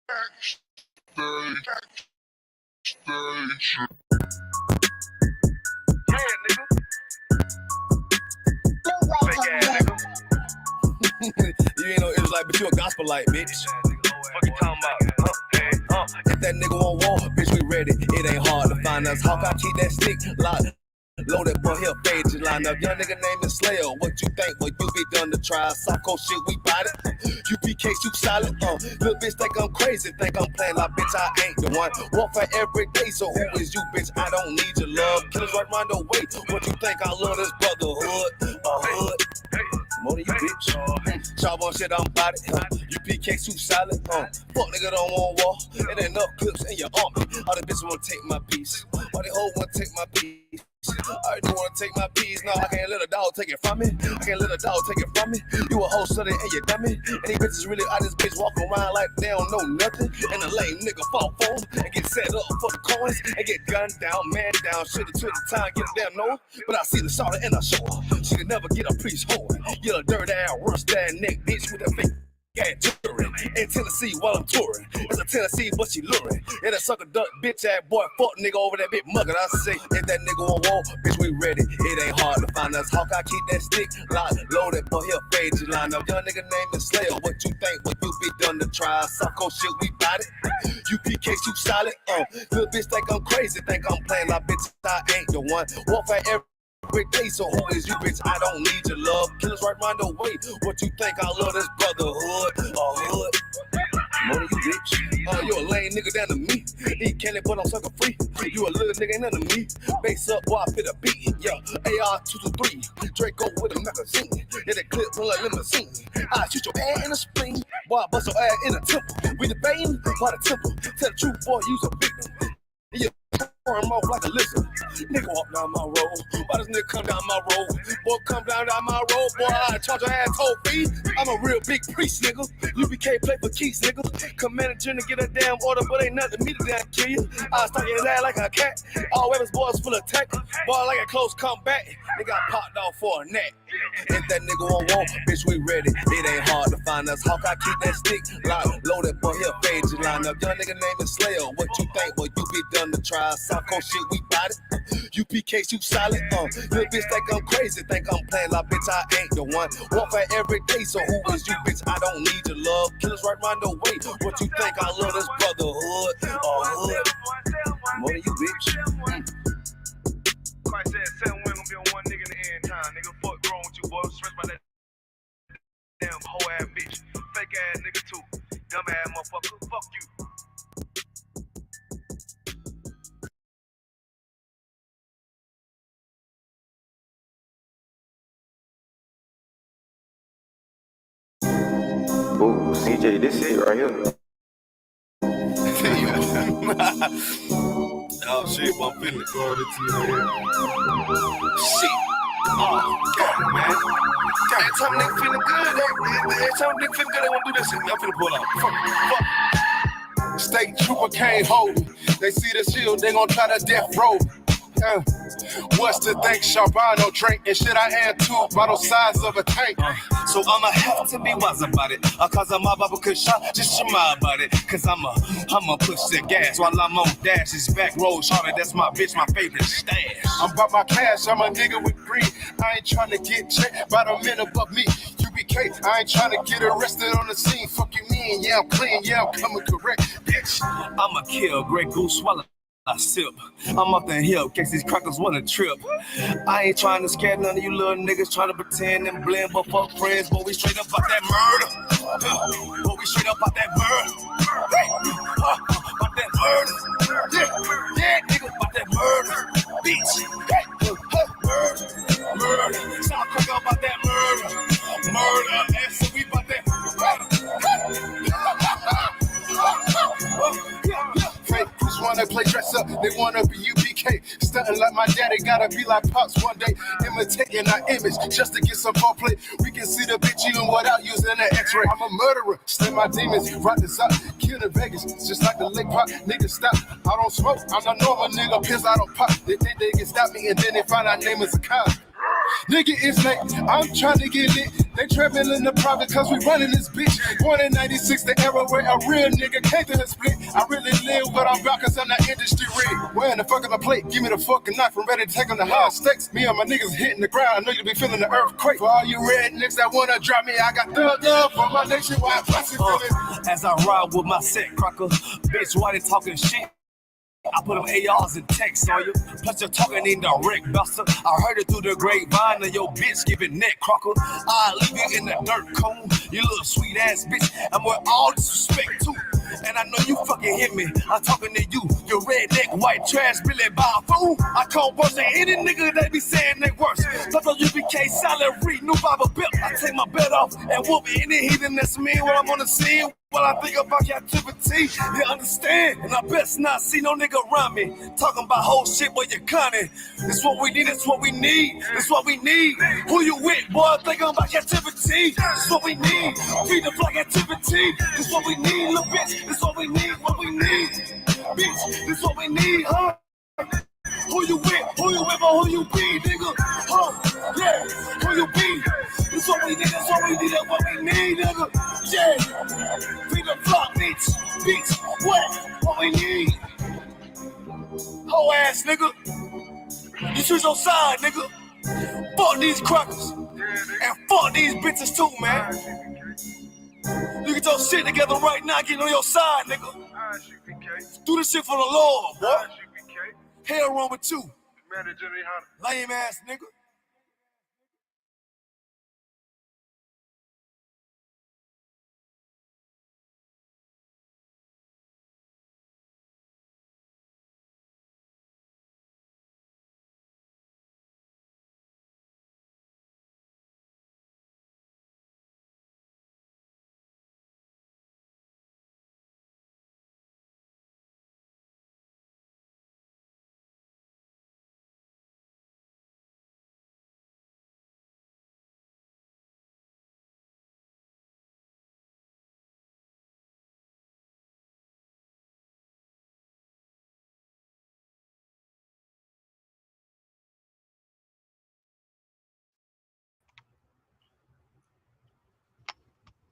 You ain't no Israelite, but you a gospelite, bitch. What you talking about? If that nigga on war, bitch, we ready. It ain't hard to find us. How can I keep that stick locked? Loaded boy, he'll fade you line up. Young nigga named is Slayer. What you think? Well, you be done to try. Psycho shit, we bought it. U.P.K, you solid. Little bitch think I'm crazy. Think I'm playing like bitch, I ain't the one. Warfare every day, so who is you, bitch? I don't need your love. Killers right round the way. What you think? I love this brotherhood. Hood. More than you, bitch. Chop on shit, I'm about it. U.P.K, too solid. Fuck nigga don't want war. It ain't enough clips in your army. All the bitches wanna take my piece. Why they all wanna take my piece? I don't wanna take my piece. No, I can't let a dog take it from me. I can't let a dog take it from me. You a whole study and you dummy. And these bitches really out this bitch walking around like they don't know nothing. And the lame nigga fall for them and get set up for the coins and get gunned down, man down. Should've took the time, get a damn no. But I see the shorter and I show her. She could never get a priest horn. Get a dirt ass, rust ass neck bitch with a fake. Touring in Tennessee while I'm touring. It's a Tennessee, but she luring. And a sucker duck bitch ass boy, fuck nigga over that bit muggin'. I say, if that nigga on wall, bitch, we ready. It ain't hard to find us. How can I keep that stick locked? Loaded, boy, he'll fade you line up. Young nigga named is Slayer. What you think? What you be done to try? Psycho shit, we bought it. U.P.K, you solid. Little bitch think I'm crazy. Think I'm playing like bitch, I ain't the one. Warfare every day, so who is you, bitch? I don't need your love. Killers right round the way. What you think? I love this brotherhood. Hood. More than you, bitch. You a lame nigga down to me. Eat candy, but I'm sucker free. You a little nigga, ain't nothing to me. Base up, boy, I fit a beat. Yeah, AR-223. Draco with a magazine. Yeah, that clip run like limousine. I shoot your ass in the spleen. Boy, I bust your ass in the temple. We debating by the temple. Tell the truth, boy, you's a victim. Yeah. Turn off like a lizard. Nigga walk down my road. Why does nigga come down my road? Boy, come down my road. Boy, I charge your ass toll fee. I'm a real big priest, nigga. U.P.K play for keys, nigga. Commander General get a damn order, but ain't nothing to me to damn kill you. I start your ass like a cat. All weapons, boys full of tech. Boy, like a close combat. Nigga got popped off for a neck. If that nigga on wall, bitch, we ready. It ain't hard to find us. How can I keep that stick locked? Loaded, boy, he'll fade you line up. Young nigga named is Slayer. What you think? Well, you be done to try. Psycho shit, we bought it. U.P.K, you solid. Little bitch think I'm crazy. Think I'm playing like bitch, I ain't the one. Warfare every day, so who is you, bitch? I don't need your love. Killers right round the way. What you think? I love this brotherhood. Hood. More than you, bitch. Christ said 7 women gonna be on one nigga in the end time. Nigga, fuck wrong with you, boy. Stressed by that damn hoe ass bitch. Fake ass nigga too. Dumb ass motherfucker. Fuck you. Oh, CJ, this it right here. Oh shit, I'm feeling it. Shit. Oh, God, man. Every time nigga feeling good, every time nigga feeling good, they wanna do this shit. I'm finna pull out. Fuck. State trooper can't hold me. They see the shield, they gon' try to death row me. What's the think? Charbonneau drink and shit, I am too, bottle size of a tank. So I'ma have to be wise about it. Cause I'm about to shot, just shema about it. Cause I'ma push the gas while I'm on dash. It's back road, shorty, that's my bitch, my favorite stash. I'm about my cash, I'm a nigga with greed. I ain't trying to get checked by the men above me. U.P.K, I ain't trying to get arrested on the scene. Fuck you mean, yeah, I'm clean, yeah, I'm coming correct, bitch. I'ma kill, Grey Goose, swallow. I sip. I'm off the hill, case these crackers wanna trip. I ain't trying to scare none of you little niggas trying to pretend and blend, but fuck friends, but we straight up about that murder. But we straight up about that murder. About that murder. Yeah, nigga, about that murder. Bitch. Murder. Stop cooking about that murder. Murder. And so we about that Fakers wanna play dress up, they wanna be U.P.K. Stunting like my daddy, gotta be like Pops one day. Imitating our image just to get some foreplay. We can see the bitch even without using an x-ray. I'm a murderer, slay my demons, rock this up. Kill in Vegas, just like the lake pop. Niggas stop, I don't smoke, I'm the normal nigga, pills I don't pop. They think they can stop me and then they find our name is a cop. Nigga, it's late. I'm trying to get lit. They trapping in the private cause we running this bitch. Born in 96, the era where a real nigga came to the split. I really live what I'm about cause I'm not industry rig. Wearing the fuck on the plate, give me the fucking knife. I'm ready to take on the high stakes. Me and my niggas hitting the ground. I know you be feeling the earthquake. For all you rednecks that wanna drop me, I got thugged up for my nationwide posse feeling. As I ride with my set cracker, bitch, why they talking shit? I put them ARs in text on you. Plus you're talking indirect, buster. I heard it through the grapevine and your bitch giving neck crocker. I leave you in the dirt cone, you little sweet ass bitch. I'm with all disrespect too. And I know you fucking hit me. I'm talking to you, you redneck, white trash, Billy Bob fool. I call worse than any nigga that be saying they worse. I.S.U.P.K salary, new Bible belt. I take my belt off and whoop any heathen that's me when I'm on the scene. When I think about captivity, you understand? And I best not see no nigga around me talking about whole shit where you're cunning. It's what we need, it's what we need, it's what we need. Who you with, boy? Thinking about captivity. It's what we need. Feed the black activity. It's what we need, little bitch. It's what we need, what we need. Bitch, it's what we need, huh? Who you with, or who you be, nigga? Huh? Yeah, who you be? It's what we need, it's what we need, it's what we need, nigga. Yeah, feed the flock, bitch, what we need? Whole ass, nigga. You choose your side, nigga. Fuck these crackers. And fuck these bitches too, man. You get your shit together right now, get on your side, nigga. I.S.U.P.K. Do this shit for the Lord, boy. I.S.U.P.K. Hell wrong with you, Manager YAHANNA. lame ass nigga.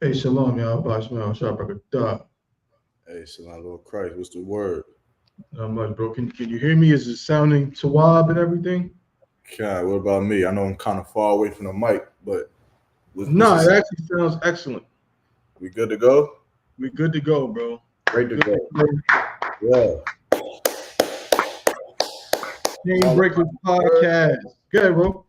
Hey, shalom, y'all. Bashman, Shabbat. Hey, Shalom, Lord Christ, what's the word? Not much, bro. Can you hear me? Is it sounding Tawab and everything? God, what about me? I know I'm kind of far away from the mic, but No, it actually sounds excellent. We good to go? We good to go, bro. Great to go. Yeah. Chain Breakers Podcast. Good, bro.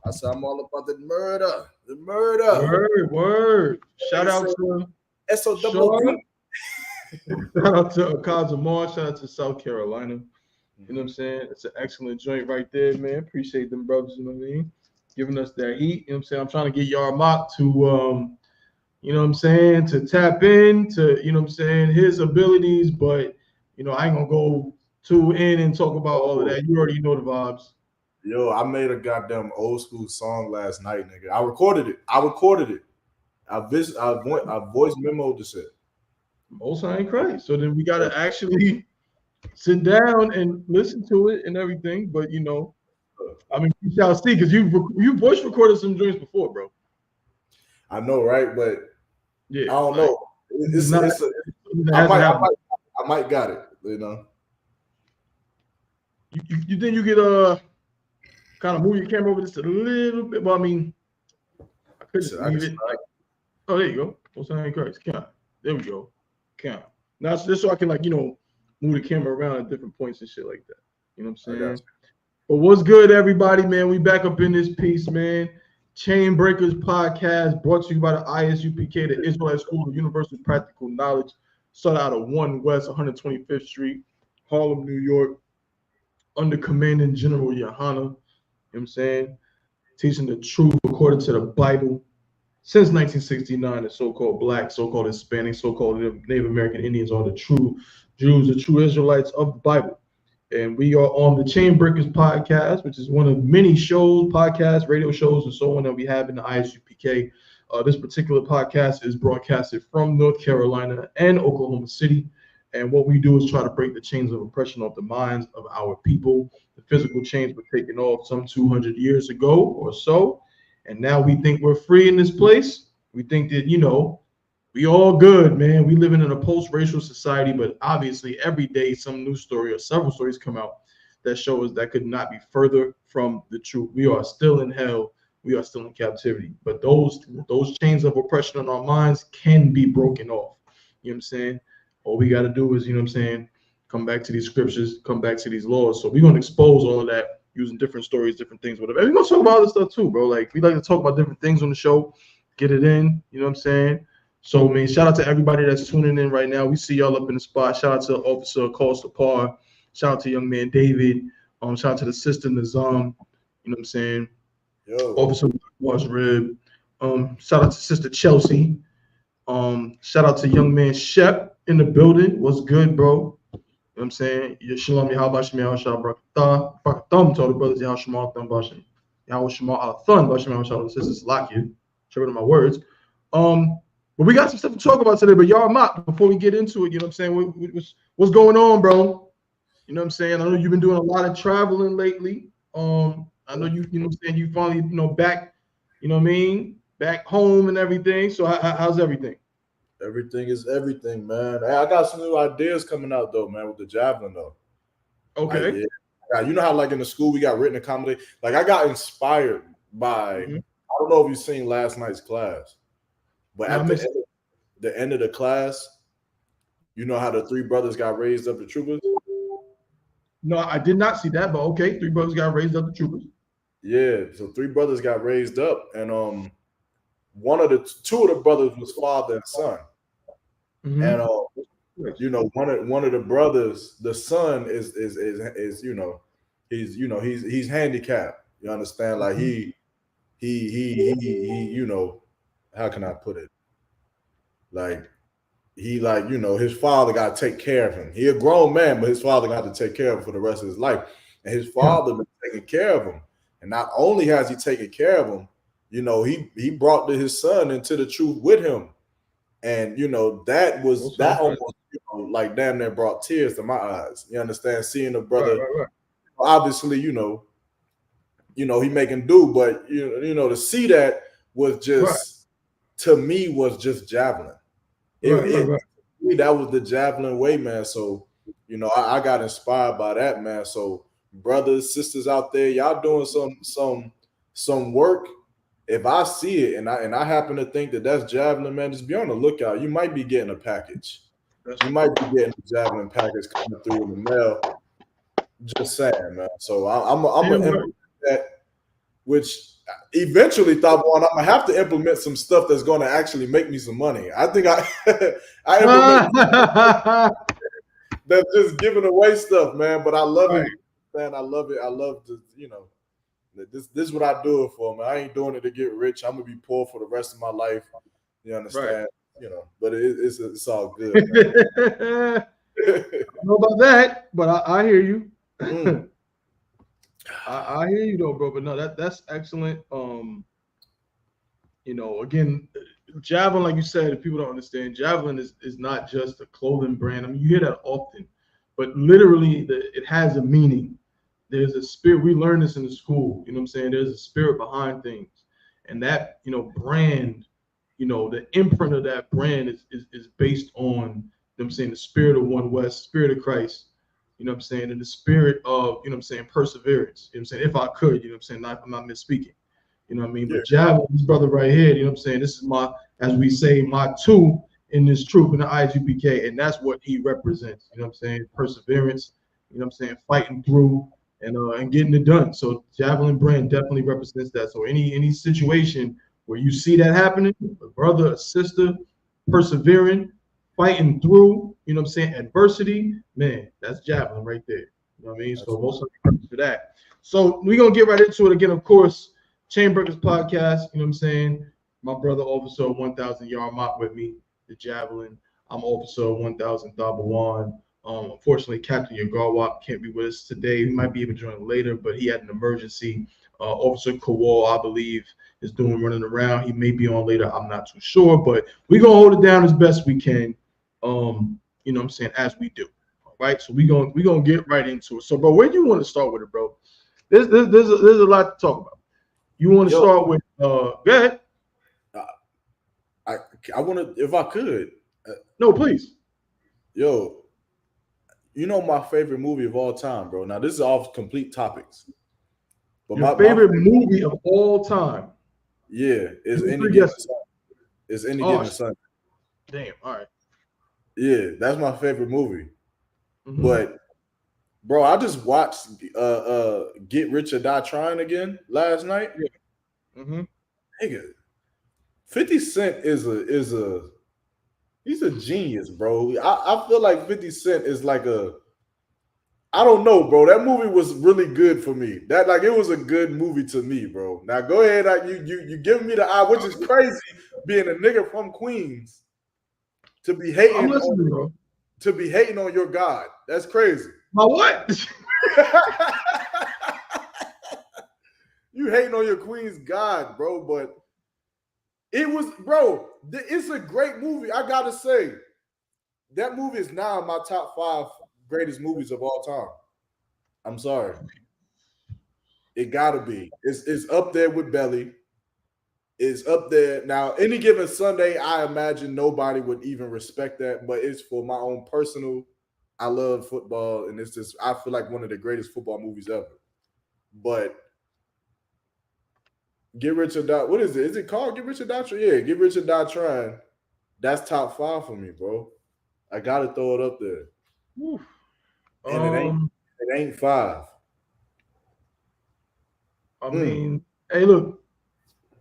I said I'm all about the murder. The murder. Word. Shout out to S-O-double. Shout out to Kazamar. Shout out to South Carolina. You know what I'm saying? It's an excellent joint right there, man. Appreciate them brothers, you know what I mean? Giving us that heat. You know what I'm saying? I'm trying to get YAHANNA to you know what I'm saying, to tap into, you know what I'm saying, his abilities, but you know, I ain't gonna go too in and talk about all of that. You already know the vibes. Yo, I made a goddamn old school song last night, nigga. I recorded it. I voice memoed the shit. Most ain't crazy. So then we gotta actually sit down and listen to it and everything. But you know, I mean, we shall see, because you voice recorded some joints before, bro. I know, right? But yeah, I don't know. I might got it, you know. You think you could kind of move your camera over just a little bit? Well, I mean, I could just leave it. Oh, there you go. Most ain't crazy. There we go. Now just so I can, like, you know, move the camera around at different points and shit like that. You know what I'm saying? But what's good, everybody, man? We back up in this piece, man. Chain Breakers Podcast, brought to you by the I.S.U.P.K, the Israelite School of Universal Practical Knowledge, started out of 1 West 125th Street, Harlem, New York, under Commanding General YAHANNA. You know what I'm saying? Teaching the truth according to the Bible since 1969. The so-called Black, so-called Hispanic, so-called Native American Indians are the true Jews, the true Israelites of the Bible. And we are on the Chain Breakers Podcast, which is one of many shows, podcasts, radio shows, and so on that we have in the I.S.U.P.K. This particular podcast is broadcasted from North Carolina and Oklahoma City. And what we do is try to break the chains of oppression off the minds of our people. The physical chains were taken off some 200 years ago or so. And now we think we're free in this place. We think that, we all good, man. We living in a post-racial society, but obviously every day some new story or several stories come out that show us that could not be further from the truth. We are still in hell. We are still in captivity. But those chains of oppression on our minds can be broken off. You know what I'm saying? All we got to do is, come back to these scriptures, come back to these laws. So we're going to expose all of that using different stories, different things, whatever. And we're going to talk about other stuff too, bro. Like, we like to talk about different things on the show, get it in, you know what I'm saying? So, man, shout out to everybody that's tuning in right now. We see y'all up in the spot. Shout out to Officer Calls to Par. Shout out to young man David. Shout out to the sister Nizam. You know what I'm saying? Yo. Officer Was Rib. Shout out to sister Chelsea. Shout out to young man Shep in the building. What's good, bro? You know what I'm saying? Shalom, Yahweh Shem, Yahweh Shem, Thumb told the brothers, Yahweh Shem, Thumb Bashem. Yahweh Shem, Thumb Bashem, Yahweh Shem, sisters Lakia. Tripping my words. But we got some stuff to talk about today. But y'all, before we get into it, you know what I'm saying? What's going on, bro? You know what I'm saying? I know you've been doing a lot of traveling lately. I know you know what I'm saying? You finally, back, you know what I mean? Back home and everything. So how's everything? Everything is everything, man. Hey, I got some new ideas coming out though, man, with the javelin though. Okay. Like, you know how like in the school we got written accommodation? Like I got inspired by, I don't know if you've seen last night's class, but at the end of the class, you know how the three brothers got raised up to troopers? No, I did not see that, but okay, three brothers got raised up to troopers. Yeah, so three brothers got raised up, and two of the brothers was father and son. And one of the brothers, the son is he's handicapped. You understand? Like he how can I put it? Like his father got to take care of him. He a grown man, but his father got to take care of him for the rest of his life. And his father been taking care of him. And not only has he taken care of him, he brought his son into the truth with him. And that almost like damn near brought tears to my eyes. You understand? Seeing the brother, obviously, he making do, but to see that was just to me was just javelin. That was the javelin way, man. So I got inspired by that, man. So brothers, sisters out there, y'all doing some work. If I see it and I happen to think that that's javelin, man, just be on the lookout. You might be getting a package. You might be getting a javelin package coming through in the mail. Just saying, man. So I'm gonna implement that, which eventually thought, well, I'm gonna have to implement some stuff that's going to actually make me some money. I think I implement that's just giving away stuff, man. But I love it, man. I love it. I love to, this is what I do it for, man. I ain't doing it to get rich. I'm gonna be poor for the rest of my life. You understand? But it's all good. Man. I don't know about that, but I hear you. I hear you though, bro. But no, that's excellent. Again, javelin, like you said, if people don't understand, javelin is not just a clothing brand. I mean, you hear that often, but literally, it has a meaning. There's a spirit. We learned this in the school. You know what I'm saying? There's a spirit behind things, and that brand, the imprint of that brand is based on them saying the spirit of One West, spirit of Christ. You know what I'm saying? And the spirit of, perseverance. You know what I'm saying? If I could, I'm saying, I'm not misspeaking. You know what I mean? But javelin, this brother right here, you know what I'm saying? This is my, as we say, my two in this truth in the I.S.U.P.K. And that's what he represents. You know what I'm saying? Perseverance, you know what I'm saying? Fighting through and getting it done. So javelin brand definitely represents that. So any situation where you see that happening, a brother, a sister, persevering, fighting through, you know what I'm saying, adversity, man, that's javelin right there. You know what I mean? So most of the for that. So we're gonna get right into it again, of course. Chainbreakers podcast, you know what I'm saying? My brother, Officer 1000 Yarmot with me, the javelin. I'm Officer 1000 Thabawan. Unfortunately, Captain Yagarwap can't be with us today. He might be able to join later, but he had an emergency. Officer Kowal, I believe, is running around. He may be on later. I'm not too sure, but we're gonna hold it down as best we can. you know what I'm saying, as we do. All right. So we gonna get right into it. So, bro, where do you want to start with it, bro? There's a lot to talk about. You want to start with go ahead. I want to, if I could. No, please. Yo, you know my favorite movie of all time, bro. Now this is off complete topics. But your favorite movie of all time. Yeah, is Any Given Sunday. It's Any Given Sunday. Damn. All right. Yeah, that's my favorite movie. Mm-hmm. But bro, I just watched Get Rich or Die Trying again last night. Yeah. Mm-hmm. Nigga, 50 Cent is he's a genius, bro. I feel like 50 Cent is like I don't know, bro. That movie was really good for me. It was a good movie to me, bro. Now go ahead, you giving me the eye, which is crazy, being a nigga from Queens to be hating on your God. That's crazy. My what? You hating on your Queen's God, bro, but it was, bro, it's a great movie. I gotta say, that movie is now in my top 5 greatest movies of all time. I'm sorry. It gotta be. It's up there with Belly. It's up there. Now, Any Given Sunday, I imagine nobody would even respect that, but it's for my own personal. I love football, and it's just, I feel like one of the greatest football movies ever. But Get Rich or Die, what is it? Is it called Get Rich or Die Trying? Yeah, Get Rich or Die Trying. That's top 5 for me, bro. I gotta throw it up there. Oof. And it ain't 5. I mean, hey, look,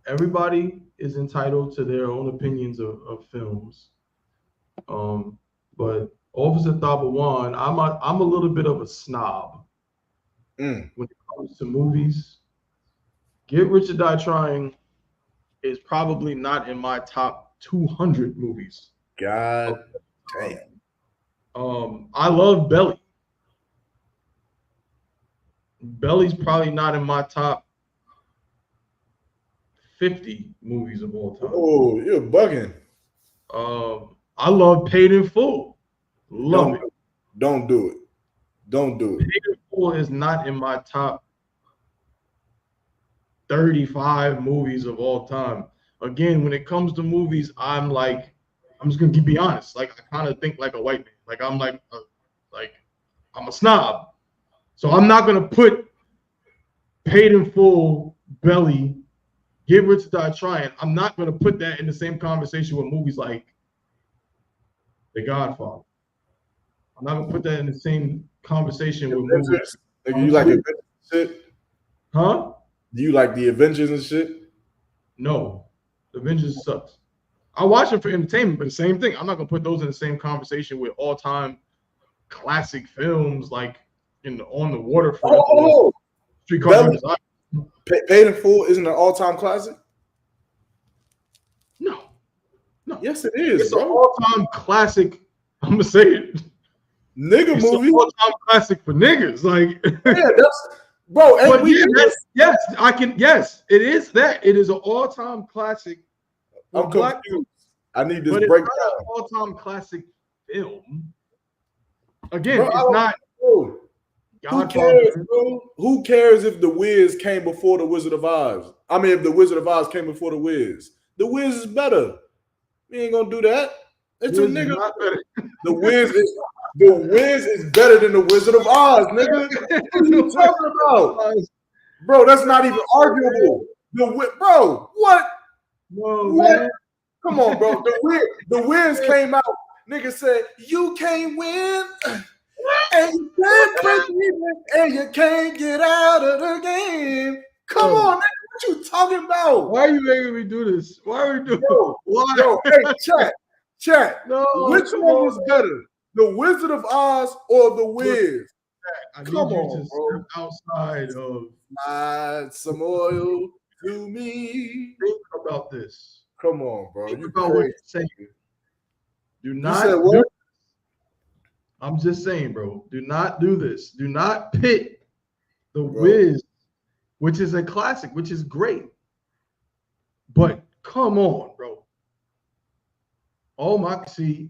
everybody is entitled to their own opinions of films. But Officer Thabawan, I'm a little bit of a snob when it comes to movies. Get Rich or Die Trying is probably not in my top 200 movies. God damn. I love Belly. Belly's probably not in my top 50 movies of all time. Oh, you're bugging. I love Paid in Full. Love it. Don't do it. Don't do it. Paid in Full is not in my top 35 movies of all time. Again, when it comes to movies, I'm just gonna be honest. Like, I kind of think like a white man. Like, I'm I'm a snob. So I'm not gonna put Paid in Full, Belly, Get Rich or Die Trying. I'm not gonna put that in the same conversation with movies like The Godfather. I'm not gonna put that in the same conversation with movies. You like Avengers shit? Huh? Do you like the Avengers and shit? No, the Avengers sucks. I watch it for entertainment, but the same thing. I'm not gonna put those in the same conversation with all-time classic films like On the Waterfront. Streetcar Paid in Full isn't an all-time classic? No. Yes, it is. It's an all-time classic. I'm gonna say it. Nigga movie. It's an all-time classic for niggas. Like, yeah, that's bro. Yes, I can. Yes, it is that. It is an all-time classic. I'm confused. I need this breakdown. It's not an all-time classic film. Again, it's not. Who cares, bro? Who cares if The Wiz came before The Wizard of Oz? I mean, if The Wizard of Oz came before The Wiz. The Wiz is better. We ain't gonna do that. It's a nigga. The Wiz is better than The Wizard of Oz, nigga. What are you talking about? Bro, that's not even arguable. Bro, what? Whoa, what? Man. Come on, bro. The Wiz came out. Nigga said, you can't win. And you can't break even, and you can't get out of the game. Come on, man. What you talking about? Why are you making me do this? Why are we doing Why? Yo, hey, chat. No, which one was better? The Wizard of Oz or The Wiz? Come on, bro. Outside of some oil to me. Think about this. Come on, bro. Think about what you're saying. Do not. You said what? I'm just saying, bro. Do not do this. Do not pit The Wiz, which is a classic, which is great. But come on, bro. Oh my, see,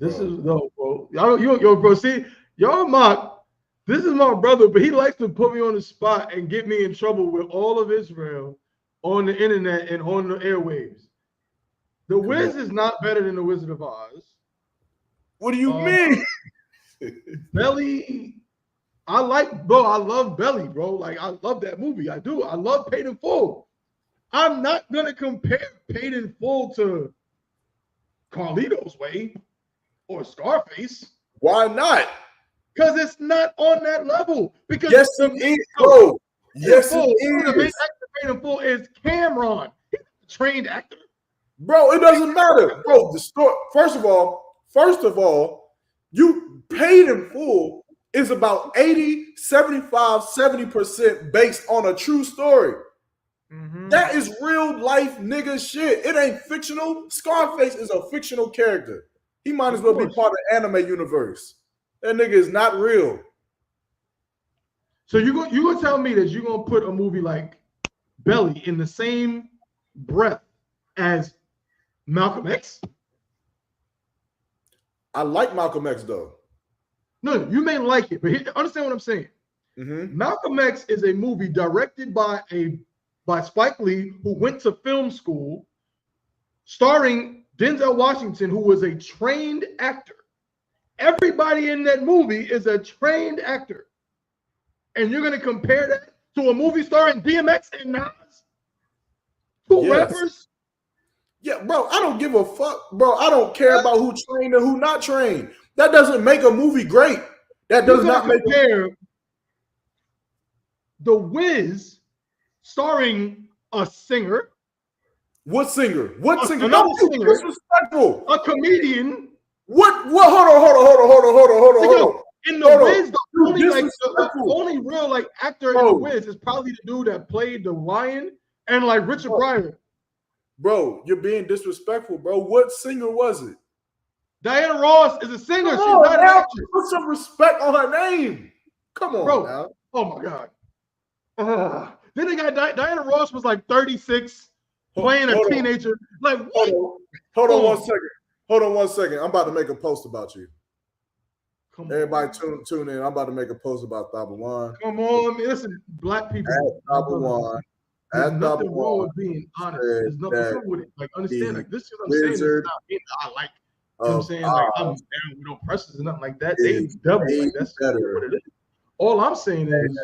This is no, bro. Yo, bro. See, y'all mock. This is my brother, but he likes to put me on the spot and get me in trouble with all of Israel on the internet and on the airwaves. The Wiz is not better than the Wizard of Oz. What do you mean? Belly, I love Belly, bro. Like, I love that movie. I do. I love Paid in Full. I'm not gonna compare Paid in Full to Carlito's Way or Scarface. Why not? Because it's not on that level. Because yes, it is, bro. Yes, it is. The main actor Paid in Full is Cameron. He's a trained actor. Bro, it doesn't matter. Bro, the story. First of all, you Paid in Full is about 80, 75, 70% based on a true story. That is real life nigga shit. It ain't fictional. Scarface is a fictional character. He might as well be part of the anime universe. That nigga is not real. So you gonna tell me that you're gonna put a movie like Belly in the same breath as Malcolm X? I like Malcolm X though. No, you may like it, but understand what I'm saying. Malcolm X is a movie directed by Spike Lee, who went to film school, starring Denzel Washington, who was a trained actor. Everybody in that movie is a trained actor. And you're going to compare that to a movie starring DMX and Nas? Two rappers? Yeah, bro, I don't give a fuck. Bro, I don't care about who trained and who not trained. That doesn't make a movie great. That does not make The Wiz starring a singer. What singer? What singer? Another Don't be singer. Disrespectful. A comedian. What? Hold on. In The Wiz, the only real like actor in The Wiz is probably the dude that played the lion and like Richard Pryor. Bro, you're being disrespectful, bro. What singer was it? Diana Ross is a singer. She's not an actress. Put some respect on her name. Come on, bro. Now. Oh my God. Then they got Diana Ross was like 36, playing a teenager. Like, what? Hold on 1 second. I'm about to make a post about you. Everybody tune in. I'm about to make a post about Thabawan. Come on, listen, black people. Thabawan. There's nothing wrong with being honest. There's nothing wrong with it. Like, understand, like, this is what I'm saying. It's not being I like. You know what I'm saying? Like, I'm down with no pressures and nothing like that. They double. Like, that's what it is. All I'm saying is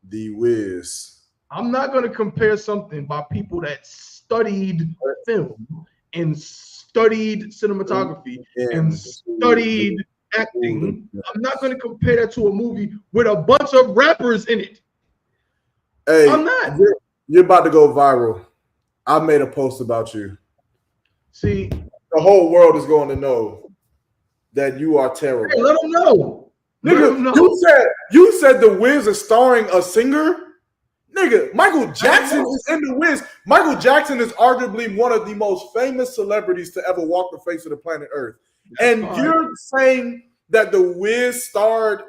The Wiz. I'm not going to compare something by people that studied film and studied cinematography and studied acting. I'm not going to compare that to a movie with a bunch of rappers in it. Hey, I'm not. You're about to go viral. I made a post about you. See, the whole world is going to know that you are terrible. Hey, let them know. Nigga, you said The Wiz is starring a singer? Nigga, Michael Jackson is in The Wiz. Michael Jackson is arguably one of the most famous celebrities to ever walk the face of the planet Earth. And you're saying that The Wiz starred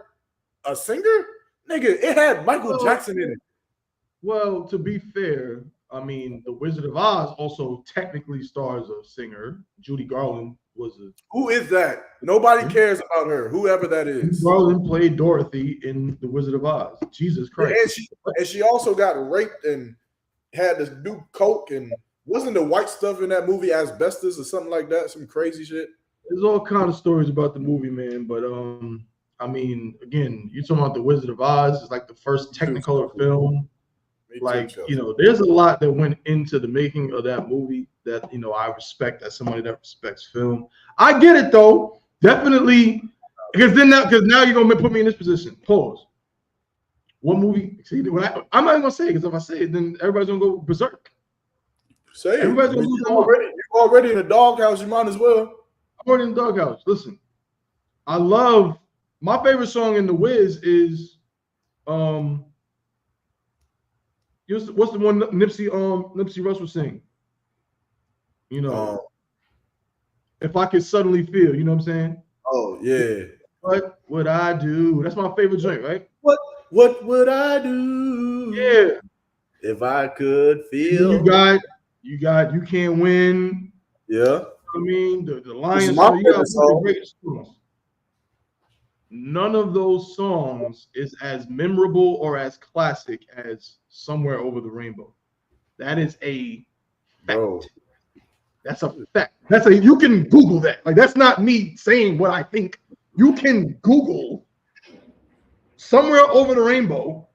a singer? Nigga, it had Michael Jackson in it. Well, to be fair, I mean, The Wizard of Oz also technically stars a singer. Judy Garland was a... Who is that? Nobody cares about her, whoever that is. Judy Garland played Dorothy in The Wizard of Oz. Jesus Christ. And she also got raped and had to do coke, and wasn't the white stuff in that movie asbestos or something like that? Some crazy shit. There's all kind of stories about the movie, man. But I mean, again, you're talking about The Wizard of Oz. It's like the first Technicolor film. Like, you know, there's a lot that went into the making of that movie that, you know, I respect as somebody that respects film. I get it though, definitely, because now you're gonna put me in this position. Pause. What movie? See, I'm not even gonna say it, because if I say it, then everybody's gonna go berserk. Say it. Everybody's gonna you're already in the doghouse. You might as well. I'm already in the doghouse. Listen, I love my favorite song in The Wiz is what's the one Nipsey Russell sing? You know, If I Could Suddenly Feel, you know what I'm saying? Oh yeah. What would I do? That's my favorite joint, right? What would I do? Yeah. If I could feel. You Can't Win. Yeah. I mean, the Lion my song, you got favorite the song. greatest songs. None of those songs is as memorable or as classic as Somewhere Over the Rainbow. That is a fact. Bro. That's a fact. You can Google that. Like, that's not me saying what I think. You can Google Somewhere Over the Rainbow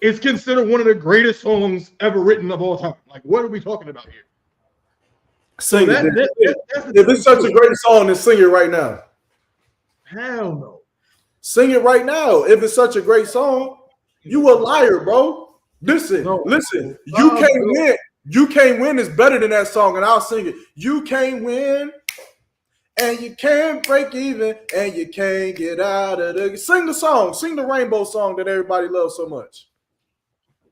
is considered one of the greatest songs ever written of all time. Like, what are we talking about here? Sing it. That's if it's such a great song, then sing it right now. Hell no. Sing it right now. If it's such a great song, you a liar, bro. Listen. You can't win. You can't win is better than that song, and I'll sing it. You can't win, and you can't break even, and you can't get out of the. Sing the song. Sing the Rainbow song that everybody loves so much.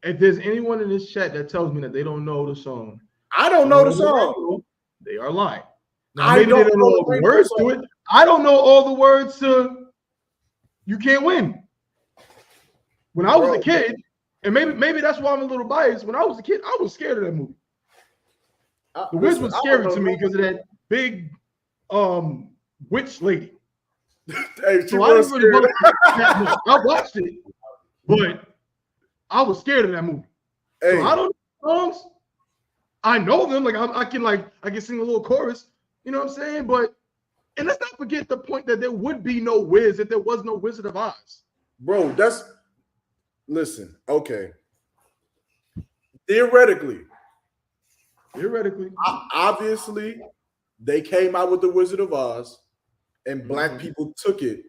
If there's anyone in this chat that tells me that they don't know the song, I don't know the song. They are lying. Now, maybe they don't know all the words to it. I don't know all the words to You Can't Win. When I was a kid, and maybe that's why I'm a little biased. When I was a kid, I was scared of that movie. The Wiz was scary to me because of that big witch lady. Hey, so I didn't really I watched it, but I was scared of that movie. Hey. So I don't know songs. I know them. Like I can sing a little chorus. You know what I'm saying? And let's not forget the point that there would be no Wiz if there was no Wizard of Oz. Bro, listen, okay. Theoretically, obviously, they came out with the Wizard of Oz, and black people took it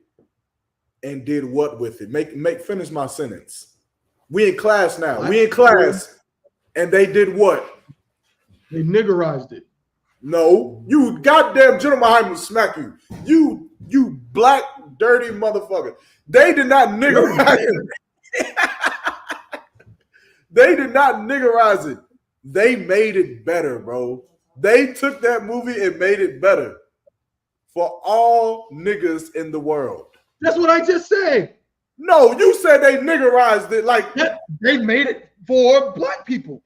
and did what with it? Finish my sentence. We in class now. And they did what? They niggerized it. No, you goddamn gentleman, I will smack you. You black dirty motherfucker. They did not niggerize it. They did not niggerize it. They made it better, bro. They took that movie and made it better for all niggas in the world. That's what I just said. No, you said they niggerized it. Like they made it for black people.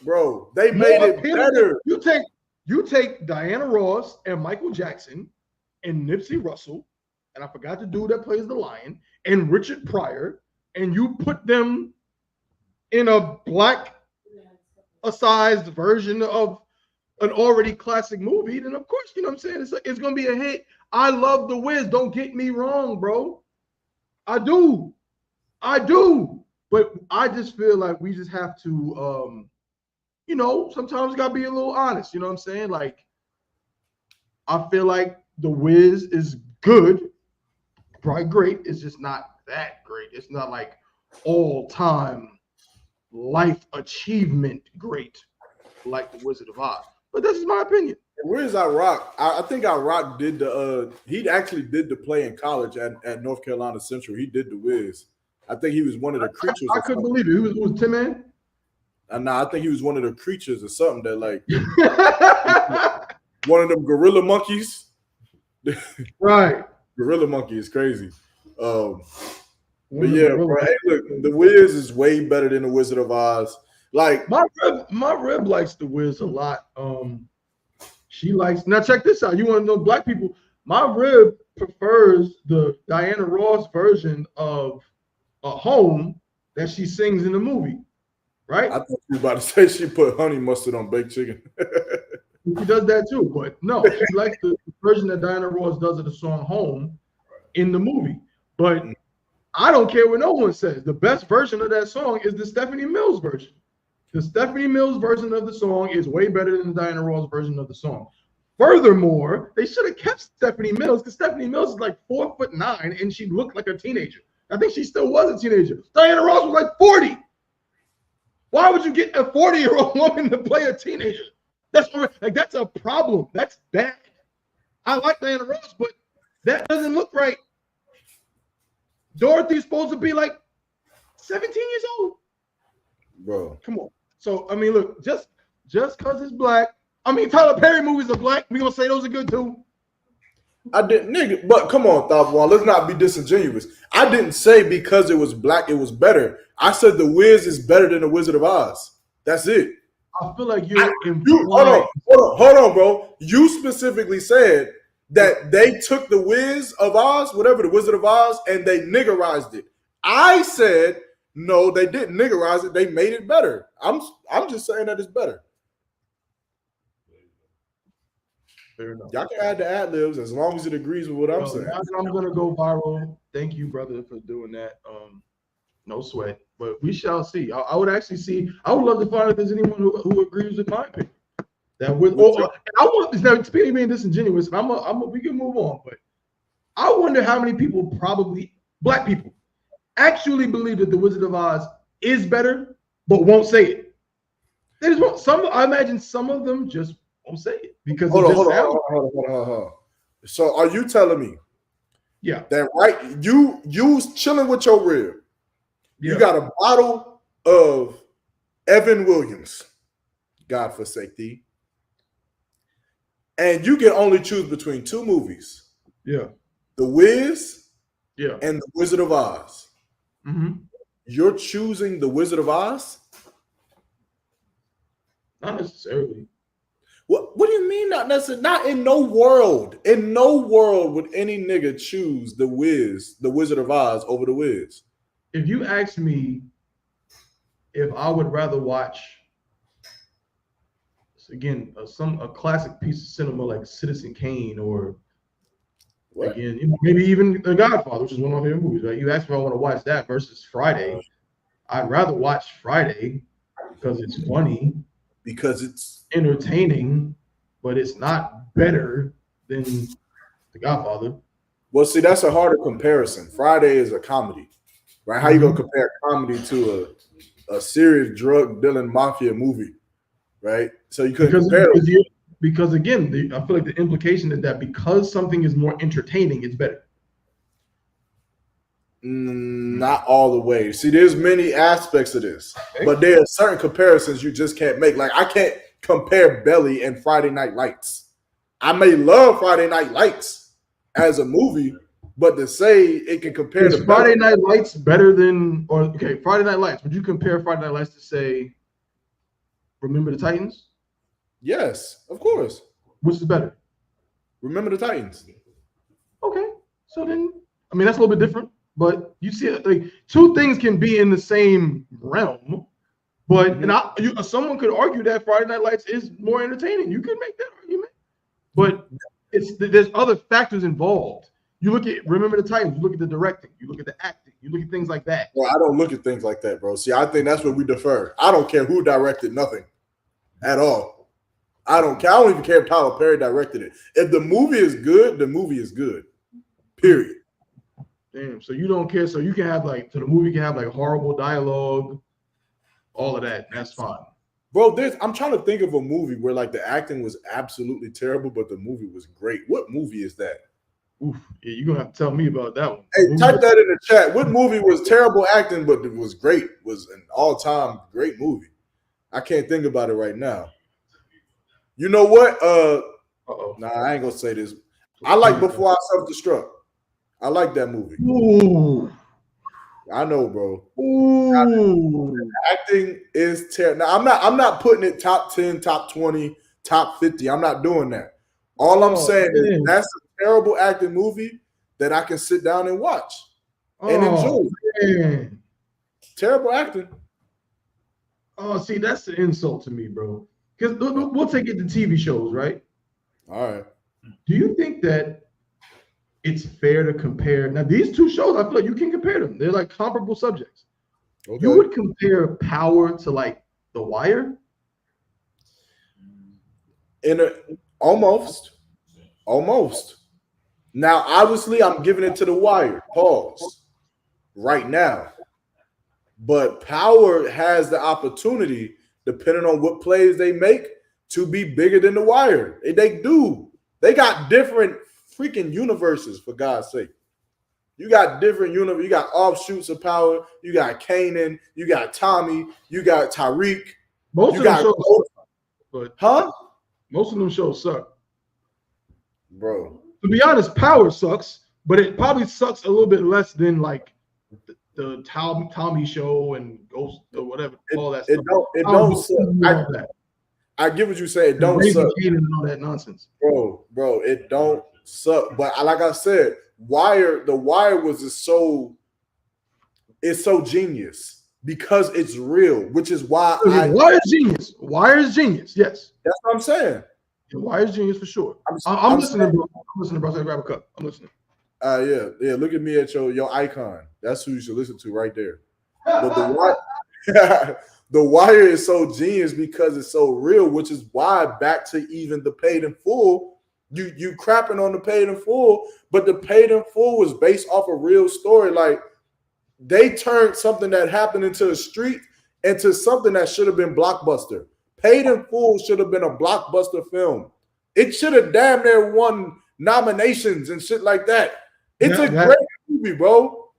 Bro, they made it better. You take Diana Ross and Michael Jackson and Nipsey Russell, and I forgot the dude that plays the lion, and Richard Pryor, and you put them in a black-sized version of an already classic movie, then of course, you know what I'm saying? It's going to be a hit. I love The Wiz. Don't get me wrong, bro. I do. But I just feel like we just have to, sometimes got to be a little honest. You know what I'm saying? Like, I feel like The Wiz is good, probably great. It's just not that great. It's not like all-time life achievement great like The Wizard of Oz. But this is my opinion. Where's I-Rock? I think I-Rock did he actually did the play in college at North Carolina Central. He did The Wiz. I think he was one of the creatures. I couldn't believe it. Who was Tim Man? I think he was one of the creatures or something that like one of them gorilla monkeys. Right. Gorilla monkey is crazy. But yeah, bro, hey, look, The Wiz is way better than The Wizard of Oz. Like my rib likes The Wiz a lot. She likes, now check this out. You want to know black people? My rib prefers the Diana Ross version of a Home that she sings in the movie. Right? I thought you were about to say she put honey mustard on baked chicken. She does that too, but no, she likes the version that Diana Ross does of the song Home in the movie. But I don't care what no one says. The best version of that song is the Stephanie Mills version. The Stephanie Mills version of the song is way better than the Diana Ross version of the song. Furthermore, they should have kept Stephanie Mills because Stephanie Mills is like 4'9" and she looked like a teenager. I think she still was a teenager. Diana Ross was like 40. Why would you get a 40-year-old woman to play a teenager? That's a problem. That's bad. I like Diana Ross, but that doesn't look right. Dorothy's supposed to be like 17 years old. Bro. Come on. So, I mean, look, just because it's black. I mean, Tyler Perry movies are black. We're going to say those are good too. I didn't, nigga, but come on, Thought One. Let's not be disingenuous. I didn't say because it was black, it was better. I said The Wiz is better than The Wizard of Oz. That's it. I feel like you're hold on, bro. You specifically said that they took the Wiz of Oz, whatever, the Wizard of Oz, and they niggerized it. I said no, they didn't niggerize it. They made it better. I'm just saying that it's better. Fair enough. Y'all can add the ad libs as long as it agrees with what I'm saying. Now that I'm gonna go viral. Thank you, brother, for doing that. No sweat, but we shall see. I would actually see. I would love to find if there's anyone who agrees with my opinion. That with I want now speaking being disingenuous. We can move on, but I wonder how many people, probably black people, actually believe that the Wizard of Oz is better, but won't say it. They just won't. I imagine some of them just won't say it because hold on. So are you telling me? Yeah. That right? You was chilling with your rib. Yeah. You got a bottle of Evan Williams, God forsake thee, and you can only choose between two movies. Yeah. The Wiz. Yeah. And the Wizard of Oz. Mm-hmm. You're choosing the Wizard of Oz? Not necessarily. What do you mean not necessarily? Not in no world. In no world would any nigga choose the Wiz, the Wizard of Oz, over the Wiz. If you ask me if I would rather watch, again, a classic piece of cinema like Citizen Kane or what? Again, maybe even The Godfather, which is one of my favorite movies, right? You asked me if I want to watch that versus Friday. I'd rather watch Friday because it's funny, because it's entertaining, but it's not better than The Godfather. Well, see, that's a harder comparison. Friday is a comedy, right? How you gonna compare comedy to a serious drug dealing mafia movie, right? So you couldn't compare them. Because again, I feel like the implication is that because something is more entertaining, it's better. Not all the way. See, there's many aspects of this, but there are certain comparisons you just can't make. Like I can't compare Belly and Friday Night Lights. I may love Friday Night Lights as a movie, but to say it can compare to Friday Night Lights better than Friday Night Lights. Would you compare Friday Night Lights to say Remember the Titans? Yes, of course. Which is better? Remember the Titans. Okay, so then I mean that's a little bit different, but you see, like two things can be in the same realm, but someone could argue that Friday Night Lights is more entertaining. You could make that argument, but there's other factors involved. You look at Remember the Titans, you look at the directing, you look at the acting, you look at things like that. Well, I don't look at things like that, bro. See, I think that's where we defer. I don't care who directed nothing at all. I don't care. I don't even care if Tyler Perry directed it. If the movie is good, the movie is good. Period. Damn. So you don't care. So you can have the movie can have horrible dialogue, all of that. That's fine. Bro, I'm trying to think of a movie where the acting was absolutely terrible, but the movie was great. What movie is that? Oof. Yeah, you're gonna have to tell me about that one. Hey, type that in the chat. What movie was terrible acting, but it was great? Was an all-time great movie. I can't think about it right now. You know what? Nah, I ain't gonna say this. I like Before I Self-Destruct. I like that movie. Ooh. I know, bro. Ooh. Acting is terrible. Now, I'm not putting it top 10, top 20, top 50. I'm not doing that. All I'm saying is that's a terrible acting movie that I can sit down and watch and enjoy. Man. Terrible acting. Oh, see, that's an insult to me, bro. Because we'll take it to TV shows, right? All right. Do you think that it's fair to compare? Now, these two shows, I feel like you can compare them. They're like comparable subjects. Okay. You would compare Power to The Wire? Almost. Now, obviously, I'm giving it to The Wire. Pause. Right now. But Power has the opportunity, depending on what plays they make, to be bigger than The Wire. They do. They got different freaking universes, for God's sake. You got different universes. You got offshoots of Power. You got Kanan. You got Tommy. You got Tariq. Most of them shows suck. Most of them shows suck. Bro. To be honest, Power sucks, but it probably sucks a little bit less than the Tommy show and Ghost or whatever. All that stuff. It don't suck. I get what you say. It don't Raising suck, Kanan and all that nonsense. bro. It don't suck. But like I said, the Wire was just so. It's so genius because it's real, which is why Wire is genius. Wire is genius. Yes, that's what I'm saying. Wire is genius for sure. I'm listening, bro. I'm listening, bro. So grab a cup. I'm listening. Yeah. Look at me at your icon. That's who you should listen to right there. But the Wire, the Wire is so genius because it's so real, which is why back to even the Paid in Full, you crapping on the Paid in Full, but the Paid in Full was based off a real story. Like they turned something that happened into a street into something that should have been blockbuster. Paid in Full should have been a blockbuster film. It should have damn near won nominations and shit like that. It's a great movie, bro.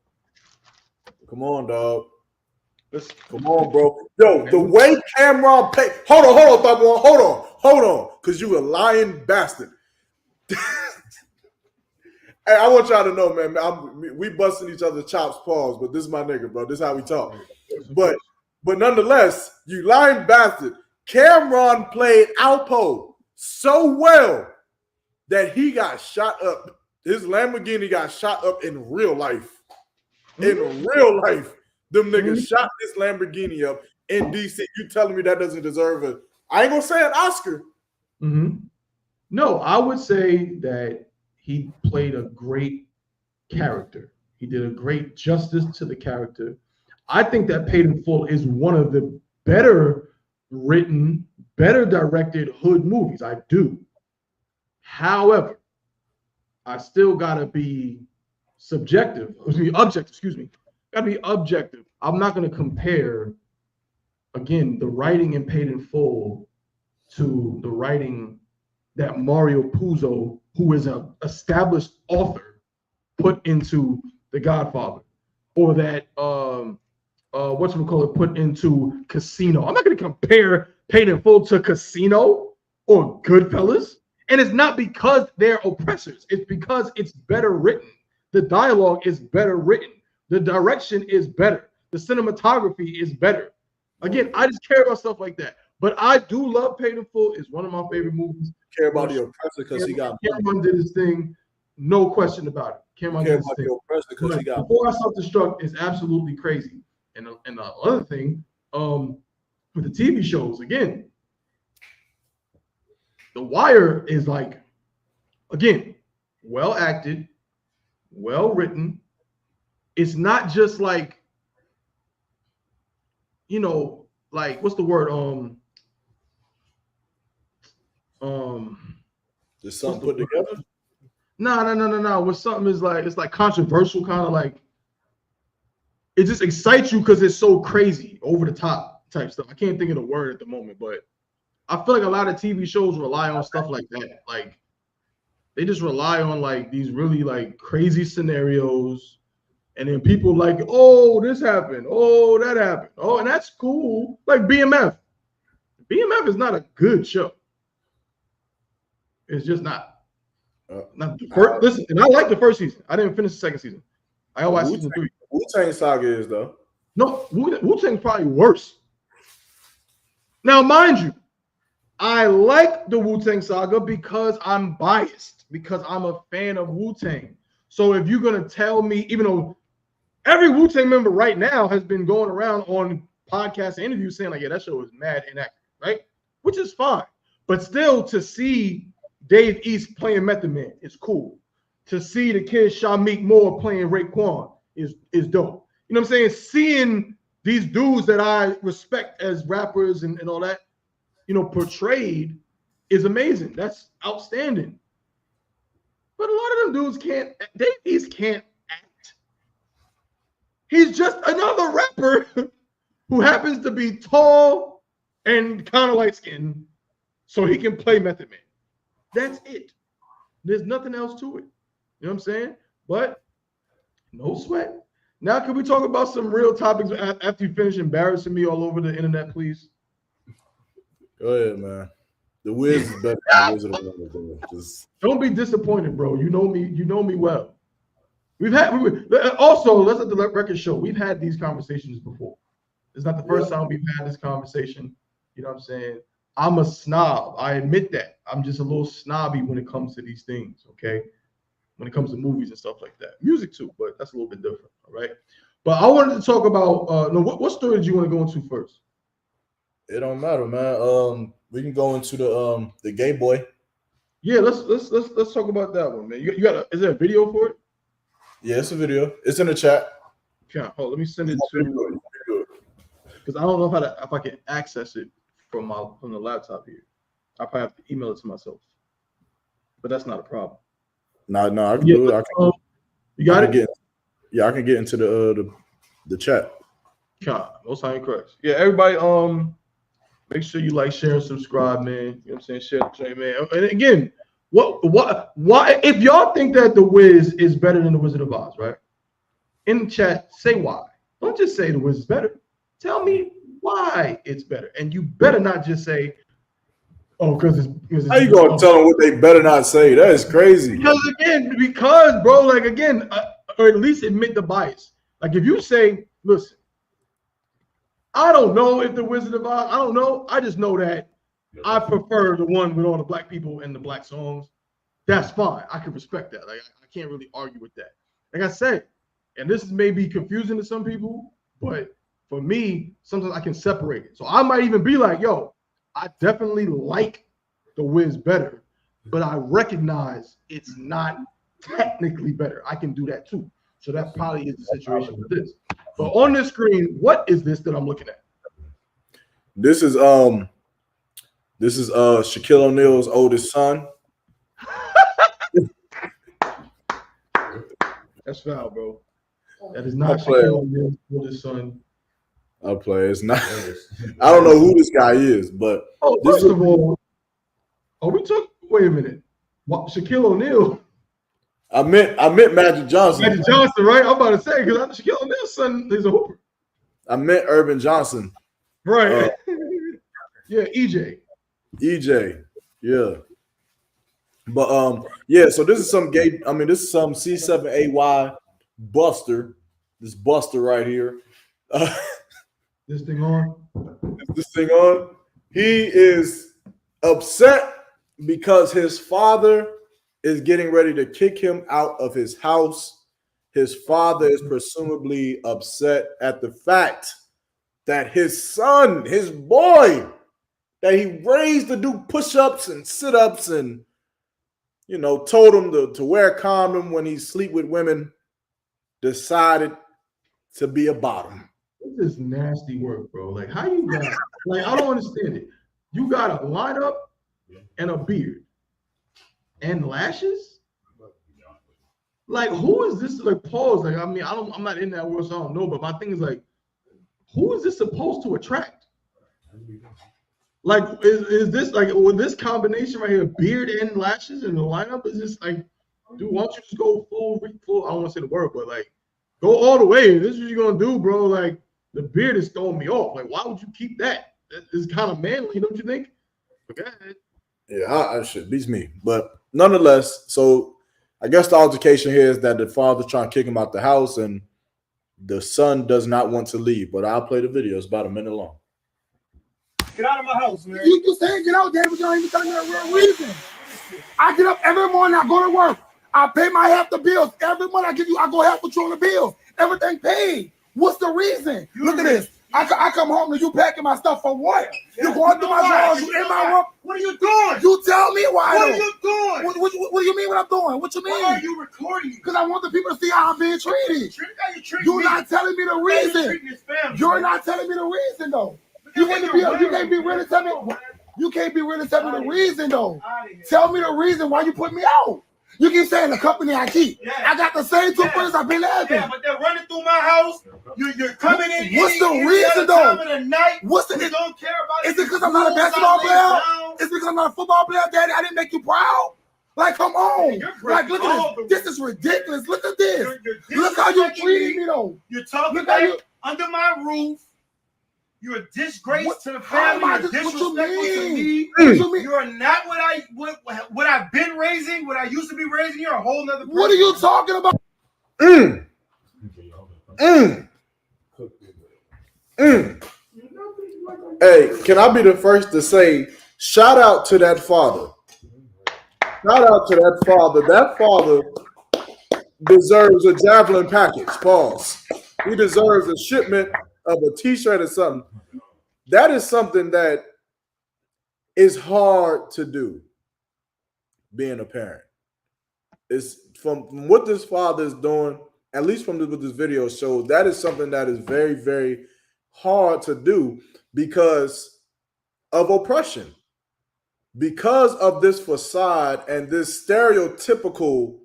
Come on, dog. Come on, bro. Yo, the way Cameron paid. Hold on, Thought One. Hold on. Because you a lying bastard. Hey, I want y'all to know, man. We busting each other's chops, pause, but this is my nigga, bro. This is how we talk. But nonetheless, you lying bastard. Cameron played Alpo so well that he got shot up. His Lamborghini got shot up in real life. In real life, them niggas shot this Lamborghini up in DC. You telling me that doesn't deserve a? I ain't gonna say an Oscar. No, I would say that he played a great character. He did a great justice to the character. I think that Paid in Full is one of the better written, better directed hood movies. I do. However, I still gotta be objective. Gotta be objective. I'm not gonna compare again the writing in Paid in Full to the writing that Mario Puzo, who is an established author, put into The Godfather, or that put into Casino. I'm not gonna compare Paid in Full to Casino or Goodfellas. And it's not because they're oppressors. It's because it's better written. The dialogue is better written. The direction is better. The cinematography is better. Again, I just care about stuff like that. But I do love Paid in Full. It's one of my favorite movies. Care about the oppressor because he got money. Cameron did his thing. No question about it. Cameron did his thing. The oppressor because he got Before I Self-Destruct is absolutely crazy. And the other thing, with the TV shows, again, The Wire is like, again, well acted, well written. It's not just like, like what's the word? Just something put together? No. When something is like, it's like controversial, kind of like, it just excites you because it's so crazy, over the top type stuff. I can't think of the word at the moment, but I feel like a lot of TV shows rely on stuff like that. Like they just rely on like these really like crazy scenarios. And then people like, oh, this happened. Oh, that happened. Oh, and that's cool. Like BMF. BMF is not a good show. It's just not. Not the first, listen, and I like the first season. I didn't finish the second season. I watched season 3. Wu-Tang Saga is though. No, Wu-Tang's probably worse. Now, mind you, I like the Wu-Tang Saga because I'm biased, because I'm a fan of Wu-Tang. So if you're gonna tell me, even though every Wu-Tang member right now has been going around on podcasts and interviews saying like, yeah, that show is mad inaccurate, right? Which is fine. But still, to see Dave East playing Method Man is cool. To see the kid Shamik Moore playing Raekwon is dope. You know what I'm saying? Seeing these dudes that I respect as rappers and all that, portrayed is amazing. That's outstanding. But a lot of them dudes can't, Dave East can't act. He's just another rapper who happens to be tall and kind of light-skinned, so he can play Method Man. That's it. There's nothing else to it. You know what I'm saying? But no sweat. Now, can we talk about some real topics after you finish embarrassing me all over the internet, please? Go ahead, man. The Wiz is better than the Wizard of Wonder. Just don't be disappointed, bro. You know me. You know me well. Also, let's let the record show. We've had these conversations before. It's not the first time we've had this conversation. You know what I'm saying? I'm a snob. I admit that. I'm just a little snobby when it comes to these things, okay? When it comes to movies and stuff like that. Music too, but that's a little bit different, all right? But I wanted to talk about what story did you want to go into first? It don't matter, man. We can go into the gay boy. Yeah, let's talk about that one, man. You got is there a video for it? Yeah, it's a video. It's in the chat. Okay, hold, let me send it to because I don't know if I can access it from the laptop here. I probably have to email it to myself, but that's not a problem. No, I can do it. You got it? I can get into the chat. Most high in Christ. Yeah, everybody. Make sure you like, share, and subscribe, man. You know what I'm saying? Share the train, man. And again, why? If y'all think that the Wiz is better than the Wizard of Oz, right? In the chat, say why. Don't just say the Wiz is better. Tell me why it's better, and you better not just say, "Oh, because it's." How you gonna tell them what they better not say? That is crazy. Because, bro, like again, or at least admit the bias. Like if you say, "Listen, I don't know if the Wizard of Oz, I don't know. I just know that I prefer the one with all the black people and the black songs." That's fine. I can respect that. Like I can't really argue with that. Like I said, and this may be confusing to some people, but for me, sometimes I can separate it. So I might even be like, yo, I definitely like the Wiz better, but I recognize it's not technically better. I can do that too. So that probably is the situation with this. But on this screen, what is this that I'm looking at? This is Shaquille O'Neal's oldest son. That's foul, bro. That is not Shaquille O'Neal's oldest son. I'll play. It's not. I don't know who this guy is, but first of all, wait a minute. What, Shaquille O'Neal? I meant Magic Johnson. Magic Johnson, right? I'm about to say because Shaquille O'Neal's son is a hooper. I meant Urban Johnson. Right. Yeah, EJ. Yeah. But yeah, so this is some gay, this is some C7AY Buster. This Buster right here. This thing on? He is upset because his father is getting ready to kick him out of his house. His father is presumably upset at the fact that his son, his boy, that he raised to do push-ups and sit-ups and, told him to wear a condom when he sleep with women, decided to be a bottom. This is nasty work, bro. Like, how you got, I don't understand it. You got a lineup and a beard and lashes? Like, who is this? Like, pause. Like, I'm not in that world, so I don't know. But my thing is, like, who is this supposed to attract? Like, is this like with this combination right here, beard and lashes in the lineup? Is this like, dude, why don't you just go full? I don't want to say the word, but like, go all the way. This is what you're gonna do, bro. Like, the beard is throwing me off. Like, why would you keep that? It's kind of manly, don't you think? Okay. Yeah, I should beats me, but nonetheless, so I guess the altercation here is that the father's trying to kick him out the house, and the son does not want to leave. But I'll play the video. It's about a minute long. Get out of my house, man. You saying get out there, but you don't even tell me the real reason. I get up every morning, I go to work. I pay my half the bills. Every month I go half control the bills. Everything paid. What's the reason? Look at this. I come home and you packing my stuff for what? You going through my drawers, you in my room. What are you doing? You tell me why. What are you doing? What do you mean what I'm doing? What you mean? Why are you recording? Because I want the people to see how I'm being treated. You're not telling me the reason. You're not telling me the reason though. You can't be really telling me. You can't be really telling me the reason though. Tell me the reason why you put me out. You keep saying the company I keep. Yeah. I got the same two friends I've been having. Yeah, but they're running through my house. You're coming in. What's the reason though? What's the? You don't care about it. Is it because I'm not a basketball player? Is it because I'm not a football player, Daddy? I didn't make you proud. Like, come on. Like, look at this. This is ridiculous. Look at this. Look how you treating me though. You're talking about under my roof. You're a disgrace to the family. You're disrespectful to me. You are not what I've been raising, what I used to be raising. You're a whole nother person. What are you talking about? Hey, can I be the first to say Shout out to that father. Shout out to that father. That father deserves a javelin package. Pause. He deserves a shipment of a t-shirt or something. That is something that is hard to do, being a parent. It's from what this father is doing, at least from what this video shows, that is something that is very, very hard to do because of oppression. Because of this facade and this stereotypical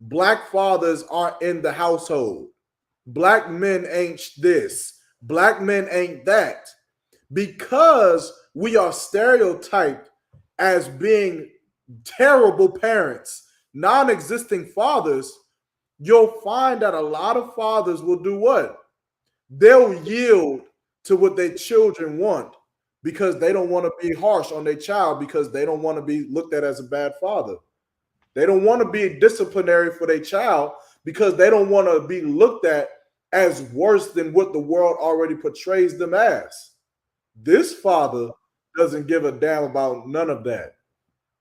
black fathers aren't in the household. Black men ain't this. Black men ain't that. Because we are stereotyped as being terrible parents, non-existing fathers, you'll find that a lot of fathers will do what? They'll yield to what their children want because they don't want to be harsh on their child, because they don't want to be looked at as a bad father. They don't want to be disciplinary for their child because they don't want to be looked at as worse than what the world already portrays them as. This father doesn't give a damn about none of that.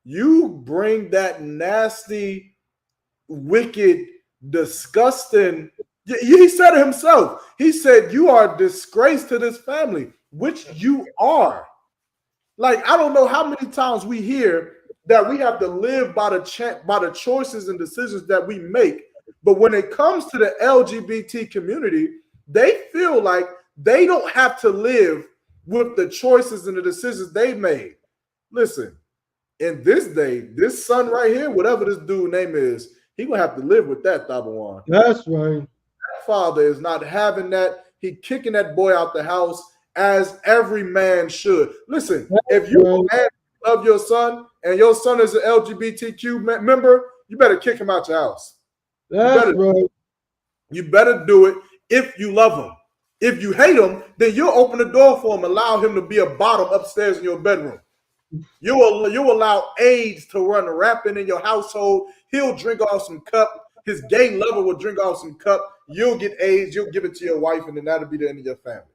You bring that nasty, wicked, disgusting. He said it himself. He said, you are a disgrace to this family, which you are. Like, I don't know how many times we hear that we have to live by the choices and decisions that we make. But when it comes to the LGBT community, they feel like they don't have to live with the choices and the decisions they made. Listen, in this day, this son right here, whatever this dude's name is, he gonna have to live with that, Tabawan. That's right. That father is not having that. He kicking that boy out the house, as every man should. Listen, if you love your son and your son is an LGBTQ member, you better kick him out your house. That's right. You better do it if you love him. If you hate him, then you'll open the door for him, allow him to be a bottom upstairs in your bedroom. You allow AIDS to run rampant in your household. He'll drink off some cup. His gay lover will drink off some cup. You'll get AIDS. You'll give it to your wife, and then that'll be the end of your family.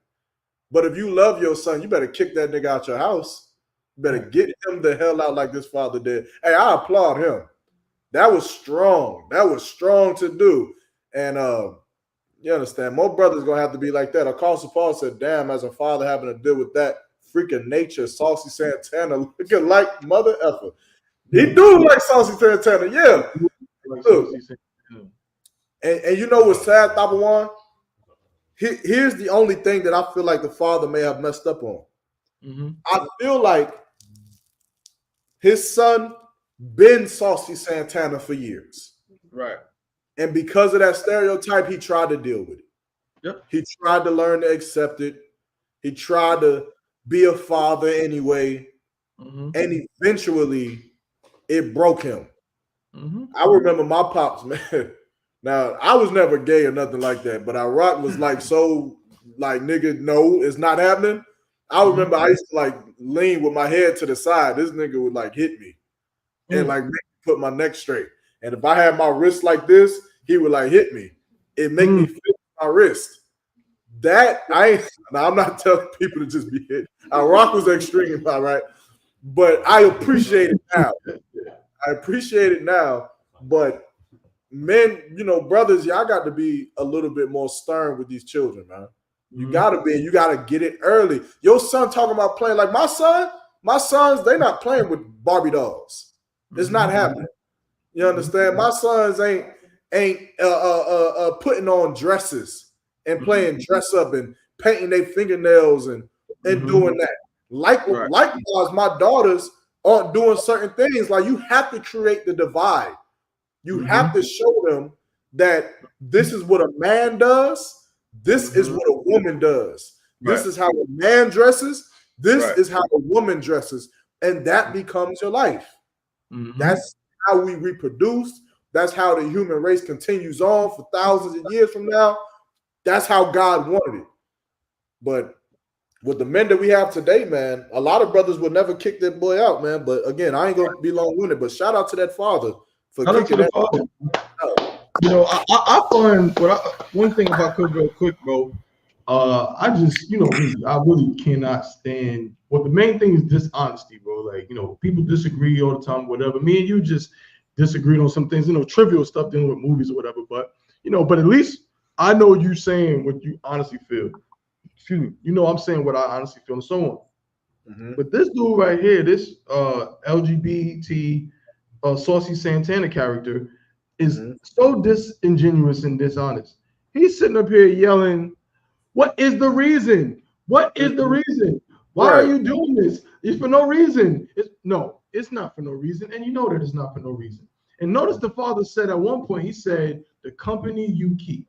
But if you love your son, you better kick that nigga out your house. You better get him the hell out like this father did. Hey, I applaud him. That was strong. That was strong to do. And you understand, more brothers gonna have to be like that. Apostle Paul said, damn, as a father having to deal with that freaking nature, Saucy Santana looking like mother effer. He do like Saucy Santana, yeah. And you know what's sad, Tabawan? Here's the only thing that I feel like the father may have messed up on. Mm-hmm. I feel like his son been Saucy Santana for years. Right. And because of that stereotype, he tried to deal with it. Yep. He tried to learn to accept it. He tried to be a father anyway. Mm-hmm. And eventually, it broke him. Mm-hmm. I remember my pops, man. Now, I was never gay or nothing like that, but Iraq was like, so, like, nigga, no, it's not happening. I remember I used to, like, lean with my head to the side. This nigga would, like, hit me and, like, make me put my neck straight. And if I had my wrist like this, he would, like, hit me. It make me feel my wrist. That, I'm not telling people to just be hit. Iraq was extreme, all right? But I appreciate it now. I appreciate it now, but men, you know, brothers, y'all got to be a little bit more stern with these children, man. You gotta be, you gotta get it early. Your son talking about playing like my sons, they not playing with Barbie dolls. It's not happening. You understand? My sons ain't putting on dresses and playing dress up and painting their fingernails and doing that. Likewise, my daughters aren't doing certain things. Like, you have to create the divide. You have to show them that this is what a man does. This is what a woman does. This is how a man dresses. This is how a woman dresses. And that becomes your life. That's how we reproduce. That's how the human race continues on for thousands of years from now. That's how God wanted it. But with the men that we have today, man, a lot of brothers would never kick that boy out, man. But again, I ain't gonna be long-winded. But shout out to that father for kicking that out. You know, I find one thing about Cook real quick, bro. I just, you know, I really cannot stand. Well, the main thing is dishonesty, bro. Like, you know, people disagree all the time, whatever. Me and you just disagreed on some things, you know, trivial stuff dealing with movies or whatever. But, you know, but at least I know you saying what you honestly feel. Excuse me. You know, I'm saying what I honestly feel and so on. But this dude right here, this LGBT Saucy Santana character is so disingenuous and dishonest. He's sitting up here yelling, what is the reason? What is the reason? Why are you doing this? It's for no reason. No, it's not for no reason. And you know that it's not for no reason. And notice the father said at one point, he said, the company you keep.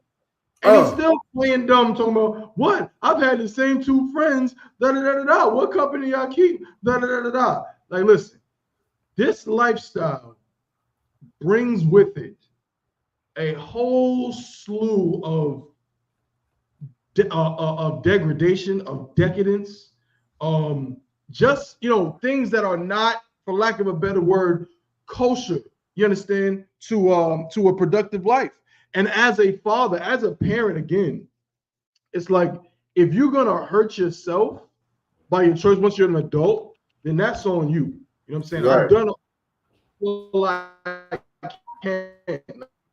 And he's still playing dumb, talking about what? I've had the same two friends, da-da-da-da-da. What company I keep? Da-da-da-da-da. Like, listen, this lifestyle brings with it a whole slew of degradation, of decadence, just, you know, things that are not, for lack of a better word, kosher. You understand? To a productive life. And as a father, as a parent, again, it's like if you're gonna hurt yourself by your choice once you're an adult, then that's on you. You know what I'm saying? Right. I've done all I can.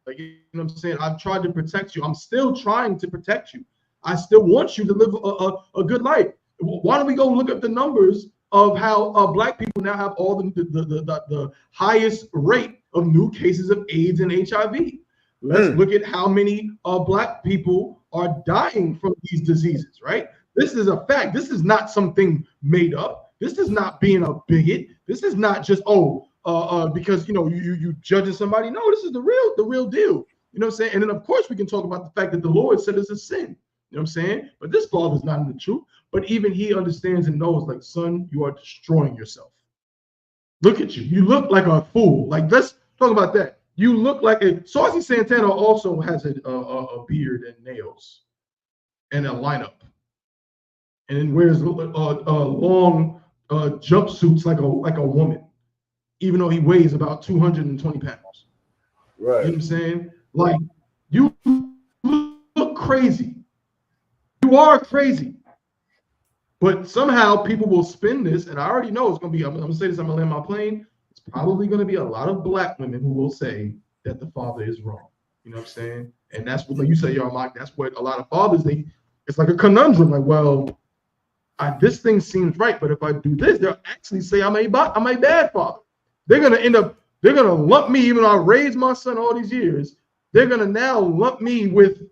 Like, you know what I'm saying? I've tried to protect you. I'm still trying to protect you. I still want you to live a good life. Why don't we go look up the numbers of how Black people now have all the highest rate of new cases of AIDS and HIV? Let's look at how many Black people are dying from these diseases, right? This is a fact. This is not something made up. This is not being a bigot. This is not just, because, you know, you judging somebody. No, this is the real deal. You know what I'm saying? And then, of course, we can talk about the fact that the Lord said it's a sin. You know what I'm saying? But this father's not in the truth. But even he understands and knows, like, son, you are destroying yourself. Look at you. You look like a fool. Like, let's talk about that. You look like a Saucy Santana also has a beard and nails and a lineup, and then wears long jumpsuits like a woman, even though he weighs about 220 pounds. Right. You know what I'm saying? Like, you look crazy. You are crazy. But somehow people will spin this, and I already know it's gonna be. I'm gonna say this. I'm gonna land my plane. It's probably going to be a lot of Black women who will say that the father is wrong. You know what I'm saying? And that's what, like you say, y'all, Mike, that's what a lot of fathers, it's like a conundrum. Like, well, this thing seems right, but if I do this, they'll actually say I'm a bad father. They're going to lump me, even though I raised my son all these years, they're going to now lump me with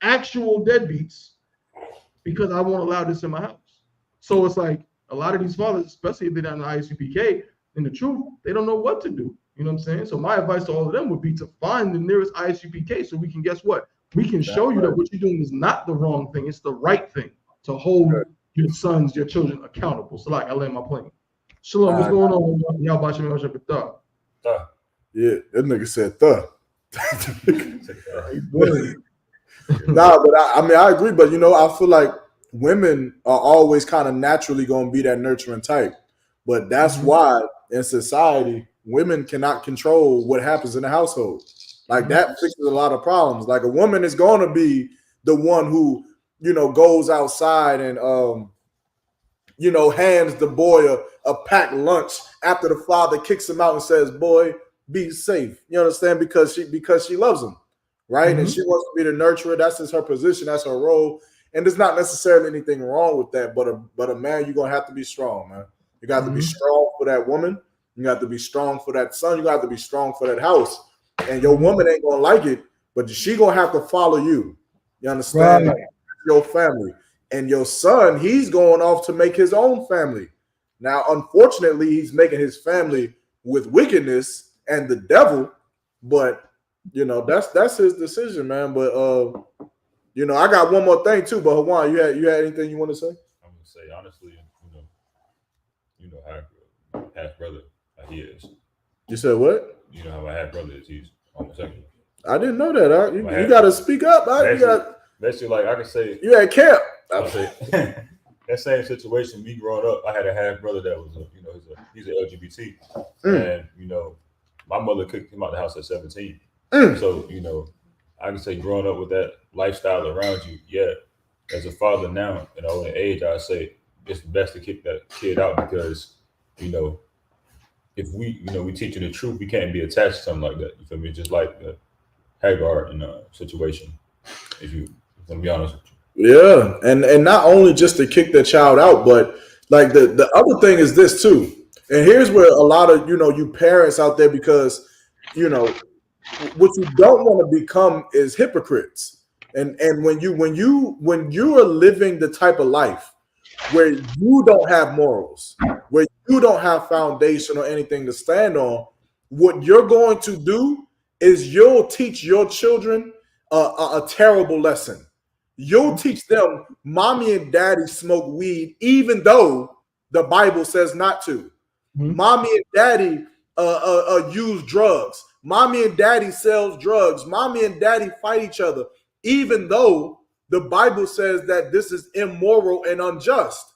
actual deadbeats because I won't allow this in my house. So it's like a lot of these fathers, especially if they're down in the I.S.U.P.K, in the truth, they don't know what to do. You know what I'm saying? So my advice to all of them would be to find the nearest I.S.U.P.K so we can, guess what? We can show you that what you're doing is not the wrong thing. It's the right thing to hold your sons, your children accountable. So, like, I land my plane. Shalom, what's going on? Y'all watching me? Yeah, that nigga said thuh. Nah, but I agree. But, you know, I feel like women are always kind of naturally going to be that nurturing type. But that's why in society, women cannot control what happens in the household. Like, that fixes a lot of problems. Like, a woman is going to be the one who, you know, goes outside and, you know, hands the boy a packed lunch after the father kicks him out and says, boy, be safe. You understand? Because she loves him, right? And she wants to be the nurturer. That's just her position. That's her role. And there's not necessarily anything wrong with that. But a man, you're going to have to be strong, man. You got to be strong for that woman. You got to be strong for that son. You got to be strong for that house. And your woman ain't going to like it, but she going to have to follow you. You understand? Right. Your family. And your son, he's going off to make his own family. Now, unfortunately, he's making his family with wickedness and the devil. But, you know, that's his decision, man. But, you know, I got one more thing, too. But, Hawan, you had anything you want to say? I'm going to say, honestly, you know how half brother he is. You said what? You know how my half brother is. He's homosexual. I didn't know that. You got to speak up. Basically, like I can say, you at camp. I would say that same situation. Me growing up, I had a half brother that was, he's an LGBT, and you know, my mother kicked him out the house at 17. So you know, I can say growing up with that lifestyle around you, yeah, as a father now, in an older age, I say it's best to kick that kid out because, you know, if we, you know, we teach you the truth, we can't be attached to something like that. You feel me? Just like the Hagar in a situation. If you, to be honest with you. Yeah, and not only just to kick the child out, but like the other thing is this too. And here's where a lot of you parents out there, because what you don't want to become is hypocrites. And when you are living the type of life where you don't have morals, where you don't have foundation or anything to stand on, what you're going to do is you'll teach your children a terrible lesson. You'll teach them mommy and daddy smoke weed, even though the Bible says not to. Mommy and daddy use drugs. Mommy and daddy sells drugs. Mommy and daddy fight each other, even though the Bible says that this is immoral and unjust.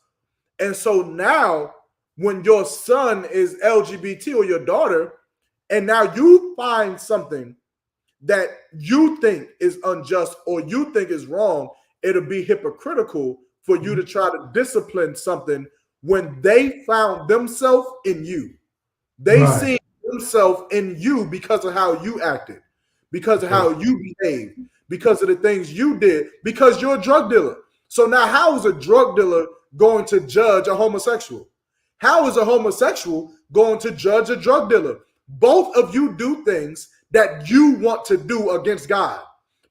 And so now when your son is LGBT or your daughter, and now you find something that you think is unjust or you think is wrong, it'll be hypocritical for you to try to discipline something when they found themselves in you. They see themselves in you because of how you acted, because of how you behaved, because of the things you did, because you're a drug dealer. So now how is a drug dealer going to judge a homosexual? How is a homosexual going to judge a drug dealer? Both of you do things that you want to do against God,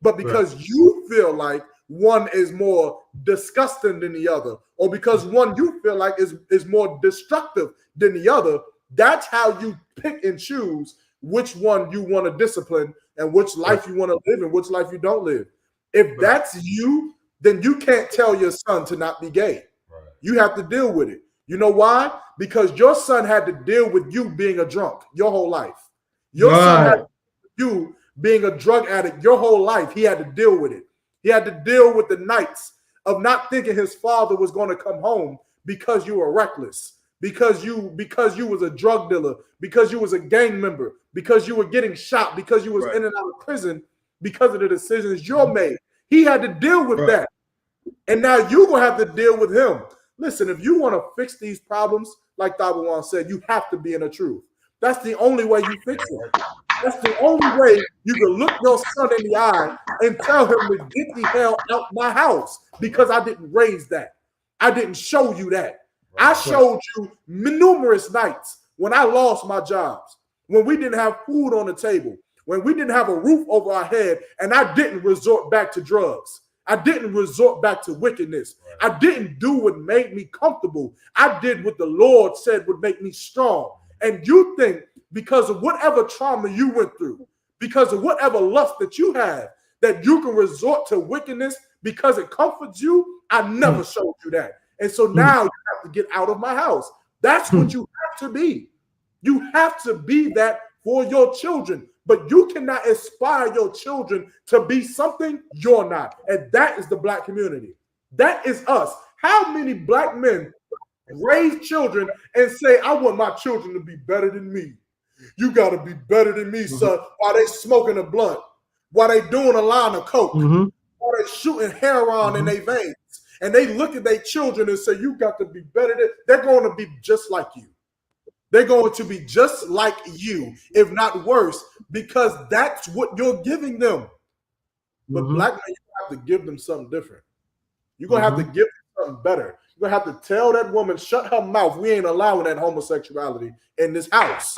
but because you feel like one is more disgusting than the other, or because one you feel like is more destructive than the other, that's how you pick and choose which one you want to discipline and which life you want to live and which life you don't live. If that's you, then you can't tell your son to not be gay. You have to deal with it. You know why? Because your son had to deal with you being a drunk your whole life. Your son had to deal with you being a drug addict your whole life. He had to deal with it. He had to deal with the nights of not thinking his father was going to come home because you were reckless, because you was a drug dealer, because you was a gang member, because you were getting shot, because you was in and out of prison because of the decisions you made. He had to deal with that. And now you're going to have to deal with him. Listen, if you want to fix these problems, like Tabawan said, you have to be in the truth. That's the only way you fix it. That's the only way you can look your son in the eye and tell him to get the hell out my house, because I didn't raise that. I didn't show you that. I showed you numerous nights when I lost my jobs, when we didn't have food on the table, when we didn't have a roof over our head, and I didn't resort back to drugs. I didn't resort back to wickedness. I didn't do what made me comfortable. I did what the Lord said would make me strong. And you think because of whatever trauma you went through, because of whatever lust that you have, that you can resort to wickedness because it comforts you? I never showed you that. And so now you have to get out of my house. That's what you have to be. You have to be that for your children. But you cannot inspire your children to be something you're not. And that is the black community. That is us. How many black men raise children and say, I want my children to be better than me? You got to be better than me, son. While they smoking a blunt, while they doing a line of coke, while they shooting heroin in their veins. And they look at their children and say, you got to be better than. They're going to be just like you. They're going to be just like you, if not worse, because that's what you're giving them. But black men, you have to give them something different. You're going to have to give them something better. You're going to have to tell that woman, shut her mouth. We ain't allowing that homosexuality in this house.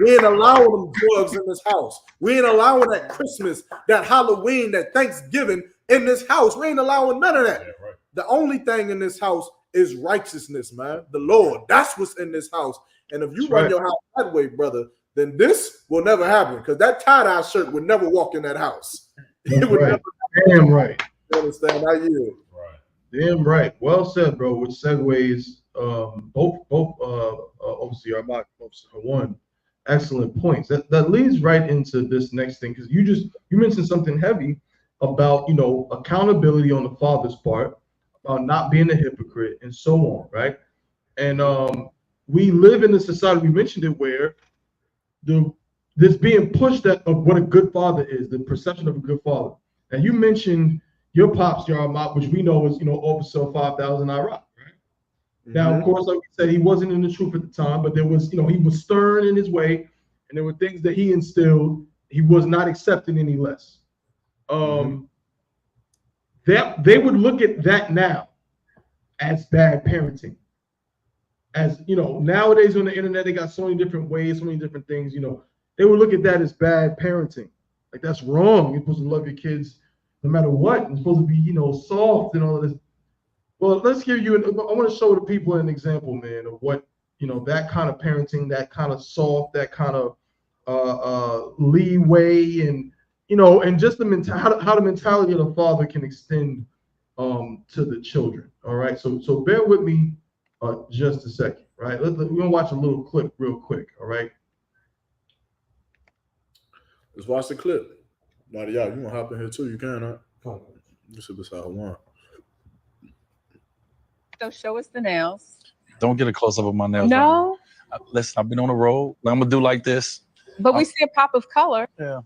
We ain't allowing them drugs in this house. We ain't allowing that Christmas, that Halloween, that Thanksgiving in this house. We ain't allowing none of that. Yeah, right. The only thing in this house is righteousness, man. The Lord. That's what's in this house. And if you run your house that way, brother, then this will never happen, because that tie-dye shirt would never walk in that house. It would never happen. Damn right. You understand? I yield. Damn right. Well said, bro. Which segues both obviously our mock one excellent points. That leads right into this next thing, because you mentioned something heavy about accountability on the father's part, about not being a hypocrite and so on, right? And we live in a society, we mentioned it, where this being pushed of what a good father is, the perception of a good father. And you mentioned, your pops, Yarmouth, which we know is, Officer 5000 Iraq, right? Now, of course, like we said, he wasn't in the troop at the time, but there was, he was stern in his way, and there were things that he instilled. He was not accepting any less. They would look at that now as bad parenting. As nowadays on the internet, they got so many different ways, so many different things. They would look at that as bad parenting. Like, that's wrong. You're supposed to love your kids no matter what. You're supposed to be, soft and all of this. Well, let's give you. I want to show the people an example, man, of what that kind of parenting, that kind of soft, that kind of leeway, and and just the how the mentality of the father can extend to the children. All right, so bear with me just a second, right? We're gonna watch a little clip real quick. All right, let's watch the clip. Marty, y'all, you want to hop in here too? You can, huh? You should be how I want. So show us the nails. Don't get a close up of my nails. No. Listen, I've been on the road. I'm gonna do like this. But we see a pop of color. Yeah.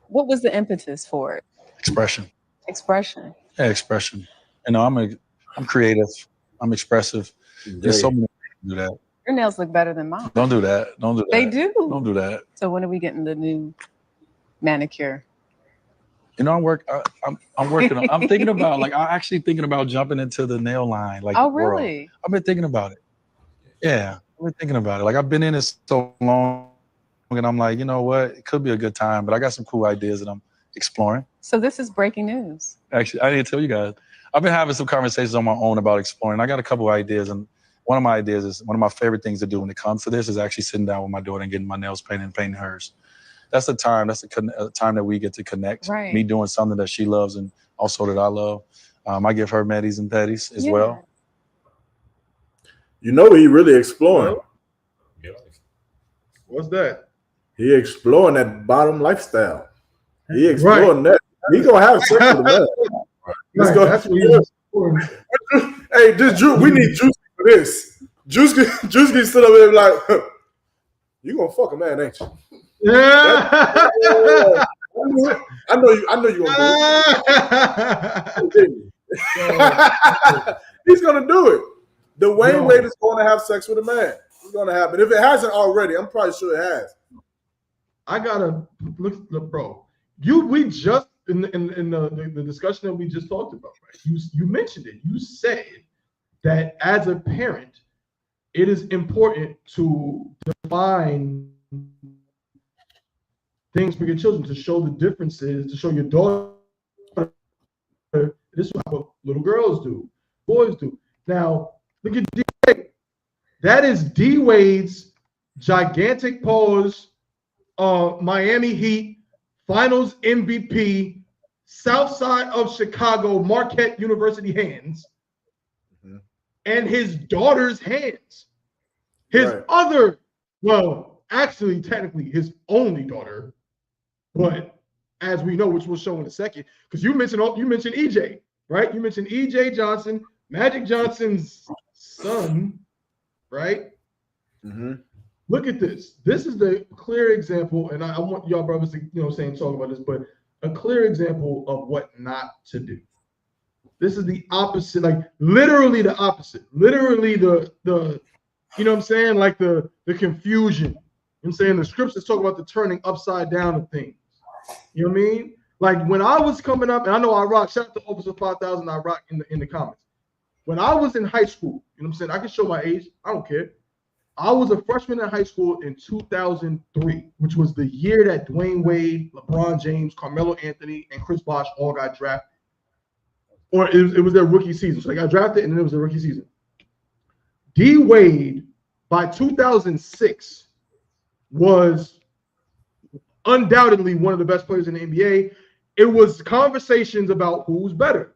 What was the impetus for it? Expression. Expression. Yeah, expression. I'm creative. I'm expressive. There's so many ways to do that. Your nails look better than mine. Don't do that. Don't do that. They do. Don't do that. So when are we getting the new manicure? I'm working on. I'm thinking about I'm actually thinking about jumping into the nail line. Like, oh, really? World. I've been thinking about it. Yeah, I've been thinking about it. Like, I've been in it so long, and I'm like, you know what? It could be a good time, but I got some cool ideas that I'm exploring. So this is breaking news. Actually, I didn't tell you guys. I've been having some conversations on my own about exploring. I got a couple of ideas, and one of my ideas is one of my favorite things to do when it comes to this is actually sitting down with my daughter and getting my nails painted and painting hers. That's the time. That's the time that we get to connect. Right. Me doing something that she loves and also that I love. I give her medis and petties as well. He really exploring. What's that? He exploring that bottom lifestyle. He exploring that. He gonna have sex with a man. That's what he's exploring. Hey, we need Juice for this. Juice can sit up there like, you gonna fuck a man, ain't you? Yeah. I know you gonna do it. He's gonna do it. Dwayne Wade is going to have sex with a man. It's gonna happen. If it hasn't already, I'm probably sure it has. I gotta look, bro. We just in the discussion that we just talked about, right? You mentioned it. You said that as a parent, it is important to define things for your children, to show the differences, to show your daughter this is what little girls do, boys do. Now look at D Wade. That is D Wade's gigantic pose. Miami Heat Finals MVP, South Side of Chicago, Marquette University hands, and his daughter's hands. His other, well, actually, technically, his only daughter, but as we know, which we'll show in a second, because you mentioned EJ, right? You mentioned EJ Johnson, Magic Johnson's son, right? Look at this. This is the clear example, and I want y'all brothers to, talk about this, but a clear example of what not to do. This is the opposite, like literally the opposite. Literally the like the confusion. I'm saying the scriptures talk about the turning upside down of things. You know what I mean? Like when I was coming up, and I know I rock, shout out to Officer 5000 I rock in the comments. When I was in high school, I can show my age, I don't care. I was a freshman in high school in 2003, which was the year that Dwayne Wade, LeBron James, Carmelo Anthony, and Chris Bosh all got drafted. Or it was their rookie season. So they got drafted, and then it was their rookie season. D Wade, by 2006, was undoubtedly one of the best players in the NBA. It was conversations about who's better,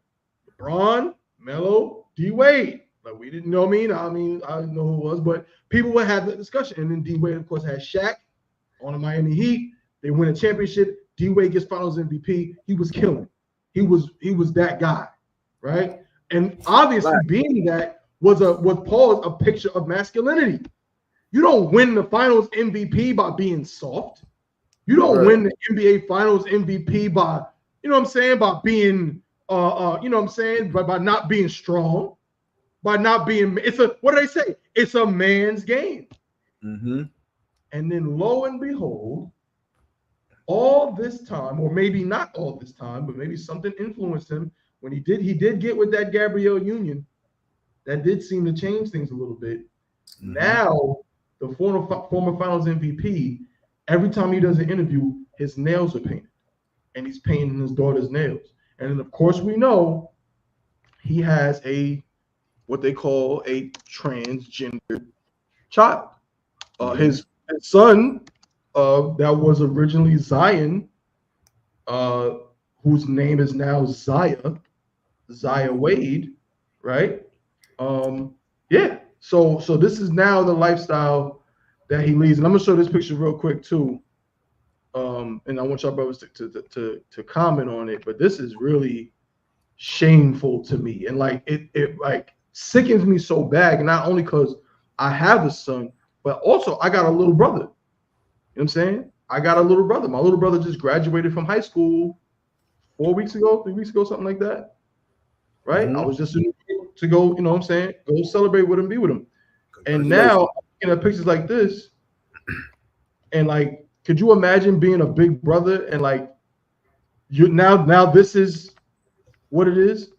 LeBron, Melo, D Wade. Like we didn't know. I didn't know who it was, but people would have that discussion. And then D Wade, of course, had Shaq on the Miami Heat. They win a championship. D Wade gets Finals MVP. He was killing. He was that guy, right? And obviously, being that was Paul's a picture of masculinity. You don't win the Finals MVP by being soft. You don't win the NBA Finals MVP by, by being you know what I'm saying, but by not being strong, by not being, it's a, what do they say? It's a man's game. Mm-hmm. And then lo and behold, all this time, or maybe not all this time, but maybe something influenced him when he did get with that Gabrielle Union. That did seem to change things a little bit. Mm-hmm. Now, the former Finals MVP, every time he does an interview, his nails are painted, and he's painting his daughter's nails. And then, of course, we know he has what they call a transgender child. His son, that was originally Zion, whose name is now Zaya Wade, right? Yeah. So this is now the lifestyle that he leads, and I'm gonna show this picture real quick too. And I want y'all brothers to comment on it, but this is really shameful to me, and like it like sickens me so bad, not only because I have a son, but also I got a little brother. You know what I'm saying? I got a little brother. My little brother just graduated from high school 3 weeks ago, something like that. Right? I was just to go, you know what I'm saying, go celebrate with him, be with him. And now, you know, pictures like this, and like, could you imagine being a big brother and like you now this is what it is?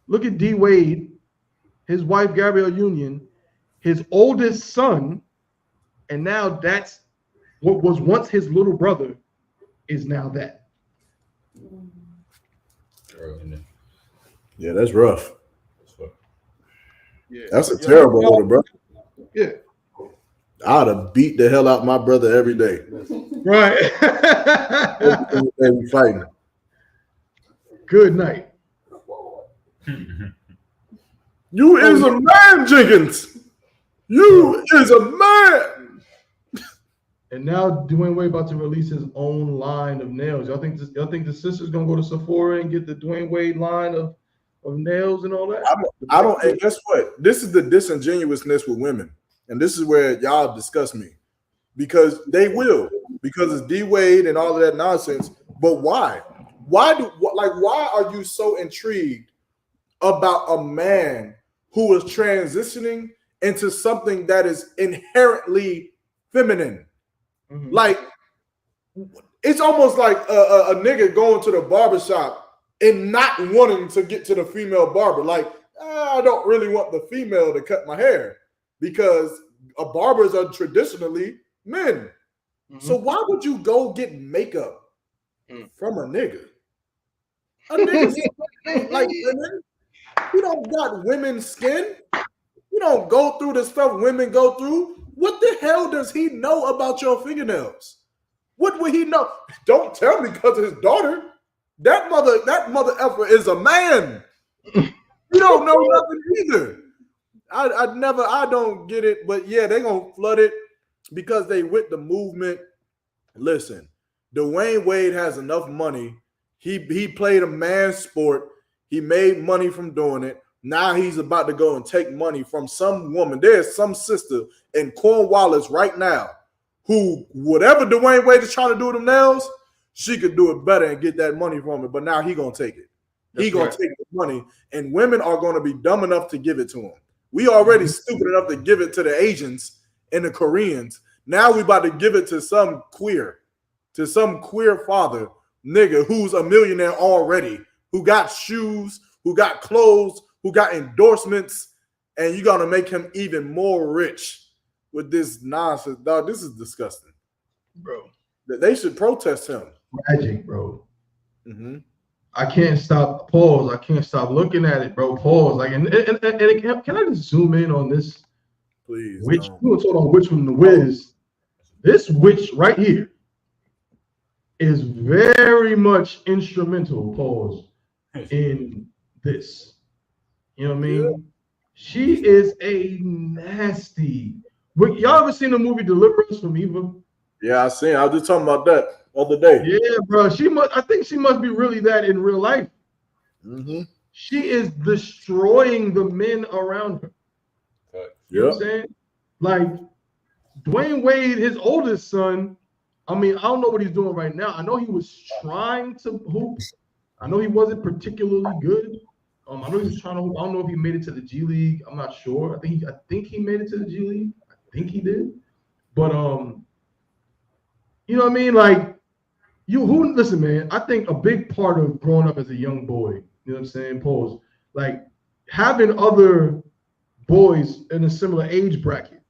Look at D Wade, his wife Gabrielle Union, his oldest son, and now that's what was once his little brother is now that. Yeah, that's rough. Yeah, that's a terrible older brother. Yeah, I'd have beat the hell out my brother every day. Right. They be fighting. Good night. You is a man, Jenkins. You is a man. And now Dwayne Wade about to release his own line of nails. Y'all think the sister's gonna go to Sephora and get the Dwayne Wade line of nails and all that? I don't. And guess what? This is the disingenuousness with women, and this is where y'all discuss me, because they will, because it's D Wade and all of that nonsense. But why? Why are you so intrigued about a man who is transitioning into something that is inherently feminine? Mm-hmm. Like, it's almost like a nigga going to the barbershop and not wanting to get to the female barber. Like, I don't really want the female to cut my hair because barbers are traditionally men. Mm-hmm. So why would you go get makeup from a nigga? A nigga like women. You don't got women's skin. You don't go through the stuff women go through. What the hell does he know about your fingernails? What would he know? Don't tell me because of his daughter. That mother effer is a man. You don't know nothing either. I don't get it, but yeah, they're gonna flood it because they with the movement. Listen, Dwayne Wade has enough money. He played a man's sport. He made money from doing it. Now he's about to go and take money from some woman. There's some sister in Cornwallis right now who, whatever Dwayne Wade is trying to do with them nails, she could do it better and get that money from it. But now he gonna take it. He gonna take the money, and women are gonna be dumb enough to give it to him. We already stupid enough to give it to the Asians and the Koreans. Now we about to give it to some queer father nigga who's a millionaire already, who got shoes, who got clothes, who got endorsements, and you're gonna make him even more rich with this nonsense. Dog, this is disgusting, bro. They should protest him. Tragic, bro. Mm-hmm. I can't stop. Pause. I can't stop looking at it, bro. Pause. Like, and can I just zoom in on this? Please. Witch. We were talking on Witch from the Wiz. This witch right here is very much instrumental. Pause. In this. You know what I mean? Yeah. She is a nasty. Y'all ever seen the movie Deliver Us from Evil? Yeah, I seen. I was just talking about that the other day. Yeah, bro. I think she must be really that in real life. Mm-hmm. She is destroying the men around her. You know what I'm saying? Like Dwayne Wade, his oldest son. I mean, I don't know what he's doing right now. I know he was trying to hoop I know he wasn't particularly good. I know he was trying to. I don't know if he made it to the G League. I'm not sure. I think he made it to the G League. I think he did. But you know what I mean? Like listen, man. I think a big part of growing up as a young boy, you know what I'm saying? Pause. Like having other boys in a similar age bracket,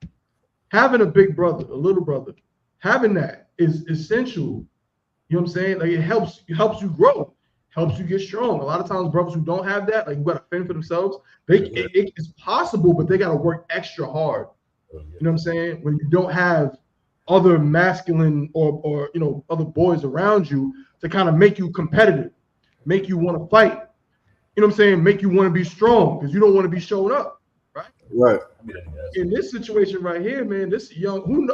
having a big brother, a little brother, having that is essential. You know what I'm saying? Like it helps you grow, helps you get strong. A lot of times, brothers who don't have that, like you got to fend for themselves. It's possible, but they got to work extra hard. You know what I'm saying? When you don't have other masculine or you know other boys around you to kind of make you competitive, make you want to fight. You know what I'm saying? Make you want to be strong because you don't want to be showing up, right? Right. In this situation right here, man, this young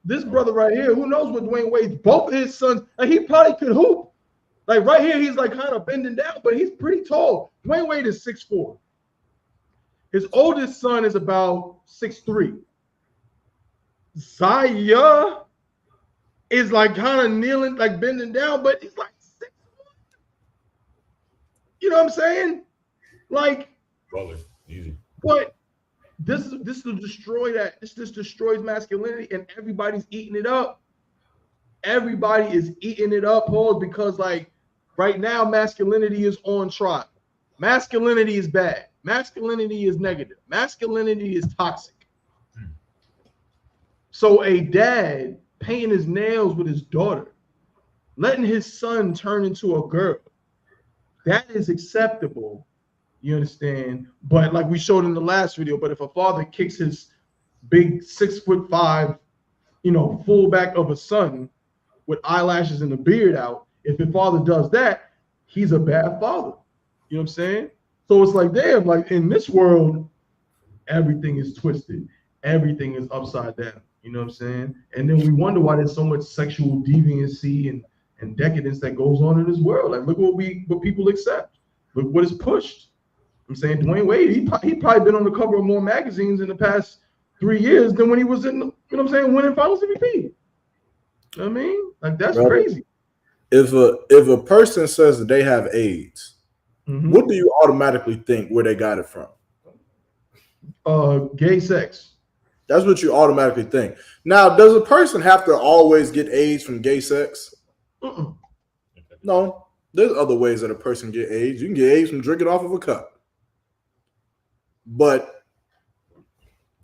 this brother right here, who knows what Dwayne Wade's both of his sons, like he probably could hoop. Like right here, he's like kind of bending down, but he's pretty tall. Dwayne Wade is 6'4". His oldest son is about 6'3". Zaya is like kind of kneeling, like bending down, but he's like 6'1". You know what I'm saying? Like, easy. But this will destroy that. This destroys masculinity, and everybody's eating it up. Everybody is eating it up, Paul, because like right now, masculinity is on trial. Masculinity is bad. Masculinity is negative. Masculinity is toxic. So a dad painting his nails with his daughter, letting his son turn into a girl, that is acceptable. You understand? But like we showed in the last video, but if a father kicks his big 6'5", you know, fullback of a son with eyelashes and a beard out, if your father does that, he's a bad father. You know what I'm saying? So it's like, damn, like in this world, everything is twisted. Everything is upside down. You know what I'm saying? And then we wonder why there's so much sexual deviancy and decadence that goes on in this world. Like, look what people accept. Look what is pushed. I'm saying Dwayne Wade, he probably been on the cover of more magazines in the past 3 years than when he was in, you know what I'm saying, winning Finals MVP. You know what I mean? Like that's crazy. If a person says that they have AIDS, what do you automatically think where they got it from? Gay sex. That's what you automatically think. Now, does a person have to always get AIDS from gay sex? No. There's other ways that a person get AIDS. You can get AIDS from drinking off of a cup. But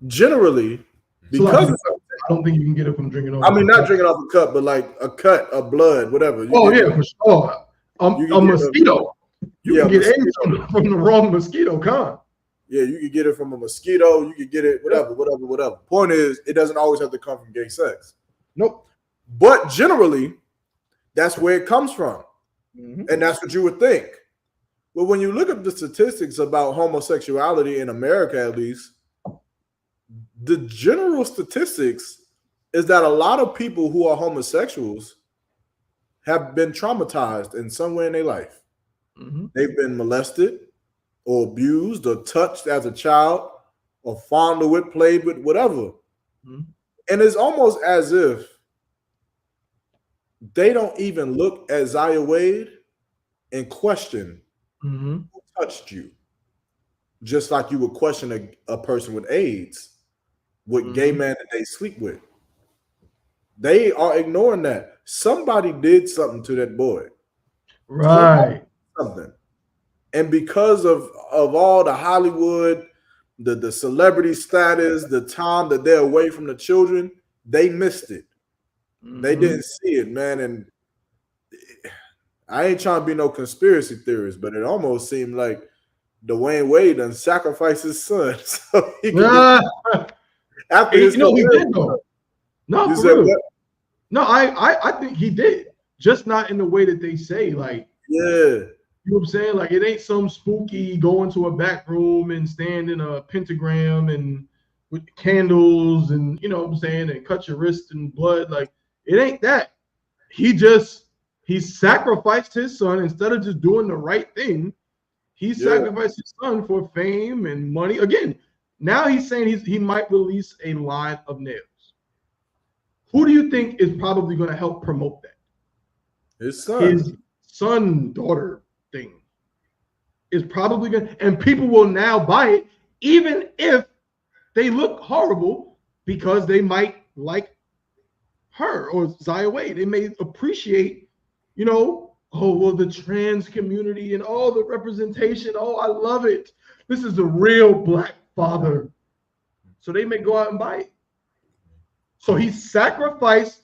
generally, because I don't think you can get it from drinking off. I mean, not drinking off a cup, but like a cut of blood, whatever. For sure. A mosquito. You can get AIDS from the wrong mosquito, con. Yeah, you can get it from a mosquito. You can get it, whatever. Point is, it doesn't always have to come from gay sex. Nope. But generally, that's where it comes from. And that's what you would think. But when you look at the statistics about homosexuality in America, at least, the general statistics is that a lot of people who are homosexuals have been traumatized in some way in their life. They've been molested or abused or touched as a child or fondled with, played with, whatever. And it's almost as if they don't even look at Zaya Wade and question who touched you. Just like you would question a person with AIDS, what gay man that they sleep with. They are ignoring that. Somebody did something to that boy. Right. Something. And because of all the Hollywood, the celebrity status, the time that they're away from the children, they missed it. They didn't see it, man. And I ain't trying to be no conspiracy theorist, but it almost seemed like Dwayne Wade done sacrificed his son. So he could after his he did though. No, you for said real. what? No, I think he did. Just not in the way that they say. Like, yeah. You know what I'm saying? Like, it ain't some spooky go into a back room and stand in a pentagram and with candles and, you know what I'm saying, and cut your wrist and blood. Like, it ain't that. He sacrificed his son instead of just doing the right thing. He sacrificed his son for fame and money. Again, now he's saying he might release a line of nails. Who do you think is probably going to help promote that? His son. His son-daughter thing is probably good, and people will now buy it, even if they look horrible, because they might like her or Zaya Wade. They may appreciate, you know, oh, well, the trans community and all the representation. Oh, I love it. This is a real black father. So they may go out and buy it. So he sacrificed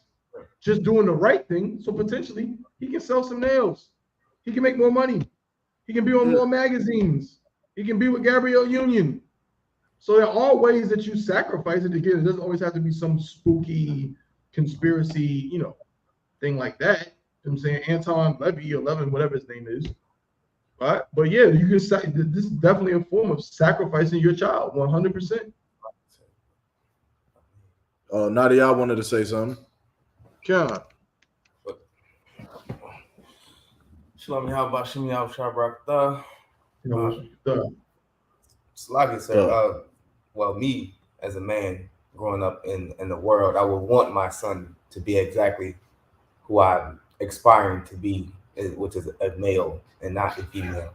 just doing the right thing. So potentially he can sell some nails. He can make more money. He can be on more magazines. He can be with Gabrielle Union. So there are ways that you sacrifice it. Again, it doesn't always have to be some spooky conspiracy, you know, thing like that. You know what I'm saying? Anton Levy or Levin, whatever his name is. Right? But yeah, you can say this is definitely a form of sacrificing your child, 100%. Nadia, I wanted to say something. Shalom, how about Shimmy out Shabrakta? Like I said, well, me as a man growing up in the world, I would want my son to be exactly who I'm aspiring to be, which is a male and not a female.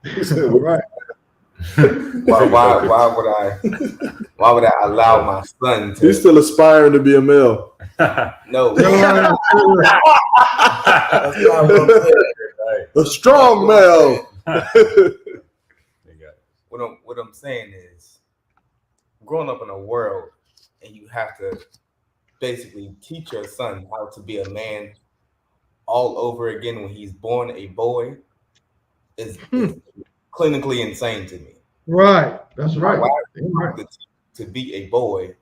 Right. Why would I allow my son to? He's still aspiring to be a male. No. That's not what I'm saying. A strong male. What I'm saying is, growing up in a world and you have to basically teach your son how to be a man all over again when he's born a boy is clinically insane to me. Right, that's right. Why to be a boy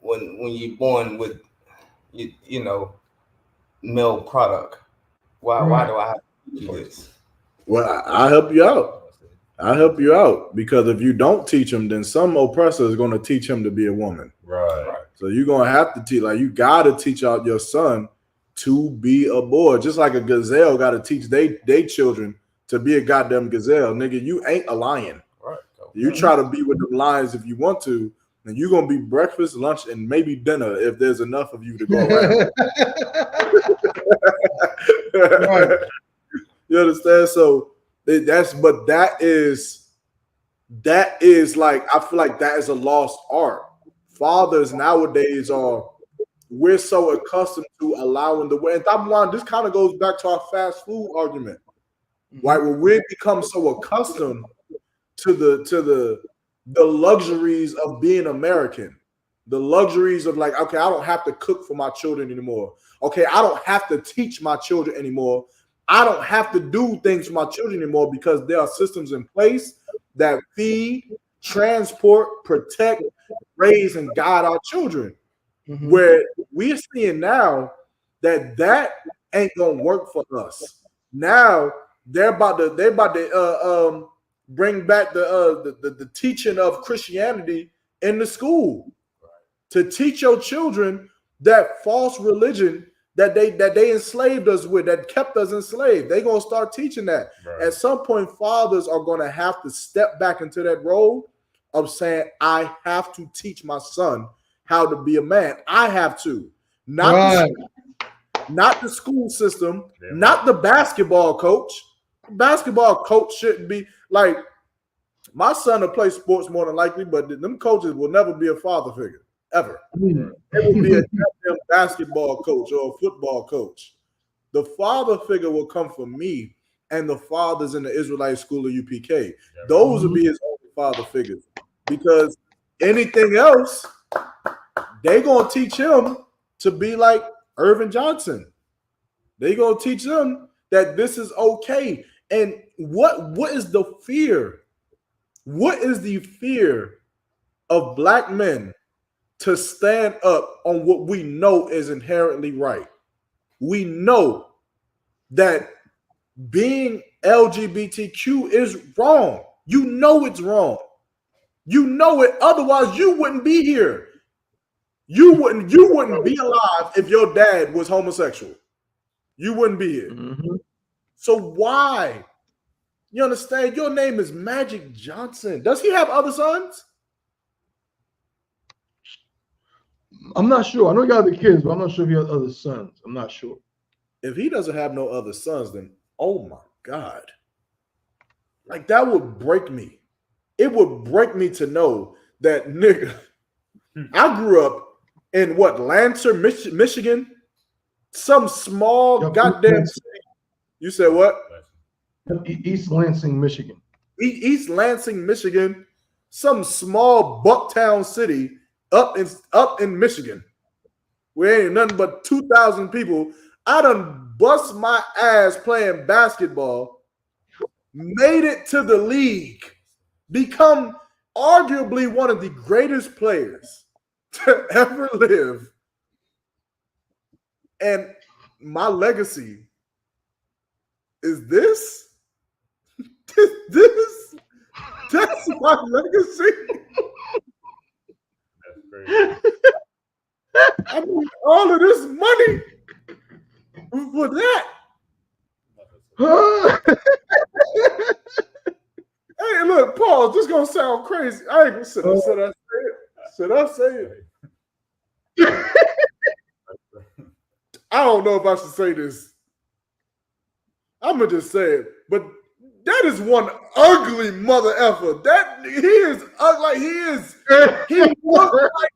when you're born with you know, male product? Why do I have to do this? Well, I'll help you out. I'll help you out, because if you don't teach him, then some oppressor is going to teach him to be a woman. Right. So you're going to have to teach, like, you got to teach out your son to be a boy, just like a gazelle got to teach they children to be a goddamn gazelle. Nigga, you ain't a lion. Right. You try to be with the lions if you want to, and you're going to be breakfast, lunch, and maybe dinner if there's enough of you to go around. Right. You understand? So that is like, I feel like that is a lost art. Fathers nowadays we're so accustomed to allowing the way. And Tabuan, this kind of goes back to our fast food argument. Right? When we become so accustomed to the luxuries of being American, the luxuries of like, okay, I don't have to cook for my children anymore. Okay, I don't have to teach my children anymore. I don't have to do things for my children anymore because there are systems in place that feed, transport, protect, raise, and guide our children. Mm-hmm. Where we're seeing now that ain't gonna work for us. Now they're about to bring back the teaching of Christianity in the school to teach your children that false religion that they enslaved us with, that kept us enslaved. They're gonna start teaching that. Right. At some point, fathers are gonna have to step back into that role of saying, I have to teach my son how to be a man. I have to. Not the school system, not the basketball coach. Basketball coach shouldn't be like, my son will play sports more than likely, but them coaches will never be a father figure, ever. It will be a basketball coach or a football coach. The father figure will come from me and the fathers in the Israelite school of UPK. Those will be his only father figures, because anything else, they're going to teach him to be like Irvin Johnson. They're going to teach him that this is okay. And what is the fear? What is the fear of black men to stand up on what we know is inherently right? We know that being LGBTQ is wrong. You know it's wrong. You know it. Otherwise, you wouldn't be here. You wouldn't be alive if your dad was homosexual. You wouldn't be here. Mm-hmm. So why? You understand? Your name is Magic Johnson. Does he have other sons? I'm not sure. I know he got other kids, but I'm not sure if he has other sons. I'm not sure. if he doesn't have no other sons, then oh my God. Like that would break me. It would break me to know that nigga. I grew up in what, Lancer, Michigan? Some small goddamn city. You said what? East Lansing, Michigan. East Lansing, Michigan. Some small Bucktown city up in Michigan. Where ain't nothing but 2,000 people. I done bust my ass playing basketball, made it to the league, become arguably one of the greatest players to ever live. And my legacy is this? That's my legacy. That's crazy. I mean, all of this money for that. Hey, look, Paul, this gonna sound crazy. I ain't gonna say it. Should I say it? I don't know if I should say this. I'm gonna just say it, but that is one ugly mother effer. That he is ugly. He looks like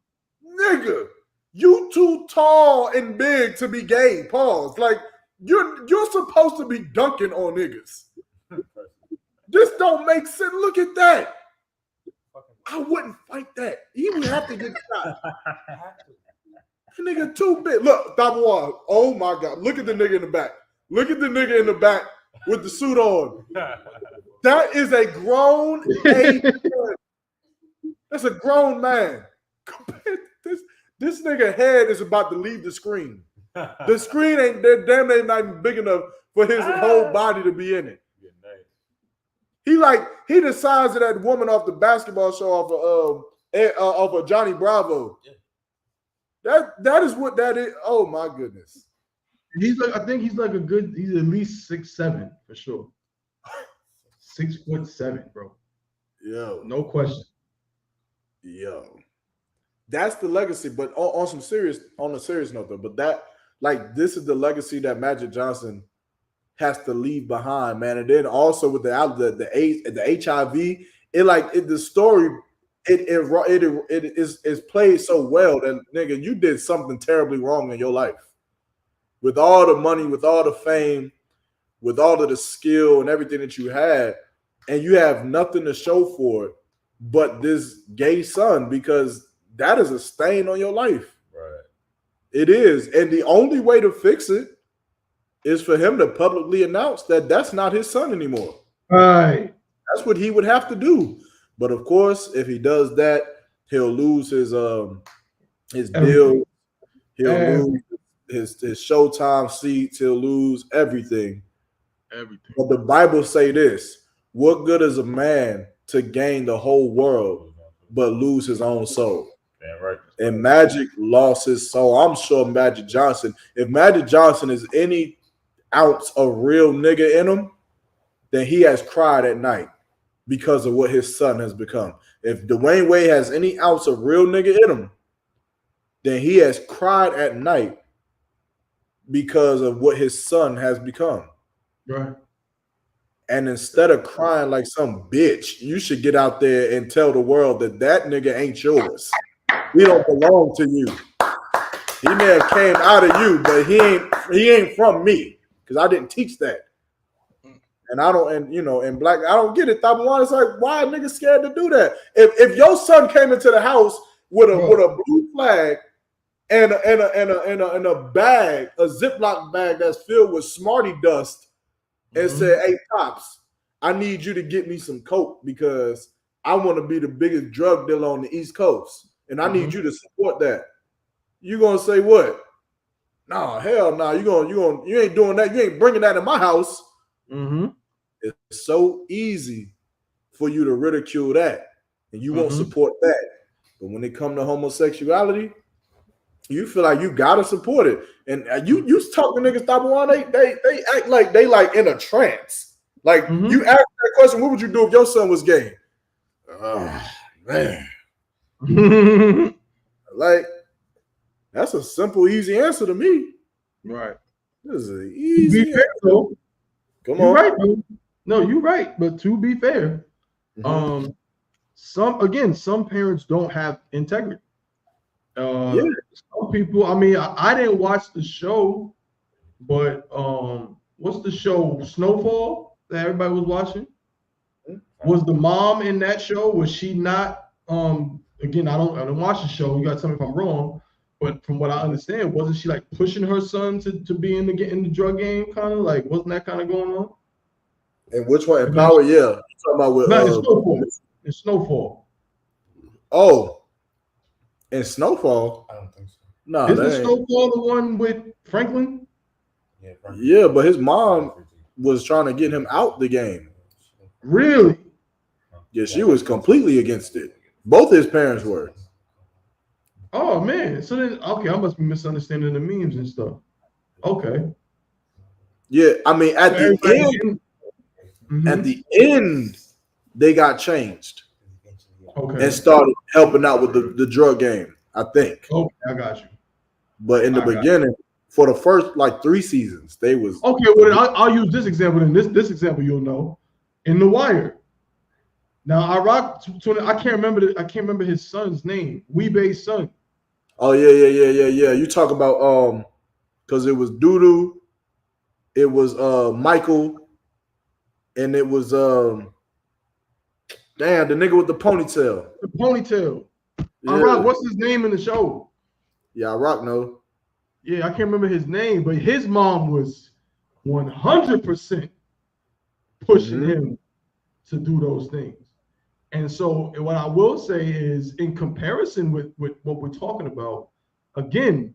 nigga. You too tall and big to be gay. Pause. Like you're supposed to be dunking on niggas. This don't make sense. Look at that. I wouldn't fight that. He would have to get shot. That nigga too big. Look, Dabuwa. Oh my God. Look at the nigga in the back. Look at the nigga in the back with the suit on. That is a grown that's a grown man. This nigga head is about to leave the screen. The screen ain't damn near not even big enough for his whole body to be in it. He the size of that woman off the basketball show off of Johnny Bravo. That is what that is. Oh my goodness. I think he's like he's at least 6'7" for sure. 6'7", bro. Yo. No question. Yo. That's the legacy, but on a serious note though, but this is the legacy that Magic Johnson has to leave behind, man. And then also with the HIV, the story is played so well that nigga, you did something terribly wrong in your life. With all the money, with all the fame, with all of the skill and everything that you had, and you have nothing to show for it but this gay son, because that is a stain on your life. Right. It is. And the only way to fix it is for him to publicly announce that that's not his son anymore. Right. That's what he would have to do. But of course, if he does that, he'll lose his deal. He'll lose his Showtime seats. He'll lose everything. But the Bible say this: what good is a man to gain the whole world but lose his own soul? Damn right. And Magic lost his soul. I'm sure Magic Johnson, if Magic Johnson is any ounce of real nigga in him, then he has cried at night because of what his son has become. If Dwayne Wade has any ounce of real nigga in him, then he has cried at night because of what his son has become. Right. And instead of crying like some bitch, you should get out there and tell the world that nigga ain't yours. He don't belong to you. He may have came out of you, but he ain't from me, because I didn't teach that. And I don't, and black, I don't get it. It's like, why are niggas scared to do that? If your son came into the house with a blue flag and a bag, a Ziploc bag that's filled with Smartie dust, and said, "Hey, Pops, I need you to get me some coke because I want to be the biggest drug dealer on the East Coast, and I need you to support that." You gonna say what? Nah, hell nah. You ain't doing that. You ain't bringing that in my house. It's so easy for you to ridicule that, and you won't support that. But when it comes to homosexuality, you feel like you gotta support it. And you talk to niggas, they act like they like in a trance. Like you ask that question, what would you do if your son was gay? Oh man. Like, that's a simple, easy answer to me. Right. This is an To easy. be fair, though, Come you're on. right, bro. No, you're right. But to be fair, Mhm. some parents don't have integrity. Yeah. Some people. I mean, I didn't watch the show, but what's the show? Snowfall that everybody was watching. Was the mom in that show? Was she not? Again, I don't watch the show. You got to tell me if I'm wrong. But from what I understand, wasn't she like pushing her son to be in the drug game? Kind of like, wasn't that kind of going on? And which one? In Power? Yeah. You talking about with No, it's Snowfall. It's Snowfall. Oh, in Snowfall? I don't think so. No, Isn't that ain't. Snowfall the one with Franklin? Yeah, but his mom was trying to get him out the game. Really? Yeah, she was completely against it. Both his parents were. Oh man. So then, okay, I must be misunderstanding the memes and stuff. Okay. Yeah, I mean, at the Everybody end, Mhm. at the end, they got changed Okay. and started helping out with the drug game, I think. Okay, I got you. But in the I got beginning, for the first like 3 seasons, they was Okay, well then I'll use this example. And this example you'll know. In The Wire. Now I can't remember his son's name. Weebay's son. Oh yeah. You talk about because it was Doodoo, it was Michael, and it was damn, the nigga with the ponytail. The ponytail. Yeah. Rock, what's his name in the show? Yeah, I rock no. Yeah, I can't remember his name, but his mom was 100% pushing him to do those things. And so what I will say is, in comparison with what we're talking about, again,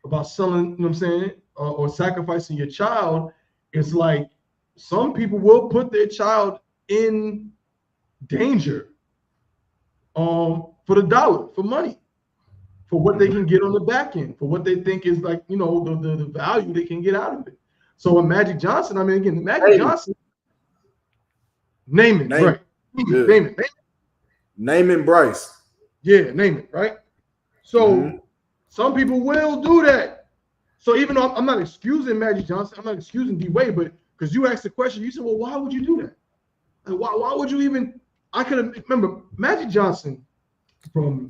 about selling, you know what I'm saying, or sacrificing your child, it's like some people will put their child in danger for the dollar, for money, for what they can get on the back end, for what they think is like, you know, the value they can get out of it. So with Magic Johnson, I mean, again, Magic Johnson, name it, right? Yeah. Name it. Naming Bryce. Yeah, name it, right? So some people will do that. So even though I'm not excusing Magic Johnson, I'm not excusing D-Wade, but because you asked the question, you said, well, why would you do that? Like, why would you even? I could have remember Magic Johnson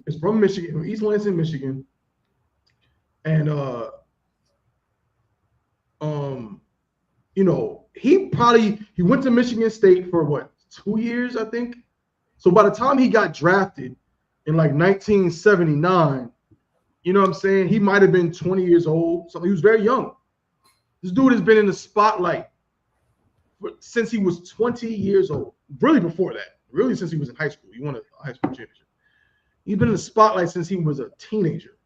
is from Michigan, from East Lansing, Michigan, and you know, he went to Michigan State for what, 2 years, I think. So by the time he got drafted in like 1979, you know what I'm saying? He might have been 20 years old. So he was very young. This dude has been in the spotlight since he was 20 years old. Really before that. Really since he was in high school. He won a high school championship. He's been in the spotlight since he was a teenager.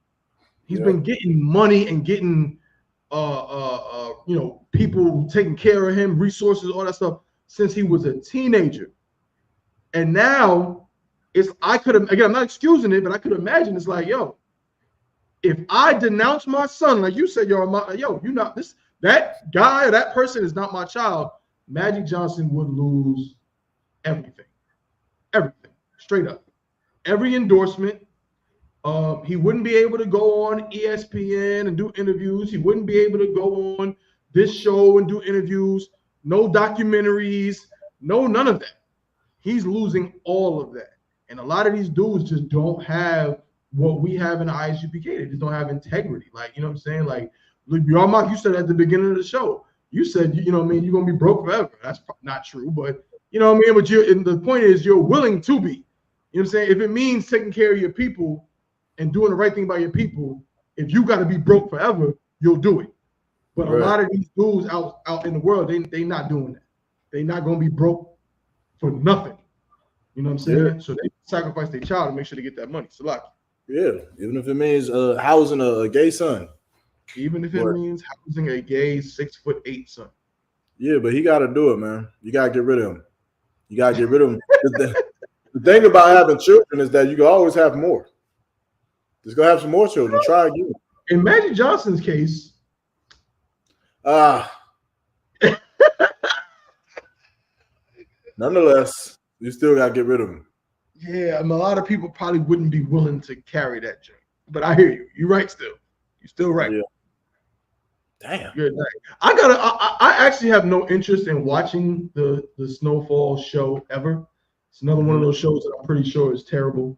He's been getting money and getting you know, people taking care of him, resources, all that stuff since he was a teenager. And now I'm not excusing it, but I could imagine it's like, yo, if I denounce my son, like you said, you're not that guy or that person is not my child, Magic Johnson would lose everything, straight up, every endorsement. He wouldn't be able to go on ESPN and do interviews. He wouldn't be able to go on this show and do interviews. No documentaries, none of that. He's losing all of that. And a lot of these dudes just don't have what we have in the I.S.U.P.K. They just don't have integrity. Like, you know what I'm saying? Like, Mark, you said at the beginning of the show, you said, you know what I mean, you're going to be broke forever. That's not true, but you know what I mean? But the point is, you're willing to be. You know what I'm saying? If it means taking care of your people and doing the right thing by your people, if you got to be broke forever, you'll do it. But a lot of these dudes out in the world, they not doing that. They not going to be broke for nothing. You know what I'm saying? Yeah. So they sacrifice their child to make sure they get that money. Salaki. Yeah, even if it means housing a gay son. Even if it means housing a gay 6'8" son. Yeah, but he got to do it, man. You got to get rid of him. You got to get rid of him. The thing about having children is that you can always have more. Just go have some more children. Try again. In Magic Johnson's case, nonetheless, you still got to get rid of him. Yeah, a lot of people probably wouldn't be willing to carry that joint. But I hear you. You're right still. You're still right. Yeah. Damn. Good night. I actually have no interest in watching the Snowfall show ever. It's another one of those shows that I'm pretty sure is terrible.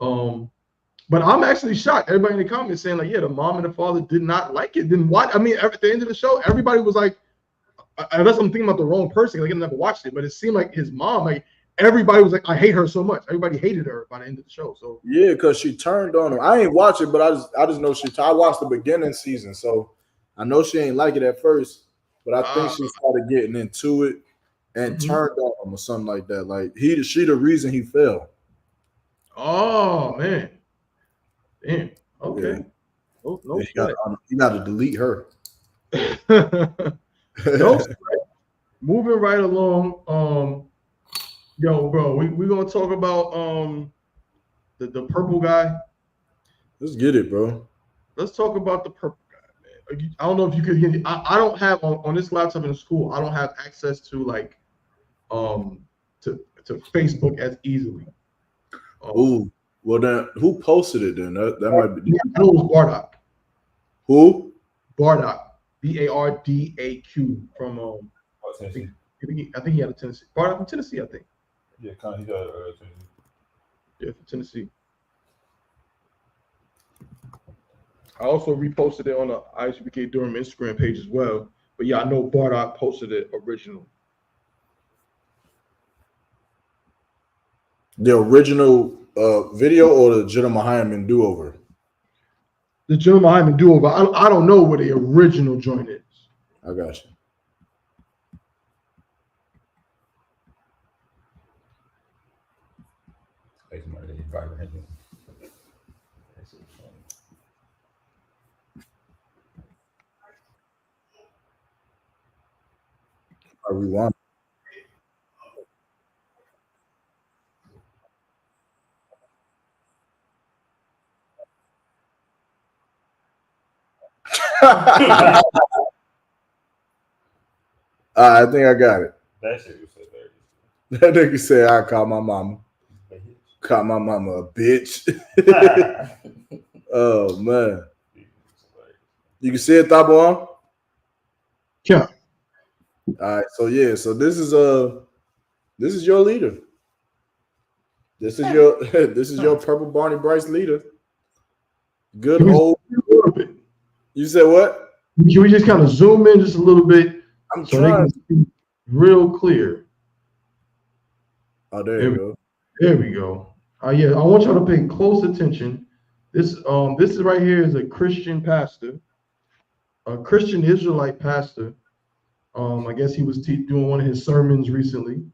But I'm actually shocked. Everybody in the comments saying like, yeah, the mom and the father did not like it. Didn't watch. I mean, at the end of the show, everybody was like, unless I'm thinking about the wrong person, like I never watched it, but it seemed like his mom, like everybody was like, I hate her so much. Everybody hated her by the end of the show. So yeah, because she turned on him. I ain't watch it, but I just know I watched the beginning season, so I know she ain't like it at first, but I think she started getting into it and turned on him or something like that. Like she the reason he fell. Oh man. Damn. Okay. Yeah. No, you got to delete her. No, moving right along. Yo, bro, we're gonna talk about the purple guy. Let's get it, bro. Let's talk about the purple guy, man. I don't know if you could hear me. I don't have on this laptop in school. I don't have access to like to Facebook as easily. Ooh, well then, who posted it then? That might be. Yeah, I know it was Bardock. Who? Bardock. Bardaq from I think he had a Tennessee. Bardock from Tennessee, I think. Yeah, kind of. He got Tennessee. Yeah, from Tennessee. I also reposted it on the I.S.U.P.K Durham Instagram page as well. But yeah, I know Bardock posted it original. The original video or the Gentleman Hyman do-over? The Gentleman Hyman do-over. I don't know where the original joint is. I got you. I rewind. I think I got it. That shit was so hilarious. That nigga said I call my mama. Call my mama a bitch. Oh man. You can see it, Thabo? Yeah. All right, so yeah, so this is your leader. This is your purple Barney Bryce leader. Good old. You said what? Can we just kind of zoom in just a little bit? I'm so trying. They can see real clear. Oh, there you go. There we go. Yeah, I want y'all to pay close attention. This is right here is a Christian pastor, a Christian Israelite pastor. I guess he was doing one of his sermons recently,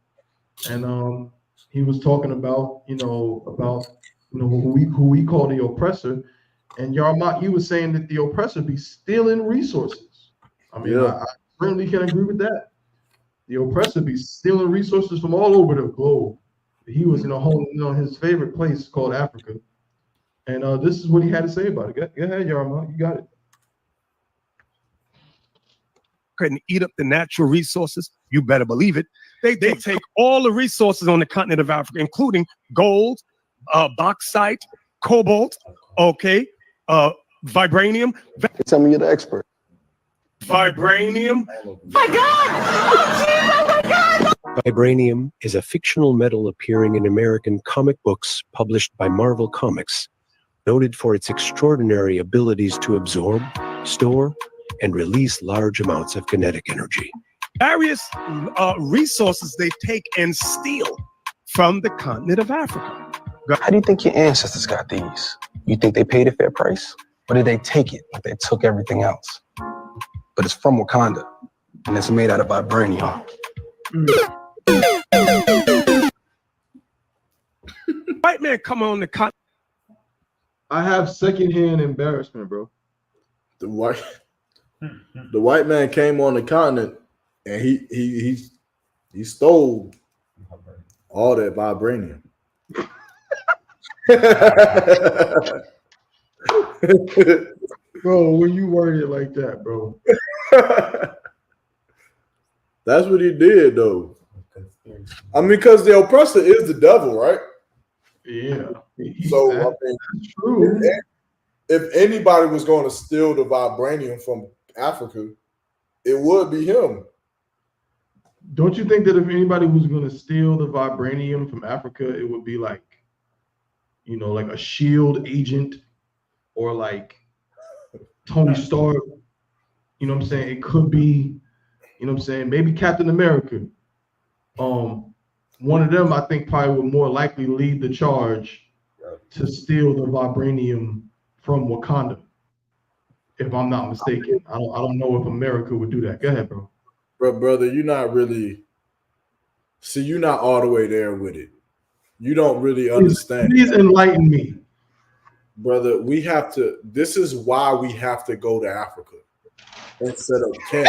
and he was talking about who we call the oppressor, and Yarmat, he was saying that the oppressor be stealing resources. I mean, I certainly can agree with that. The oppressor be stealing resources from all over the globe. He was his favorite place called Africa, and this is what he had to say about it. Go ahead, Yarmat, you got it. And eat up the natural resources, you better believe it. They take all the resources on the continent of Africa, including gold, bauxite, cobalt, vibranium. Tell me you're the expert. Vibranium. My God! Oh, my God! Vibranium is a fictional metal appearing in American comic books published by Marvel Comics, noted for its extraordinary abilities to absorb, store, and release large amounts of kinetic energy. Various resources they take and steal from the continent of Africa. How do you think your ancestors got these? You think they paid a fair price? Or did they take it like they took everything else? But it's from Wakanda, and it's made out of vibranium. White man come on the continent. I have secondhand embarrassment, bro. The white man came on the continent and he stole all that vibranium. Bro, when you word it like that, bro. That's what he did, though. I mean, because the oppressor is the devil, right? Yeah. So I mean, true. If anybody was going to steal the vibranium from Africa, it would be him. Don't you think that if anybody was going to steal the vibranium from Africa, it would be like, like a SHIELD agent or like Tony Stark? You know what I'm saying? It could be, maybe Captain America. One of them, I think, probably would more likely lead the charge to steal the vibranium from Wakanda, if I'm not mistaken. I don't know if America would do that. Go ahead, bro. Brother, you're not really. See, you're not all the way there with it. You don't really understand. Please enlighten me. Brother, we have to. This is why we have to go to Africa and set up camp.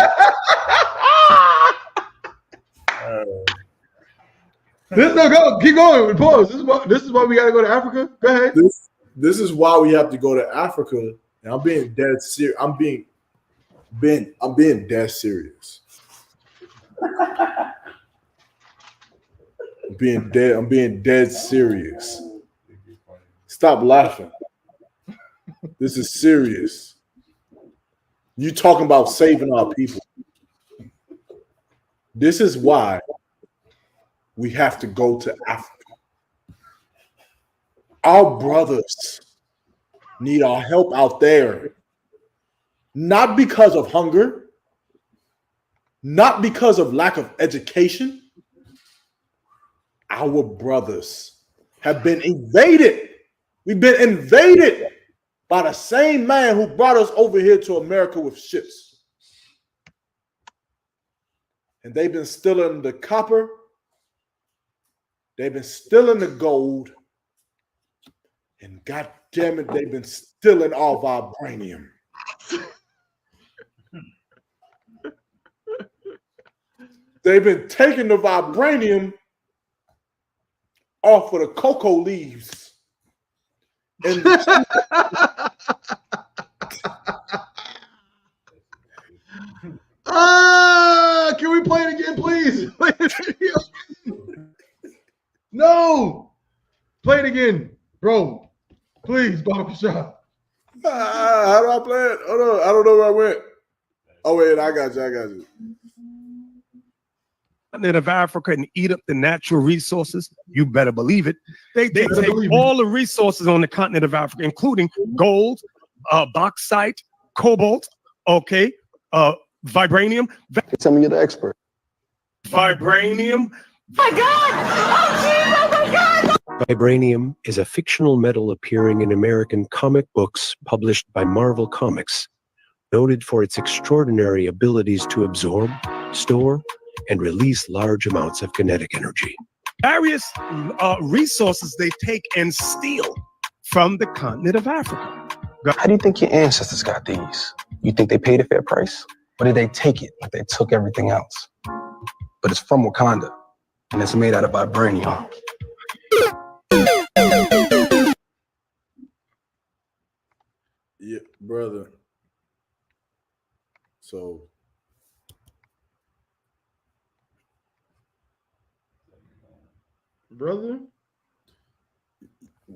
Keep going. Pause. This is why we got to go to Africa. Go ahead. This is why we have to go to Africa. And I'm being dead serious. I'm being dead serious. I'm being dead serious. Stop laughing. This is serious. You talking about saving our people. This is why we have to go to Africa. Our brothers need our help out there. Not because of hunger, not because of lack of education. Our brothers have been invaded. We've been invaded by the same man who brought us over here to America with ships. And they've been stealing the copper. They've been stealing the gold. And God damn it, they've been stealing our vibranium. They've been taking the vibranium off of the cocoa leaves. And can we play it again, please? No. Play it again, bro. Please, Baba Kashab. How do I play it? Hold on. I don't know where I went. Oh, wait, I got you. Of Africa and eat up the natural resources, you better believe it. They take all the resources on the continent of Africa, including gold, bauxite, cobalt, vibranium. Tell me you're the expert. Vibranium. Oh my God! Oh, geez, oh my God! Vibranium is a fictional metal appearing in American comic books published by Marvel Comics, noted for its extraordinary abilities to absorb, store, and release large amounts of kinetic energy. Various resources they take and steal from the continent of Africa. How do you think your ancestors got these? You think they paid a fair price? Or did they take it like they took everything else? But it's from Wakanda, and it's made out of vibranium. Yeah, brother. So Brother,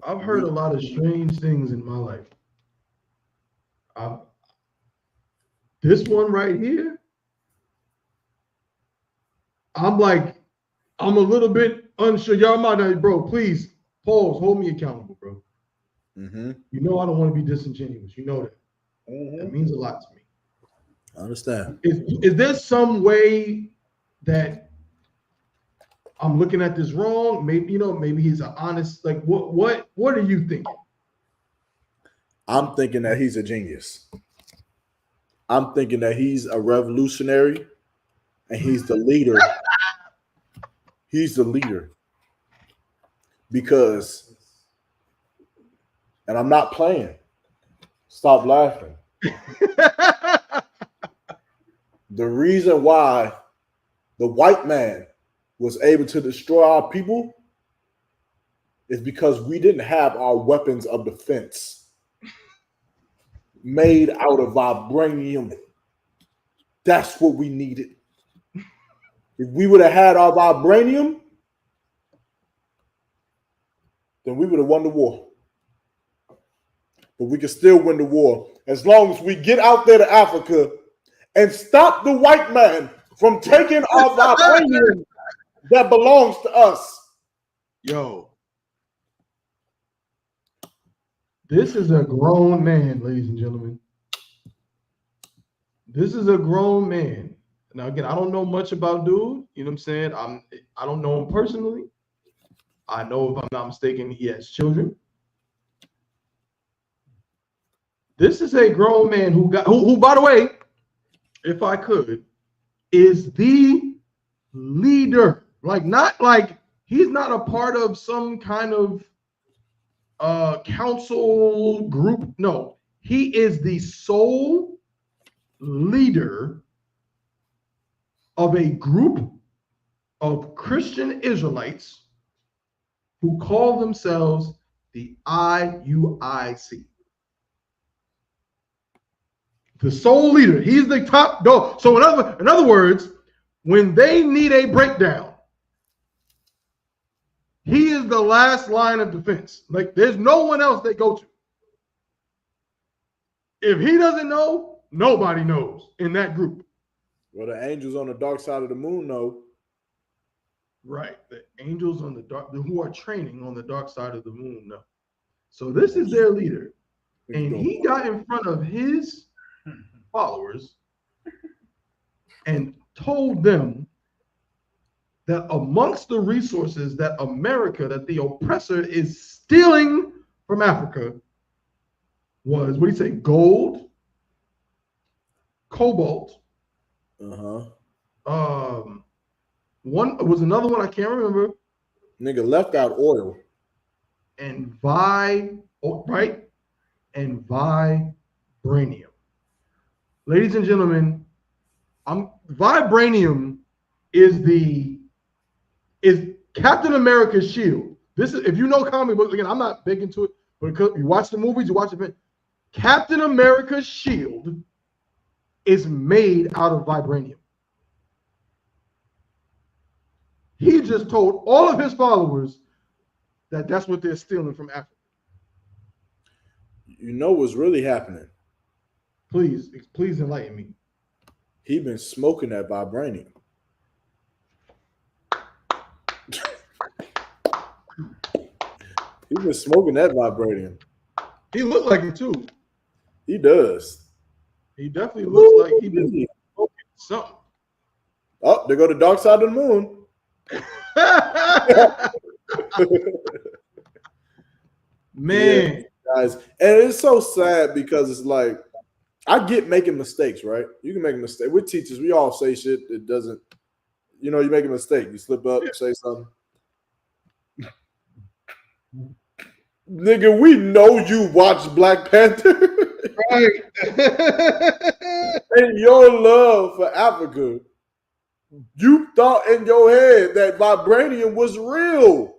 I've heard a lot of strange things in my life. This one right here, I'm a little bit unsure. Y'all might not, bro, please pause, hold me accountable, bro. Mm-hmm. You know I don't want to be disingenuous. You know that. Mm-hmm. That means a lot to me. I understand. Is there some way that I'm looking at this wrong? Maybe, maybe he's an honest, what are you thinking? I'm thinking that he's a genius. I'm thinking that he's a revolutionary and he's the leader. He's the leader. Because, and I'm not playing. Stop laughing. The reason why the white man was able to destroy our people is because we didn't have our weapons of defense made out of vibranium. That's what we needed. If we would have had our vibranium, then we would have won the war. But we can still win the war as long as we get out there to Africa and stop the white man from taking our vibranium that belongs to us. Yo. This is a grown man, ladies and gentlemen. This is a grown man. Now, again, I don't know much about dude. You know what I'm saying? I don't know him personally. I know, if I'm not mistaken, he has children. This is a grown man who, by the way, if I could, is the leader. Like, not like he's not a part of some kind of council group. No, he is the sole leader of a group of Christian Israelites who call themselves the I.U.I.C. The sole leader. He's the top dog. So in other words, when they need a breakdown, he is the last line of defense. Like, there's no one else they go to. If he doesn't know, nobody knows in that group. Well, the angels on the dark side of the moon know. Right. The angels on the dark, who are training on the dark side of the moon know. So this is their leader. And he got in front of his followers and told them that amongst the resources that America, that the oppressor is stealing from Africa, was, what do you say, gold, cobalt, one was another one I can't remember. Nigga left out oil. And right? And vibranium. Ladies and gentlemen, vibranium is Captain America's shield. This is, if you know comic books, again, I'm not big into it, but you watch the movies, you watch the Captain America's shield is made out of vibranium. He just told all of his followers that that's what they're stealing from Africa. You know what's really happening? Please enlighten me. He been smoking that vibranium. He been smoking that vibranium. He looked like it too. He does. He definitely looks like he been smoking something. Oh, they go to dark side of the moon. Man, yeah, guys, and it's so sad because it's like, I get making mistakes, right? You can make a mistake. We're teachers. We all say shit that doesn't, you make a mistake. You slip up, say something. Nigga, we know you watched Black Panther. Right. And your love for Africa, you thought in your head that vibranium was real.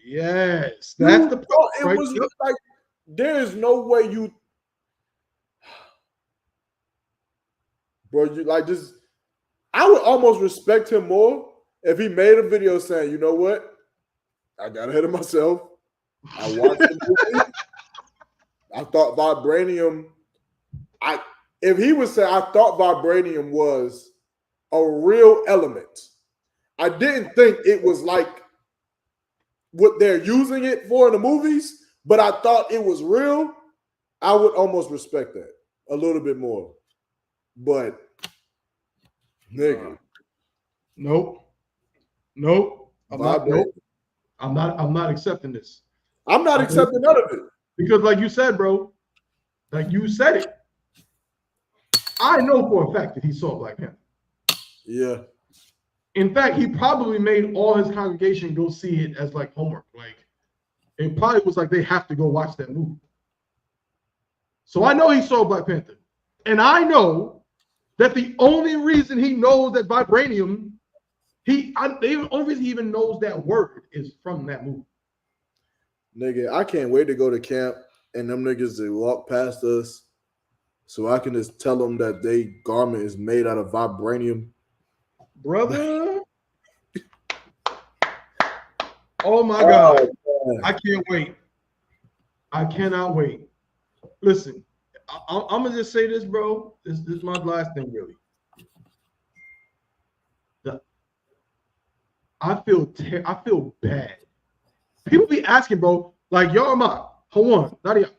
Yes, that's the point. It was like, there is no way you, bro. You like this. I would almost respect him more if he made a video saying, "You know what? I got ahead of myself. I watched the movie. I thought vibranium. If he would say, I thought vibranium was a real element. I didn't think it was like what they're using it for in the movies, but I thought it was real. I would almost respect that a little bit more. But nigga, nope. I'm not accepting this. I'm not accepting none of it. Because like you said, bro, like you said it, I know for a fact that he saw Black Panther. Yeah. In fact, he probably made all his congregation go see it as like homework. Like, it probably was like they have to go watch that movie. So I know he saw Black Panther. And I know that the only reason he knows that vibranium, the only reason he even knows that word is from that movie. Nigga, I can't wait to go to camp and them niggas that walk past us so I can just tell them that their garment is made out of vibranium. Brother. Oh my God. I can't wait. I cannot wait. Listen, I'm gonna just say this, bro. This is my last thing, really. I feel bad. People be asking, bro, like y'all, hold on, Nadia.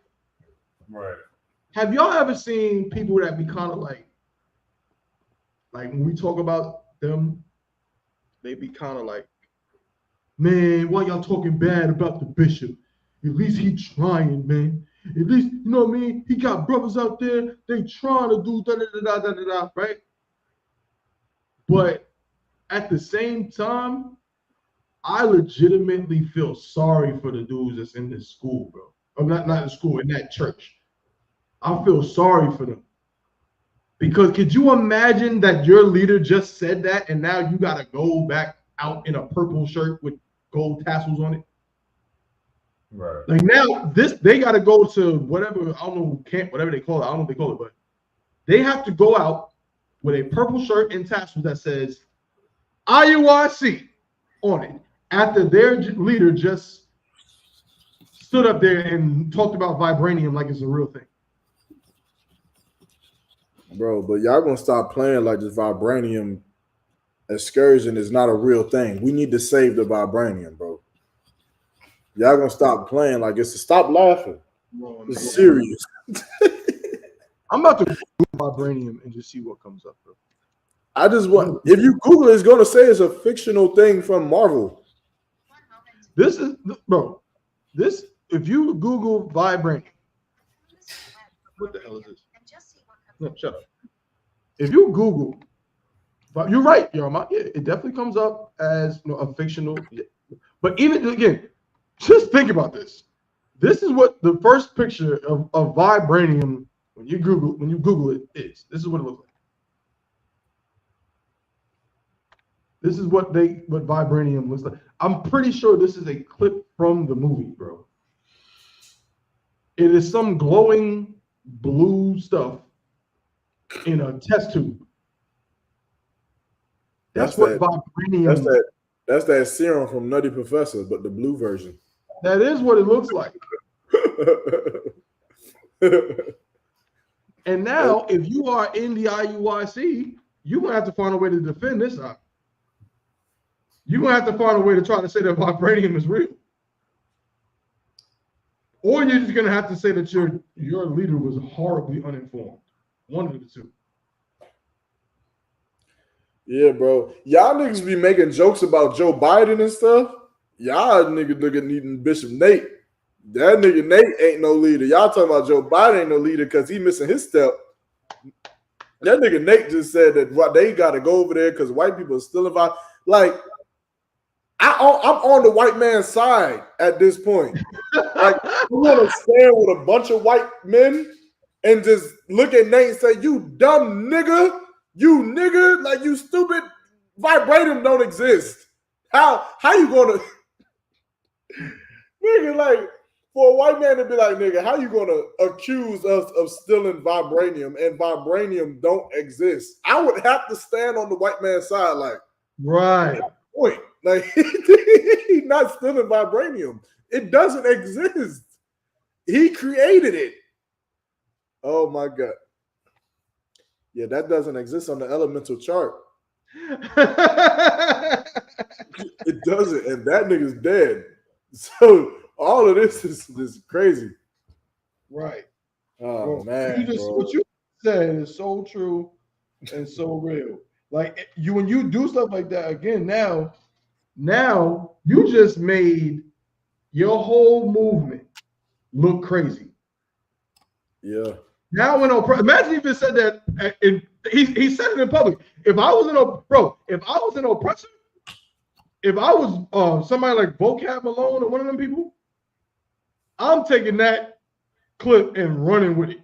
Right. Have y'all ever seen people that be kind of like when we talk about them, they be kind of like, man, why y'all talking bad about the bishop? At least he trying, man. At least, you know what I mean? He got brothers out there, they trying to do da-da-da-da-da-da, right? But at the same time, I legitimately feel sorry for the dudes that's in this school, bro. Or not in school, in that church. I feel sorry for them. Because could you imagine that your leader just said that and now you got to go back out in a purple shirt with gold tassels on it? Right. Like now, they got to go to whatever, I don't know, camp, whatever they call it. I don't know what they call it, but they have to go out with a purple shirt and tassels that says I.U.I.C. on it after their leader just stood up there and talked about vibranium like it's a real thing. Bro, but y'all gonna stop playing like this vibranium excursion is not a real thing. We need to save the vibranium, bro. Y'all gonna stop playing like it's stop laughing. It's serious. I'm about to Google vibranium and just see what comes up, bro. I just want, if you Google it, it's gonna say it's a fictional thing from Marvel. This is, bro. This, if you Google vibranium, what the hell is this? No, shut up. If you Google, but you're right, Yarma. Yeah, it definitely comes up as a fictional. Yeah. But even again, just think about this. This is what the first picture of vibranium when you Google it is. This is what it looks like. This is what vibranium looks like. I'm pretty sure this is a clip from the movie, bro. It is some glowing blue stuff in a test tube. That's what vibranium. That's that serum from Nutty Professor, but the blue version. That is what it looks like. And now, if you are in the I.U.I.C., you're gonna have to find a way to defend this up. You're gonna have to find a way to try to say that vibranium is real. Or you're just gonna have to say that your leader was horribly uninformed. One of the two. Yeah, bro. Y'all niggas be making jokes about Joe Biden and stuff. Y'all niggas look at needing Bishop Nate. That nigga Nate ain't no leader. Y'all talking about Joe Biden ain't no leader because he missing his step. That nigga Nate just said that they got to go over there because white people are still involved. Like, I'm on the white man's side at this point. Like, you want to stand with a bunch of white men and just look at Nate and say, "You dumb nigga, you nigga, like you stupid. Vibranium don't exist. How you gonna nigga like?" For a white man to be like, nigga, how you gonna accuse us of stealing vibranium and vibranium don't exist? I would have to stand on the white man's side, like, right. Point. Like, he's not stealing vibranium. It doesn't exist. He created it. Oh my God. Yeah, that doesn't exist on the elemental chart. It doesn't, and that nigga's dead. So all of this is crazy. Right. Oh, bro, man. What you said is so true and so real. Like when you do stuff like that again, now you just made your whole movement look crazy. Yeah. Now imagine if he said that he said it in public. If I was an oppressor, if I was somebody like Vocab Malone or one of them people, I'm taking that clip and running with it.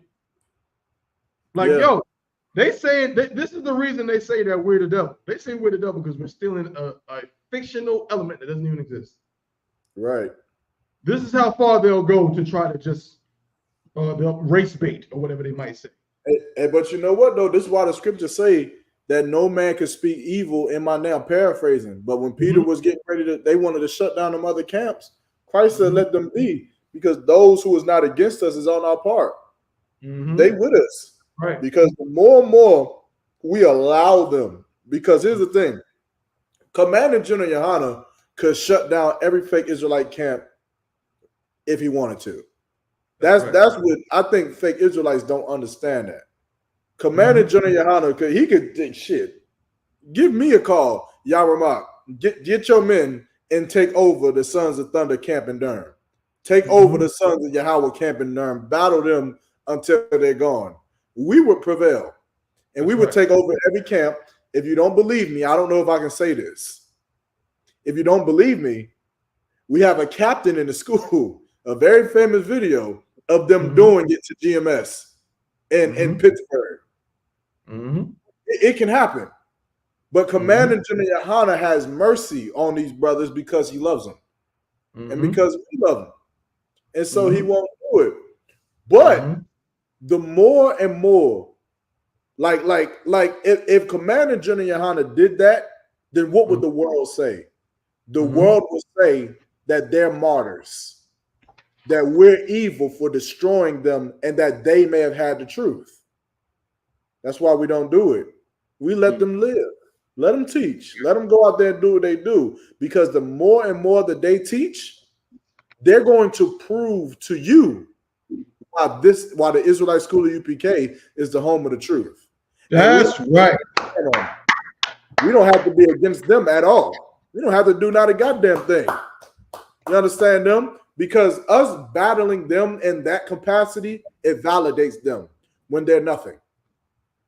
Like, yo, they saying this is the reason they say that we're the devil. They say we're the devil because we're stealing a fictional element that doesn't even exist. Right. This is how far they'll go to try to just they'll race bait or whatever they might say. But you know what though? This is why the scriptures say that no man could speak evil in my name. I'm paraphrasing. But when Peter was getting ready they wanted to shut down them other camps. Christ said, "Let them be, because those who is not against us is on our part." They with us. Right. Because the more and more we allow them, because here's the thing, Commander General YAHANNA could shut down every fake Israelite camp if he wanted to. That's what I think fake Israelites don't understand that. Commander General YAHANNA he could think shit. Give me a call, Yaramak. Get your men and take over the Sons of Thunder camp in Durham. Take over the Sons of Yahweh camp in Durham. Battle them until they're gone. We would prevail. And we would take over every camp. If you don't believe me, I don't know if I can say this. If you don't believe me, we have a captain in the school, a very famous video of them doing it to GMS in Pittsburgh. It can happen. But Commander General YAHANNA has mercy on these brothers because he loves them. And because we love them. And so he won't do it. But the more and more, like if Commander General YAHANNA did that, then what would the world say? The world would say that they're martyrs, that we're evil for destroying them, and that they may have had the truth. That's why we don't do it. We let them live. Let them teach. Let them go out there and do what they do. Because the more and more that they teach, they're going to prove to you why the Israelite School of UPK is the home of the truth. That's right. We don't have to be against them at all. We don't have to do not a goddamn thing. You understand them? Because us battling them in that capacity, it validates them when they're nothing.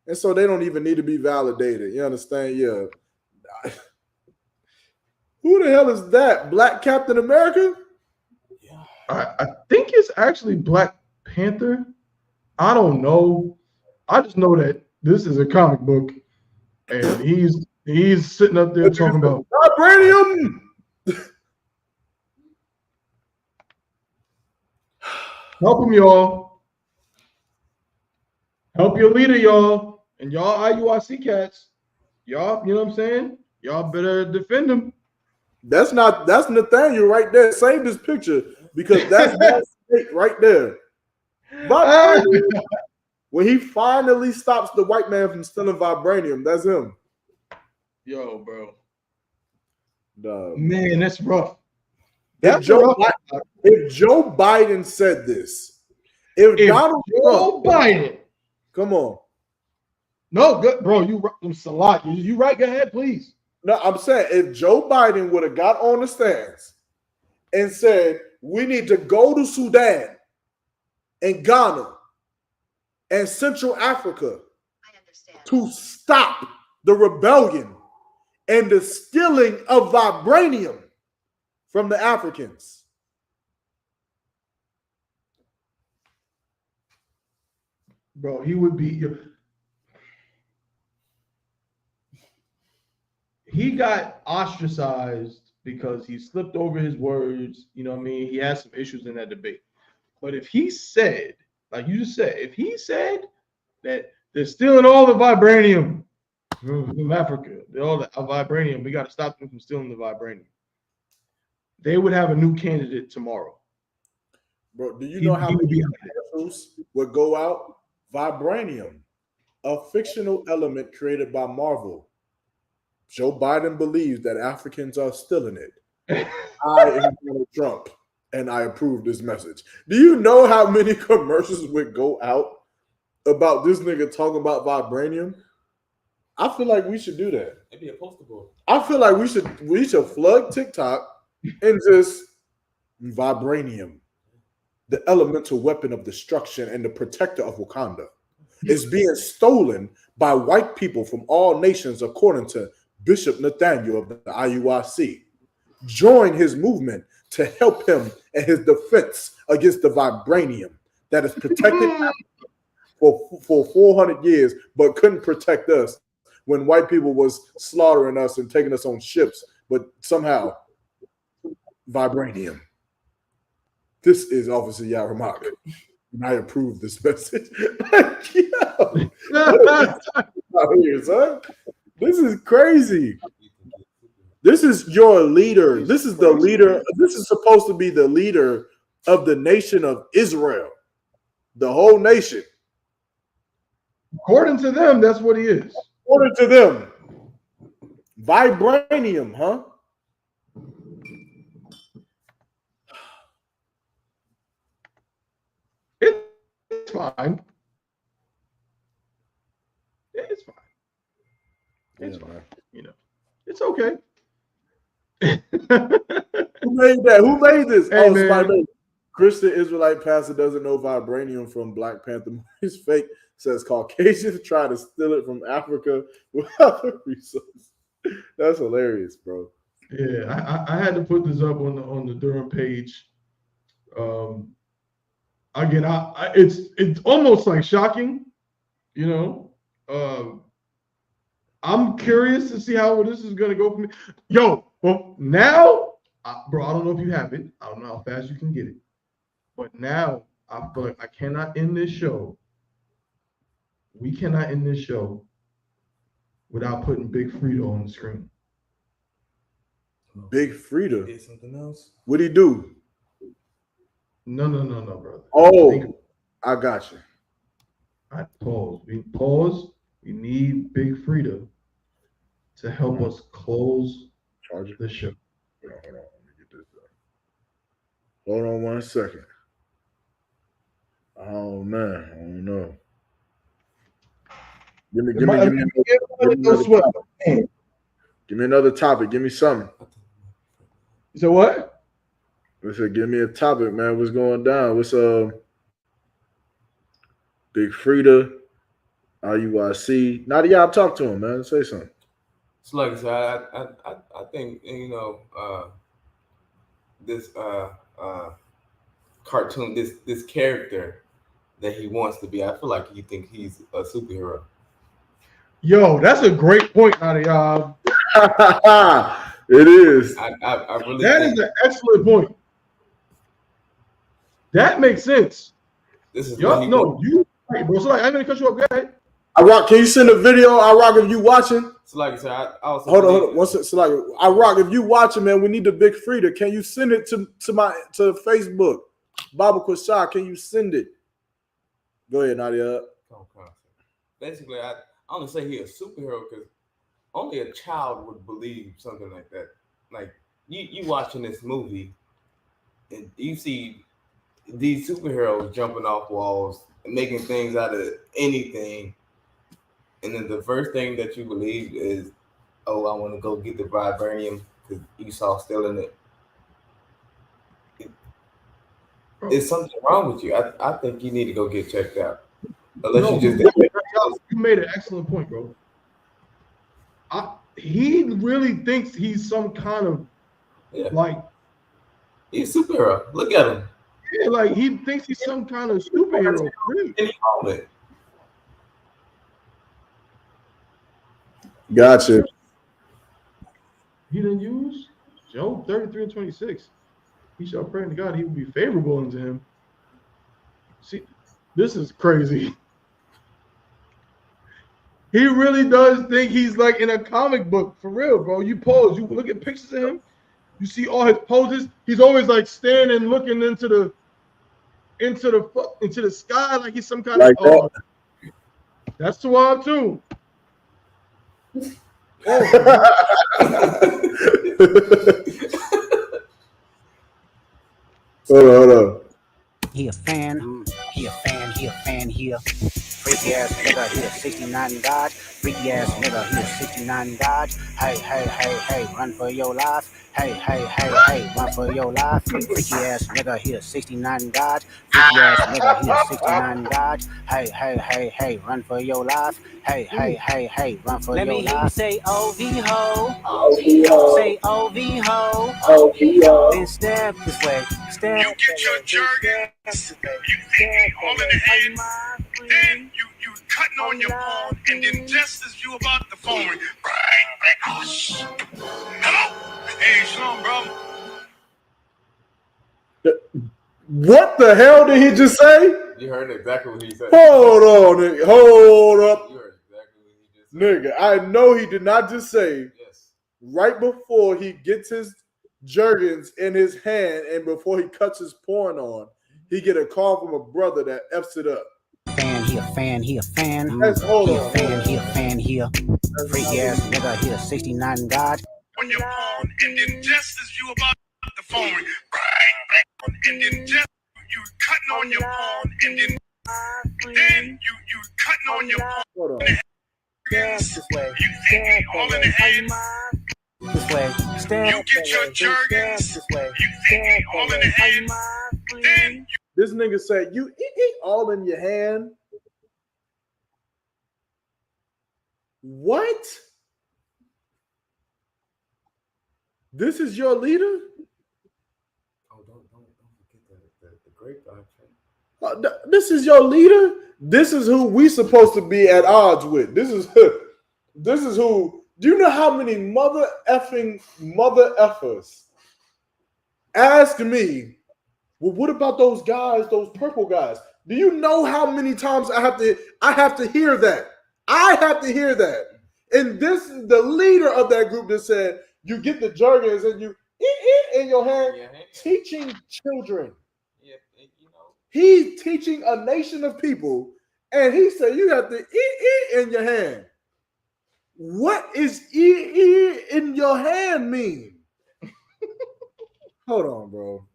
And so they don't even need to be validated. You understand? Yeah. Who the hell is that? Black Captain America? I think it's actually Black Panther. I don't know. I just know that this is a comic book, and he's sitting up there talking about vibranium. Help him, y'all. Help your leader, y'all. And y'all IUIC cats. Y'all, you know what I'm saying? Y'all better defend him. That's Nathaniel right there. Save this picture because that's that snake right there. When he finally stops the white man from stealing vibranium, that's him. Yo, bro. Dog. Man, that's rough. If Joe Biden said this, if Donald Joe Biden, come on. No, good, bro. You Salat. You right? Go ahead, please. No, I'm saying if Joe Biden would have got on the stands and said we need to go to Sudan and Ghana and Central Africa to stop the rebellion and the stealing of vibranium from the Africans. Bro, he would be. He got ostracized because he slipped over his words. You know what I mean? He had some issues in that debate. But if he said, like you just said, if he said that they're stealing all the vibranium from Africa, all the vibranium, we got to stop them from stealing the vibranium, they would have a new candidate tomorrow. Bro, do you know how many commercials would go out? Vibranium, a fictional element created by Marvel. Joe Biden believes that Africans are stealing it. I am Donald Trump, and I approve this message. Do you know how many commercials would go out about this nigga talking about vibranium? I feel like we should do that. It'd be a poster board. I feel like we should flood TikTok and just vibranium, the elemental weapon of destruction and the protector of Wakanda, is being stolen by white people from all nations, according to Bishop Nathaniel of the IUIC. Join his movement to help him in his defense against the vibranium that has protected for 400 years, but couldn't protect us when white people was slaughtering us and taking us on ships. But somehow, vibranium. This is Officer Yaramak, and I approve this message. Yo, out here, son. This is crazy. This is your leader. This is the leader. This is supposed to be the leader of the nation of Israel, the whole nation. According to them, that's what he is. According to them, vibranium, huh? It's fine. It's fine. It's fine. You know, it's okay. Who made that? Who made this? Hey, Oh, somebody man. made it. Christian Israelite pastor doesn't know vibranium from Black Panther. It's fake. Says Caucasians try to steal it from Africa with other resources. That's hilarious, bro. Yeah, I had to put this up on the Durham page. Again, it's almost like shocking, you know. I'm curious to see how this is gonna go for me. Yo, well now, bro, I don't know if you have it. I don't know how fast you can get it, but now I feel like I cannot end this show. We cannot end this show without putting Big Frito on the screen. Big Frito did something else. What'd he do? No, brother. Oh, I got you. I pause. We need Big Frito to help us close the show. Hold on. Let me get this done. Hold on 1 second. Oh man, I don't know. Give me another topic. Give me something. So what? I said, give me a topic, man. What's going down? What's Big Frida, I.U.I.C. Nadia, talk to him, man. Say something. So like I said, I think this cartoon, this character that he wants to be, I feel like he thinks he's a superhero. Yo, that's a great point, Nadia. It is. I really that is an excellent point. That makes sense. This is you right, bro. So like, I'm gonna cut you up. Go ahead. I rock. Can you send a video? I rock if you watching. So like I said, I also hold on. One second. So like, I rock if you watching, man. We need the Big Frida. Can you send it to Facebook? Baba Kwashah, can you send it? Go ahead, Nadia. Basically, I only say he's a superhero because only a child would believe something like that. Like you watching this movie, and you see these superheroes jumping off walls and making things out of anything, and then the first thing that you believe is, "Oh, I want to go get the vibranium because Esau stealing it." There's something wrong with you. I think you need to go get checked out. Unless you made an excellent point, bro. He really thinks he's some kind of like he's a superhero. Look at him. Yeah, like he thinks he's some kind of superhero. Gotcha. He didn't use Job 33:26. He shall pray to God, he will be favorable unto him. See, this is crazy. He really does think he's like in a comic book for real, bro. You pause, you look at pictures of him, you see all his poses. He's always like standing, looking into the sky, like he's some kind of. Oh, that's Tawab too. Hold on. He a fan, he a fan. Freaky ass nigga, he a 69 Dodge. Freaky ass nigga, he a 69 Dodge. Hey, run for your life. Hey, run for your life. Freaky ass nigga, he a 69 Dodge. Freaky ass nigga, he a 69 Dodge. Hey, run for your life. Hey, run for your life. Let me hear you say OV ho. Say OV ho. Then step this way. Step. You get your jargon, you think all in the head, then you cutting on your phone, and then just as you about the phone ring, hello? Hey, Shalom, bro. What the hell did he just say? You heard exactly what he said. Hold on, nigga. Hold up. You heard exactly what he just said. Nigga, I know he did not just say right before he gets his Jergens in his hand and before he cuts his porn on, he get a call from a brother that F's it up. Fan, he he a fan, he a fan. Hold He a on. fan, he a fan, he a freaky ass nigga, he a 69 God. On your phone, and then just as you about the phone, and then just you cutting on your phone, and then you cutting on your phone. Hold on. This way, You all in the hand. this way, You get your Jergens. this way, You all in the hand. Then This nigga said, you all in your hand. What? This is your leader? Oh, don't forget the great doctrine. This is your leader? This is who we supposed to be at odds with. This is who. Do you know how many mother effers ask me, well, what about those guys, those purple guys? Do you know how many times I have to hear that? I have to hear that. And this is the leader of that group that said, you get the Jergens and you in your hand, teaching children. Yeah, you know. He's teaching a nation of people, and he said you have the in your hand. What is in your hand mean? Hold on, bro.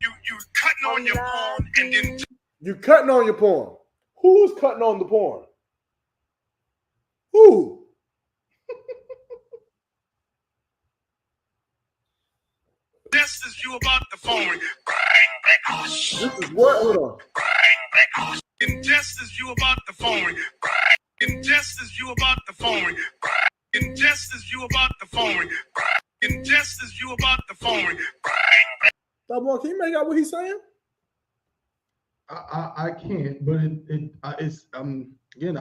you cutting on your phone, and then You cutting on your porn. Who's cutting on the porn? Who? just as you about the phone. This is what? Hold on. And just as you about the phone. And just as you about the phone. And just as you about the phone. And just as you about the phone. Can you make out what he's saying? I can't, but it's again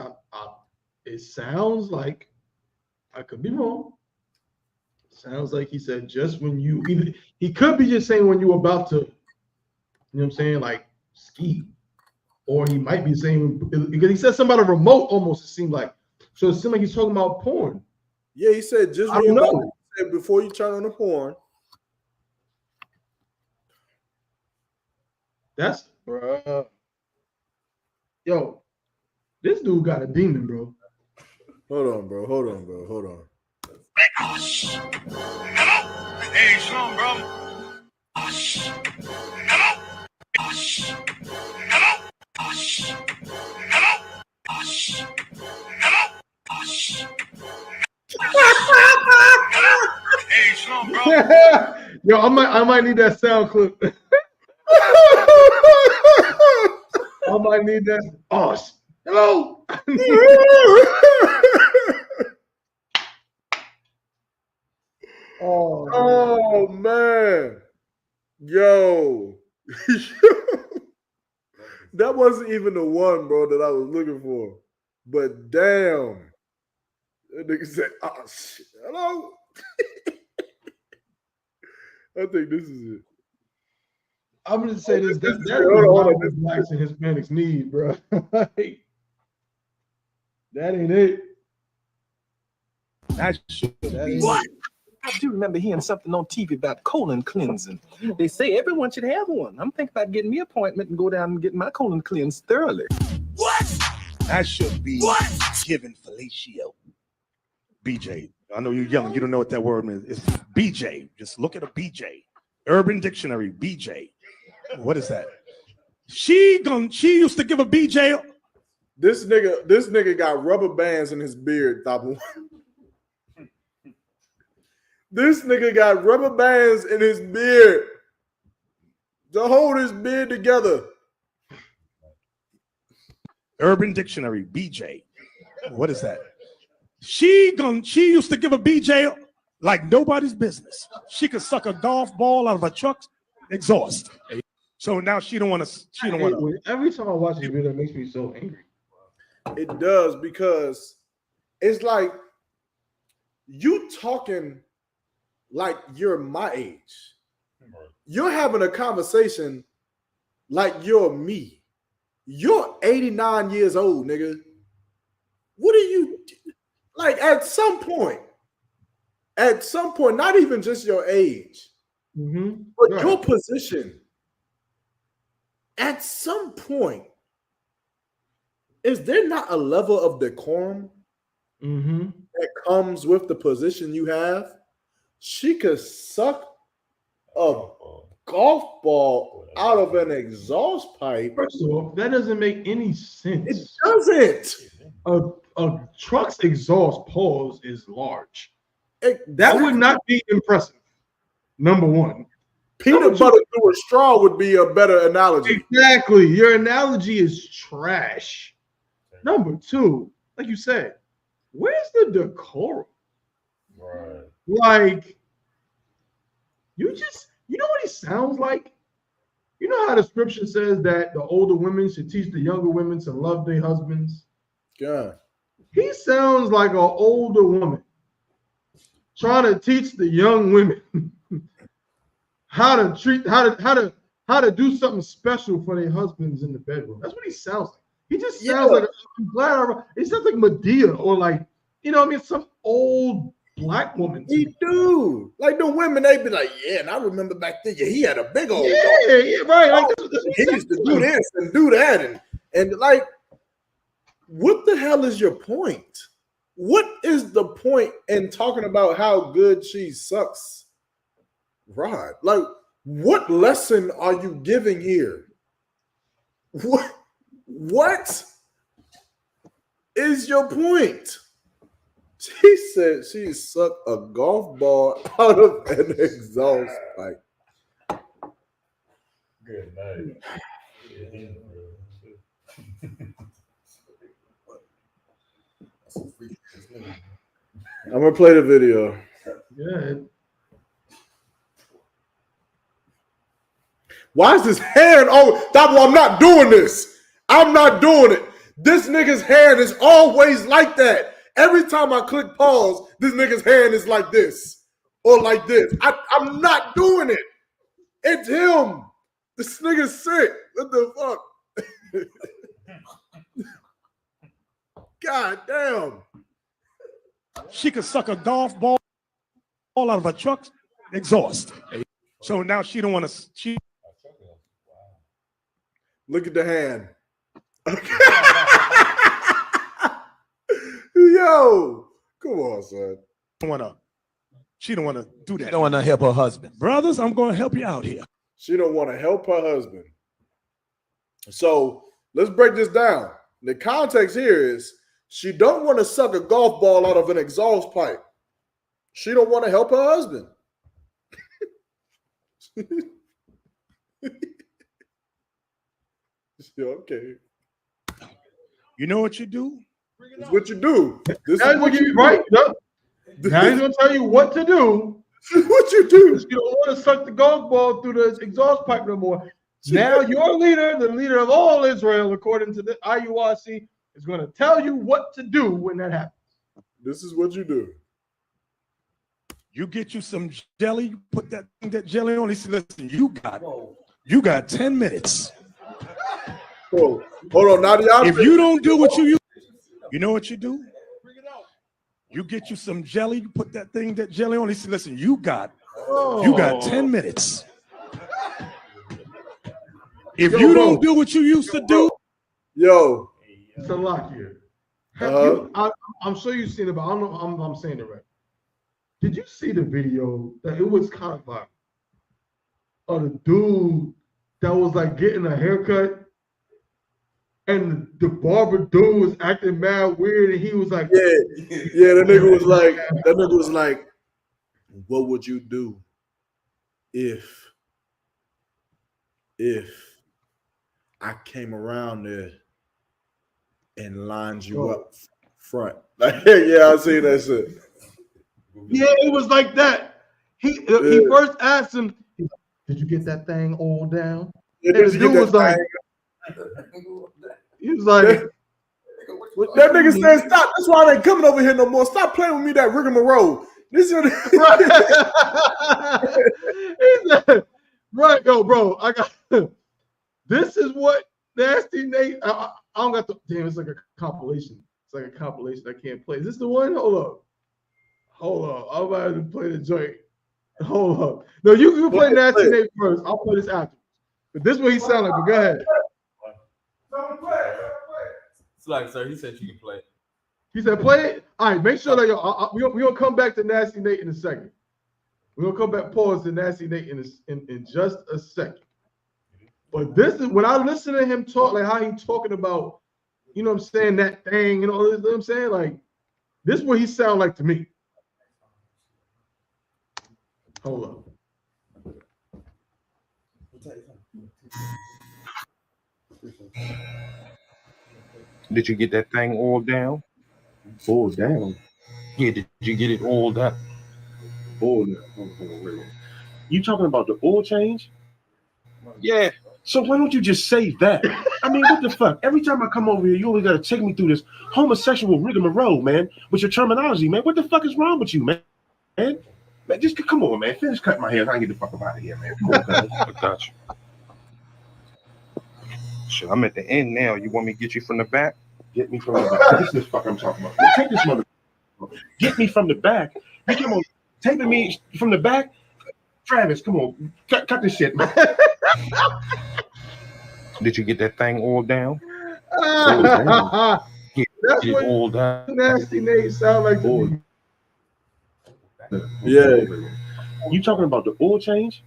it sounds like, I could be wrong. Sounds like he said just when you either, he could be just saying when you're about to, you know what I'm saying, like ski, or he might be saying, because he said something about a remote almost, it seemed like, so it seemed like he's talking about porn. Yeah, he said just when you said before you turn on the porn. That's, bro. Yo, this dude got a demon, bro. Hold on, bro. Hey, Shalom, bro. Hey, Shalom, bro. Yo, I might need that sound clip. I might need that. Oh, hello. Oh man, yo, that wasn't even the one, bro, that I was looking for. But damn, that nigga said, "Oh shit, hello." I think this is it. I'm gonna say this. That's what blacks and Hispanics need, bro. Like, that ain't it. That should be what? I do remember hearing something on TV about colon cleansing. They say everyone should have one. I'm thinking about getting me an appointment and go down and get my colon cleansed thoroughly. What? That should be given fellatio. BJ. I know you're young. You don't know what that word means. It's BJ. Just look at a BJ. Urban Dictionary. BJ. What is that? She used to give a BJ. This nigga got rubber bands in his beard, Tabu. This nigga got rubber bands in his beard to hold his beard together. Urban Dictionary, BJ. What is that? She used to give a BJ like nobody's business. She could suck a golf ball out of a truck's exhaust. So now she don't want to. Every time I watch this video, it makes me so angry. It does, because it's like you talking like you're my age. You're having a conversation like you're me. You're 89 years old, nigga. What are you like? At some point, not even just your age, but your position. At some point, is there not a level of decorum that comes with the position you have? She could suck a golf ball out of an exhaust pipe. First of all, that doesn't make any sense. It doesn't. A truck's exhaust pause is large. That That would not be impressive. Number one. Peanut butter through a straw would be a better analogy. Exactly. Your analogy is trash. Number two, like you said, where's the decorum? Right. Like, you know what he sounds like? You know how the scripture says that the older women should teach the younger women to love their husbands? Yeah. He sounds like an older woman trying to teach the young women how to do something special for their husbands in the bedroom. That's what he sounds like. He just sounds like he sounds like Medea or like, you know what I mean, some old black woman. He do. Like the women, they be like, yeah, and I remember back then, he had a big old right. Like, he used to do this and do that. And like, what the hell is your point? What is the point in talking about how good she sucks? Right. Like, what lesson are you giving here? What is your point? She said she sucked a golf ball out of an exhaust pipe. Good night. I'm gonna play the video. Yeah. Why is his hand? Oh, Dabo, I'm not doing this. I'm not doing it. This nigga's hand is always like that. Every time I click pause, this nigga's hand is like this or like this. I'm not doing it. It's him. This nigga's sick. What the fuck? God damn. She could suck a golf ball out of a truck's exhaust. So now she don't want to. Look at the hand. Yo, come on, son. She don't want to do that. She don't want to help her husband. Brothers, I'm going to help you out here. She don't want to help her husband. So let's break this down. The context here is she don't want to suck a golf ball out of an exhaust pipe. She don't want to help her husband. Okay. You know what you do? It's what you do. This That's is what you right. do. No. Now he's gonna tell you what to do. What you do? You don't want to suck the golf ball through the exhaust pipe no more. Now your leader, the leader of all Israel, according to the I.U.P.K, is going to tell you what to do when that happens. This is what you do. You get you some jelly. You put that jelly on. He said, "Listen, you got 10 minutes. Hold on, Nadia. If you don't do what you know what you do? You get you some jelly. You put that jelly on. He said, "Listen, you got 10 minutes. If you don't do what you used to do." Yo. It's a lot here. I'm sure you've seen it, but I don't know if I'm saying it right. Did you see the video that it was kind of like a dude that was like getting a haircut and the barber dude was acting mad weird and he was like, yeah, that nigga was like, what would you do if I came around there and lined you up front? Like, yeah, I see that shit. Yeah, it was like that. He first asked him, "Did you get that thing all down?" Yeah, and the dude was like, he was like, that nigga said, "Stop! That's why I ain't coming over here no more. Stop playing with me, that rigmarole." This is he said, right, yo, bro. I got this is what Nasty Nate. I don't got the damn. It's like a compilation. It's like a compilation I can't play. Is this the one? Hold up. I'm about to play the joint. Hold up. No, you can play Nasty Nate first. I'll play this after. But this is what he sounded like. But go ahead. Like, sir, he said you can play it. He said play it. All right, make sure that we're gonna come back to Nasty Nate in a second. We're gonna come back, pause to Nasty Nate in just a second. But this is when I listen to him talk, like how he talking about, you know what I'm saying, that thing, you know what I'm saying? Like, this is what he sound like to me. Hold on. Did you get that thing all down? All down? Yeah, did you get it all down? All down. Hold on, wait. You talking about the oil change? Yeah. So why don't you just say that? I mean, what the fuck? Every time I come over here, you always gotta take me through this homosexual rigmarole, man, with your terminology, man. What the fuck is wrong with you, man? Man, just come on, man. Finish cutting my hair. I can get the fuck out of here, man. Come on, I got you. Shit, I'm at the end now. You want me to get you from the back? Get me from the back. This is fuck I'm talking about. Take this mother. Get me from the back. You come on, taping me from the back. Travis, come on, cut this shit, man. Did you get that thing all down? All down. Yeah, that's what all down. Nasty Nate sound like to me. Yeah. You talking about the oil change?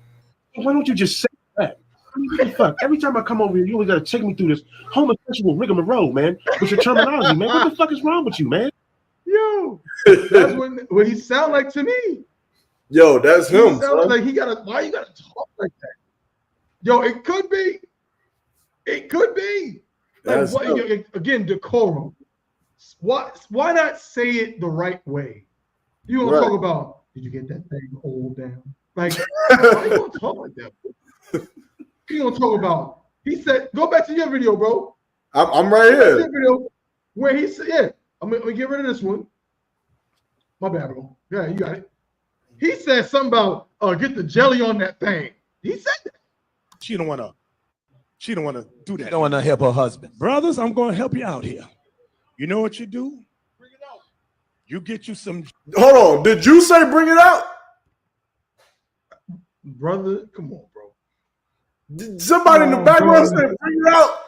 Why don't you just say that? I mean, what the fuck? Every time I come over here, you always gotta take me through this homosexual rigmarole, man, with your terminology, man. What the fuck is wrong with you, man? Yo, that's what he sound like to me. Yo, that's him. He sounds like he gotta. Why you gotta talk like that? Yo, it could be. It could be. Like, what, again, decorum. Why not say it the right way? You gonna talk about? Did you get that thing all down? Like, why you gonna talk like that? You gonna talk about? He said, "Go back to your video, bro." I'm right here. Video where he said, "Yeah, I'm gonna get rid of this one." My bad, bro. Yeah, you got it. He said something about get the jelly on that thing. He said that. She don't wanna do that. Don't want to help her husband. Brothers, I'm gonna help you out here. You know what you do? Bring it out. You get you some. Hold on. Did you say bring it out? Brother, come on, bro. Somebody in the background said bring it out.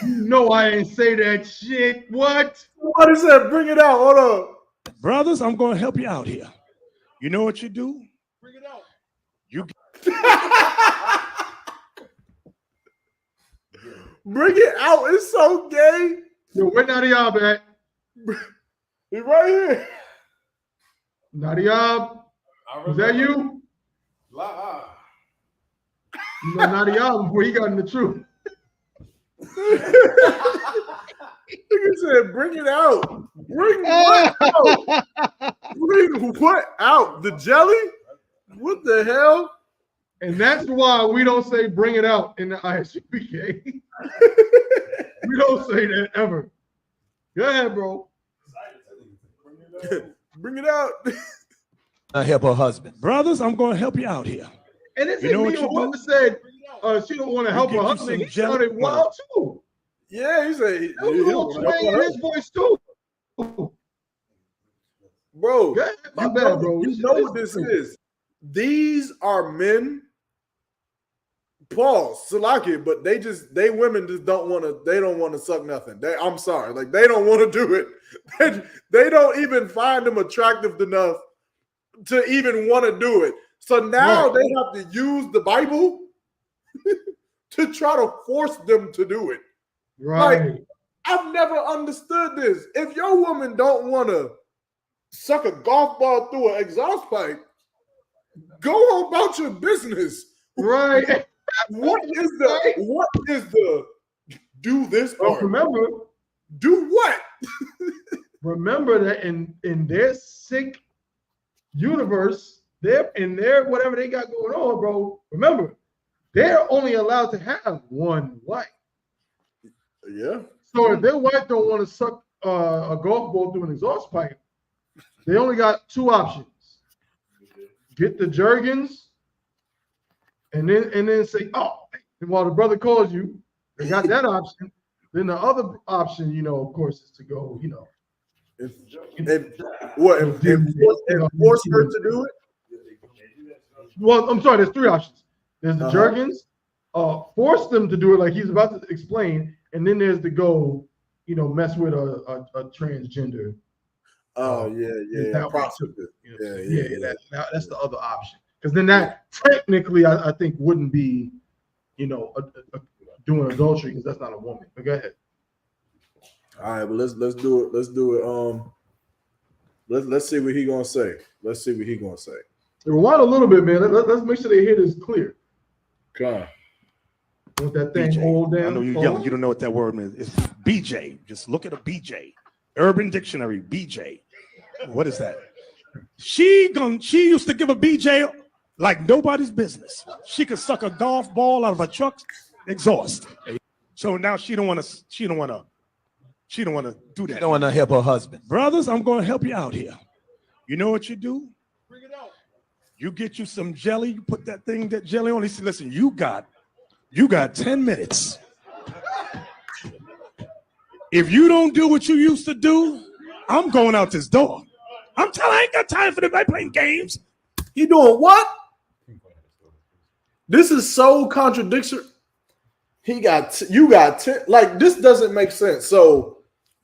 No, I ain't say that shit. What? Somebody said bring it out. Hold on. Brothers, I'm gonna help you out here. You know what you do? Bring it out. You bring it out. It's so gay. Yo, where Nadiab at? He's right here. Nadiab, is that you? You know Nadiab before he got in the truth. Nigga said, bring it out. Bring what out? Bring what out? The jelly? What the hell? And that's why we don't say bring it out in the I.S.U.P.K. We don't say that ever. Go ahead, bro. Bring it out. I help her husband. Brothers, I'm gonna help you out here. And it's You know me what you who do? said she don't want to help her get you husband. some He jelly. sounded wild too. Yeah, he said There was a little twang in his voice too. Bro, My bad, bro. You know what this is. These are men. Pause, Salaki, but they women just don't want to suck nothing. I'm sorry, like they don't want to do it. They don't even find them attractive enough to even want to do it. So now they have to use the Bible to try to force them to do it. Right. Like, I've never understood this. If your woman don't want to suck a golf ball through an exhaust pipe, go on about your business. Right. What is the do this part? Remember, do what? Remember that in their sick universe, in their whatever they got going on, bro. Remember, they're only allowed to have one wife. Yeah. So if their wife don't want to suck a golf ball through an exhaust pipe, they only got two options: get the Jergens, and then say, "Oh." And while the brother calls you, they got that option. Then the other option, of course, is to go, force her to do it. Well, I'm sorry. There's three options. There's the Jergens, force them to do it like he's about to explain, and then there's the go mess with a transgender. Oh yeah, That way too. yeah. That's the other option. Because then that technically, I think, wouldn't be, doing adultery because that's not a woman. But go ahead. All right, but let's do it. Let's do it. Let's see what he gonna say. Let's see what he gonna say. Rewind a little bit, man. Let's make sure they hear this clear. Come on. With that thing BJ. all down. I know you're yelling. You don't know what that word means. It's BJ. Just look at a BJ. Urban Dictionary. BJ. What is that? She used to give a BJ like nobody's business. She could suck a golf ball out of a truck's exhaust. So now she don't want to do that. Don't want to help her husband. Brothers, I'm going to help you out here. You know what you do? Bring it out. You get you some jelly. You put that jelly on. He said, listen, you got 10 minutes. If you don't do what you used to do, I'm going out this door. I'm telling you, I ain't got time for them. I playing games. You doing what? This is so contradictory. You got 10. Like, this doesn't make sense. So,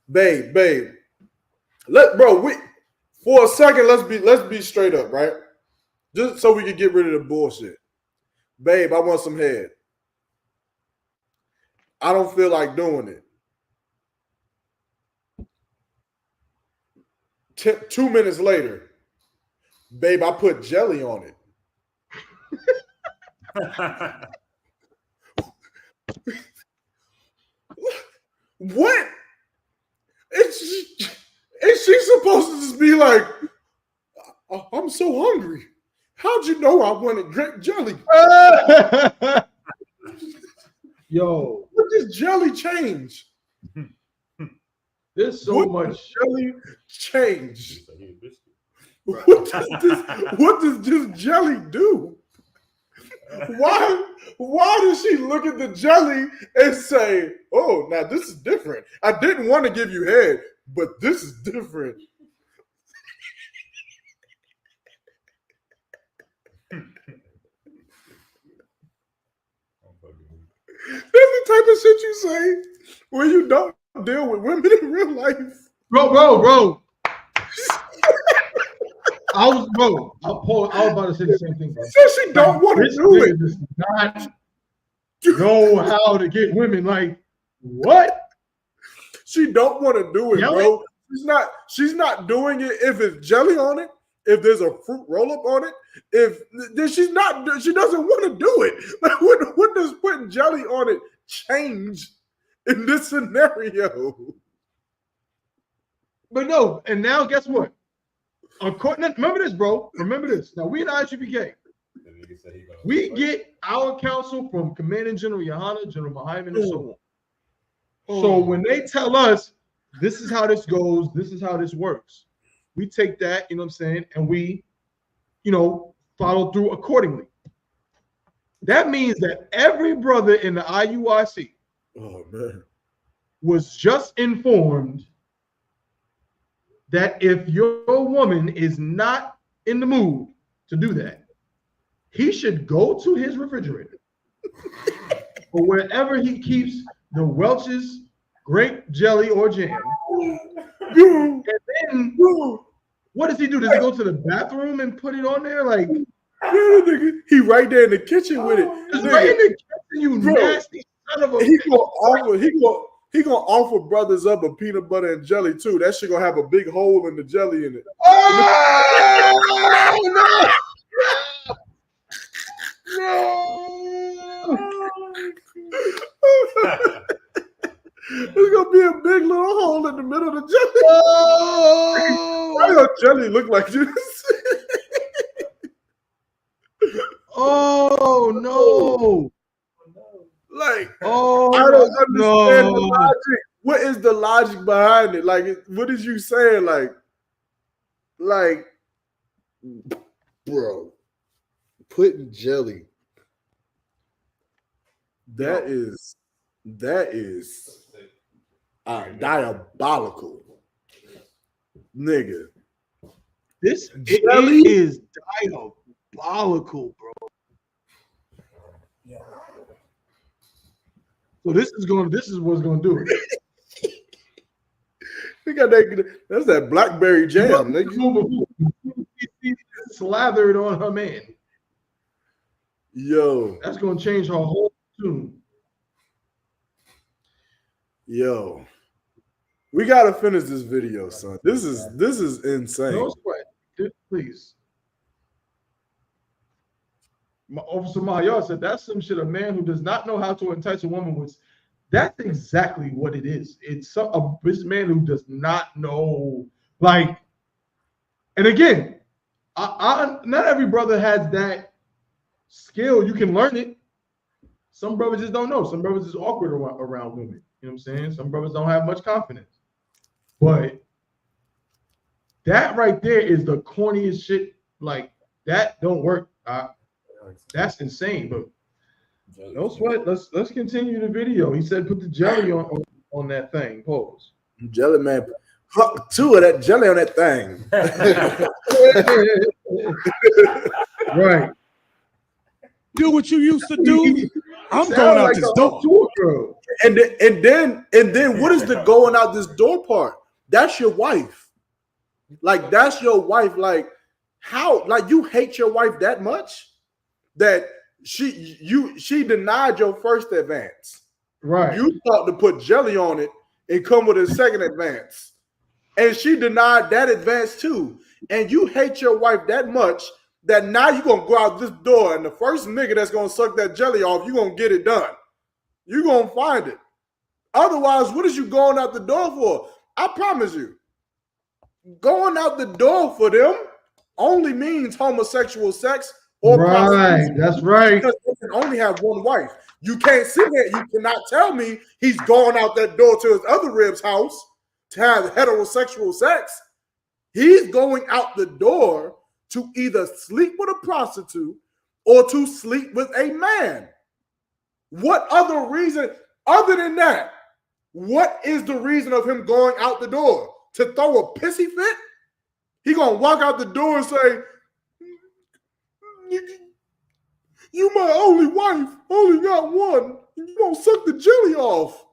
babe, for a second, let's be straight up, right? Just so we can get rid of the bullshit. Babe, I want some head. I don't feel like doing it. 2 minutes later, babe, I put jelly on it. What? Is she supposed to just be like, I'm so hungry. How'd you know I wanted jelly? Yo. What does jelly change? There's so much jelly change. What does this jelly do? Why does she look at the jelly and say, oh, now this is different. I didn't want to give you head, but this is different. That's the type of shit you say when you don't deal with women in real life. Bro. I was about to say the same thing, bro. So she don't want to do it. Does not know how to get women. Like, what? She don't want to do it, bro. She's not doing it if it's jelly on it, if there's a fruit roll-up on it. She doesn't want to do it. Like, what does putting jelly on it change in this scenario? But no, and now guess what? Remember this, bro. Remember this. Now, we in I.S.U.P.K. We get our counsel from Commanding General YAHANNA, General Muhammad, and so on. So when they tell us, this is how this goes, this is how this works, we take that, you know what I'm saying, and we, follow through accordingly. That means that every brother in the IUIC was just informed that if your woman is not in the mood to do that, he should go to his refrigerator or wherever he keeps the Welch's grape jelly or jam. And then what does he do? Does he go to the bathroom and put it on there? Like, he right there in the kitchen with it. Just right in the kitchen, you nasty son of a bitch. He gonna offer brothers up a peanut butter and jelly too. That shit gonna have a big hole in the jelly in it. Oh no! There's gonna be a big little hole in the middle of the jelly. Oh! Why does jelly look like this? Oh no! Like, oh, I don't understand the logic. What is the logic behind it? Like, what is you saying? Like, bro, putting jelly. That is diabolical, nigga. This jelly is diabolical, bro. So this is what's gonna do it. He got that. That's that blackberry jam. Nigga. Slathered on her man. Yo, that's gonna change her whole tune. Yo, we gotta finish this video, son. This is insane. No sweat, please. Officer Mahyar said that's some shit. A man who does not know how to entice a woman with. That's exactly what it is. It's this man who does not know, like. And again, not every brother has that skill. You can learn it. Some brothers just don't know. Some brothers is awkward around women. You know what I'm saying? Some brothers don't have much confidence. But that right there is the corniest shit. Like, that don't work. That's insane. But no sweat. Let's continue the video. He said put the jelly on that thing. Pause. Jelly man. Fuck 2 of that jelly on that thing. Right. Do what you used to do. I'm going out this door. And then what is the going out this door part? That's your wife. Like, that's your wife. Like, how? Like, you hate your wife that much that she denied your first advance. Right. You thought to put jelly on it and come with a second advance. And she denied that advance too. And you hate your wife that much that now you're going to go out this door and the first nigga that's going to suck that jelly off, you're going to get it done. You're going to find it. Otherwise, what is you going out the door for? I promise you, going out the door for them only means homosexual sex or prostitution. That's right. Because they can only have one wife. You can't sit here. You cannot tell me he's going out that door to his other rib's house to have heterosexual sex. He's going out the door to either sleep with a prostitute or to sleep with a man. What other reason, other than that, what is the reason of him going out the door? To throw a pissy fit? He gonna walk out the door and say, you my only wife, only got one. You gonna suck the jelly off.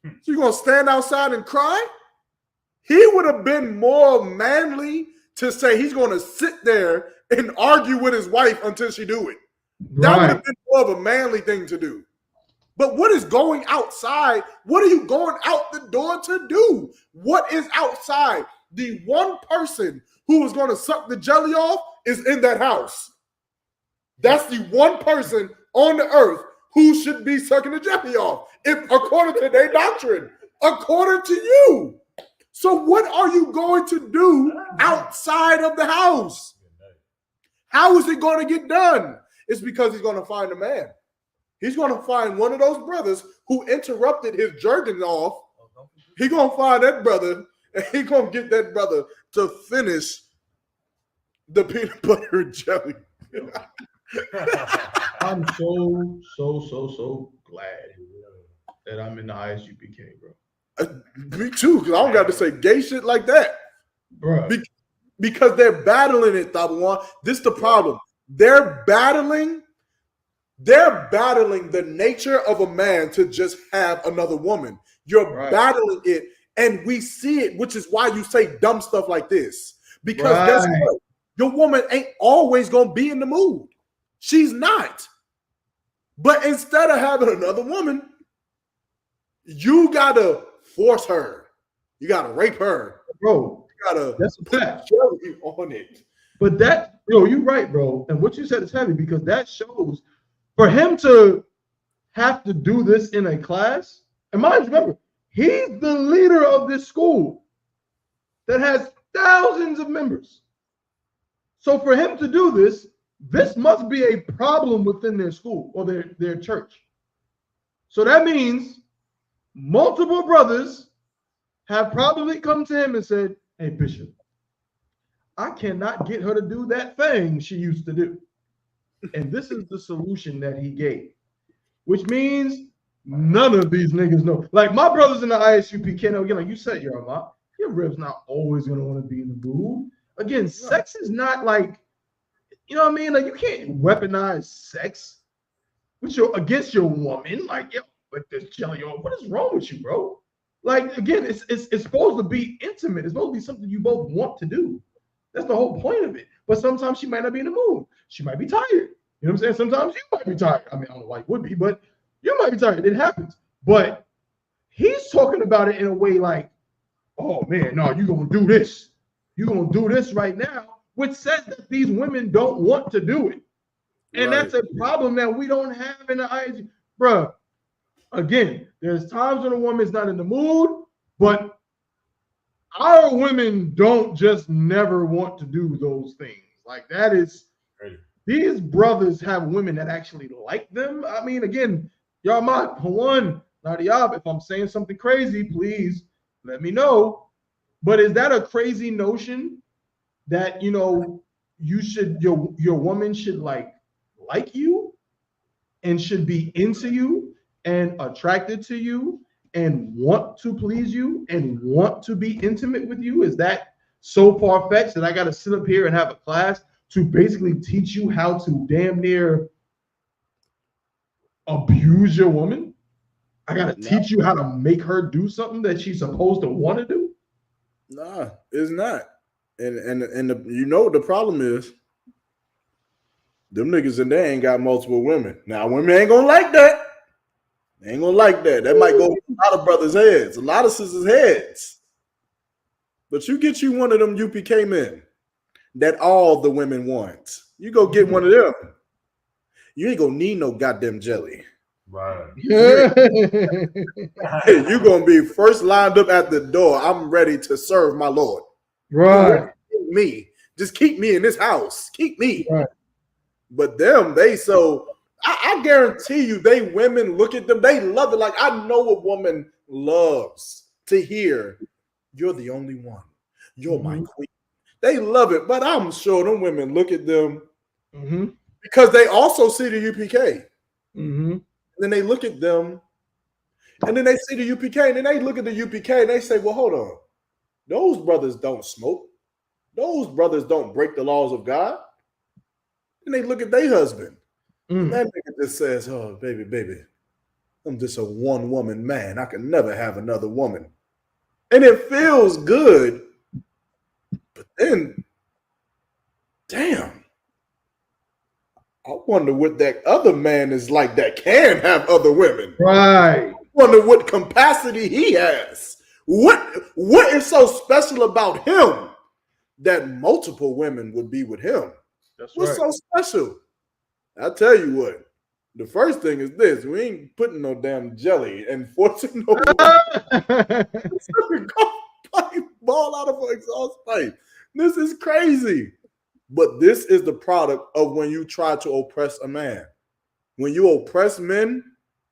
So you gonna stand outside and cry? He would have been more manly to say he's gonna sit there and argue with his wife until she do it. That would have been more of a manly thing to do. But what is going outside? What are you going out the door to do? What is outside? The one person who is going to suck the jelly off is in that house. That's the one person on the earth who should be sucking the jelly off, if according to their doctrine, according to you. So what are you going to do outside of the house? How is it going to get done? It's because he's going to find a man. He's going to find one of those brothers who interrupted his jerking off. He's going to find that brother, and he's going to get that brother to finish the peanut butter and jelly. I'm so glad that I'm in the I.S.U.P.K, bro. Me too, because I don't got to say gay shit like that. Bro. Because they're battling it, Tabawan. This is the problem. They're battling the nature of a man to just have another woman. You're battling it, and we see it, which is why you say dumb stuff like this. Because guess what? Your woman ain't always going to be in the mood. She's not. But instead of having another woman, you got to force her. You got to rape her. Bro, you got to that's a fact. Jelly on it. But that, you're right, bro. And what you said is heavy because that shows for him to have to do this in a class. And mind you, remember, he's the leader of this school that has thousands of members. So for him to do this, this must be a problem within their school or their church. So that means multiple brothers have probably come to him and said, hey, Bishop, I cannot get her to do that thing she used to do. And this is the solution that he gave, which means none of these niggas know. Like my brothers in the I.S.U.P.K, again, like you said, your rib's not always going to want to be in the mood. Again, sex is not like, you know what I mean? Like you can't weaponize sex against your woman. Like, yo, with this jelly on. What is wrong with you, bro? Like again, it's supposed to be intimate. It's supposed to be something you both want to do. That's the whole point of it. But sometimes she might not be in the mood. She might be tired. You know what I'm saying? Sometimes you might be tired. I mean, I don't know why you would be, but you might be tired. It happens. But he's talking about it in a way like, oh man, no, you're gonna do this. You're gonna do this right now, which says that these women don't want to do it. And that's a problem that we don't have in the IG. Bruh, again, there's times when a woman's not in the mood, but our women don't just never want to do those things. Like that is, these brothers have women that actually like them. I mean, again, y'all might, Hawan, Nadiab, if I'm saying something crazy, please let me know. But is that a crazy notion that, you know, you should, your woman should like you and should be into you and attracted to you and want to please you and want to be intimate with you? Is that so far-fetched that I got to sit up here and have a class to basically teach you how to damn near abuse your woman? I got to teach you how to make her do something that she's supposed to want to do? Nah, it's not. And you know what the problem is? Them niggas in there ain't got multiple women. Now, women ain't gonna like that. They ain't gonna like that. That might go over a lot of brothers' heads, a lot of sisters' heads. But you get you one of them UPK men that all the women want. You go get one of them. You ain't gonna need no goddamn jelly. Right. Yeah. You gonna be first lined up at the door. I'm ready to serve my Lord. Right. Keep me. Just keep me in this house. Keep me. Right. But them, I guarantee you, they women look at them, they love it. Like I know a woman loves to hear, you're the only one. You're my queen. They love it, but I'm sure them women look at them because they also see the UPK. And then they look at them, and then they see the UPK, and then they look at the UPK and they say, well, hold on. Those brothers don't smoke. Those brothers don't break the laws of God. And they look at their husband. And that nigga just says, oh, baby, I'm just a one-woman man. I can never have another woman. And it feels good. But then, damn. I wonder what that other man is like that can have other women. Right. I wonder what capacity he has. What is so special about him that multiple women would be with him? What's so special? I'll tell you what. The first thing is this: we ain't putting no damn jelly and forcing no ball out of an exhaust pipe. This is crazy. But this is the product of when you try to oppress a man. When you oppress men,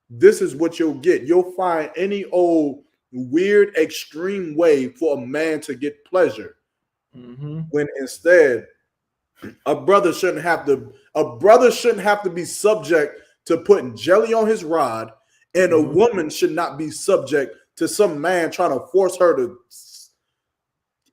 this is what you'll get. You'll find any old weird extreme way for a man to get pleasure. When instead a brother shouldn't have to be subject to putting jelly on his rod, and a woman should not be subject to some man trying to force her to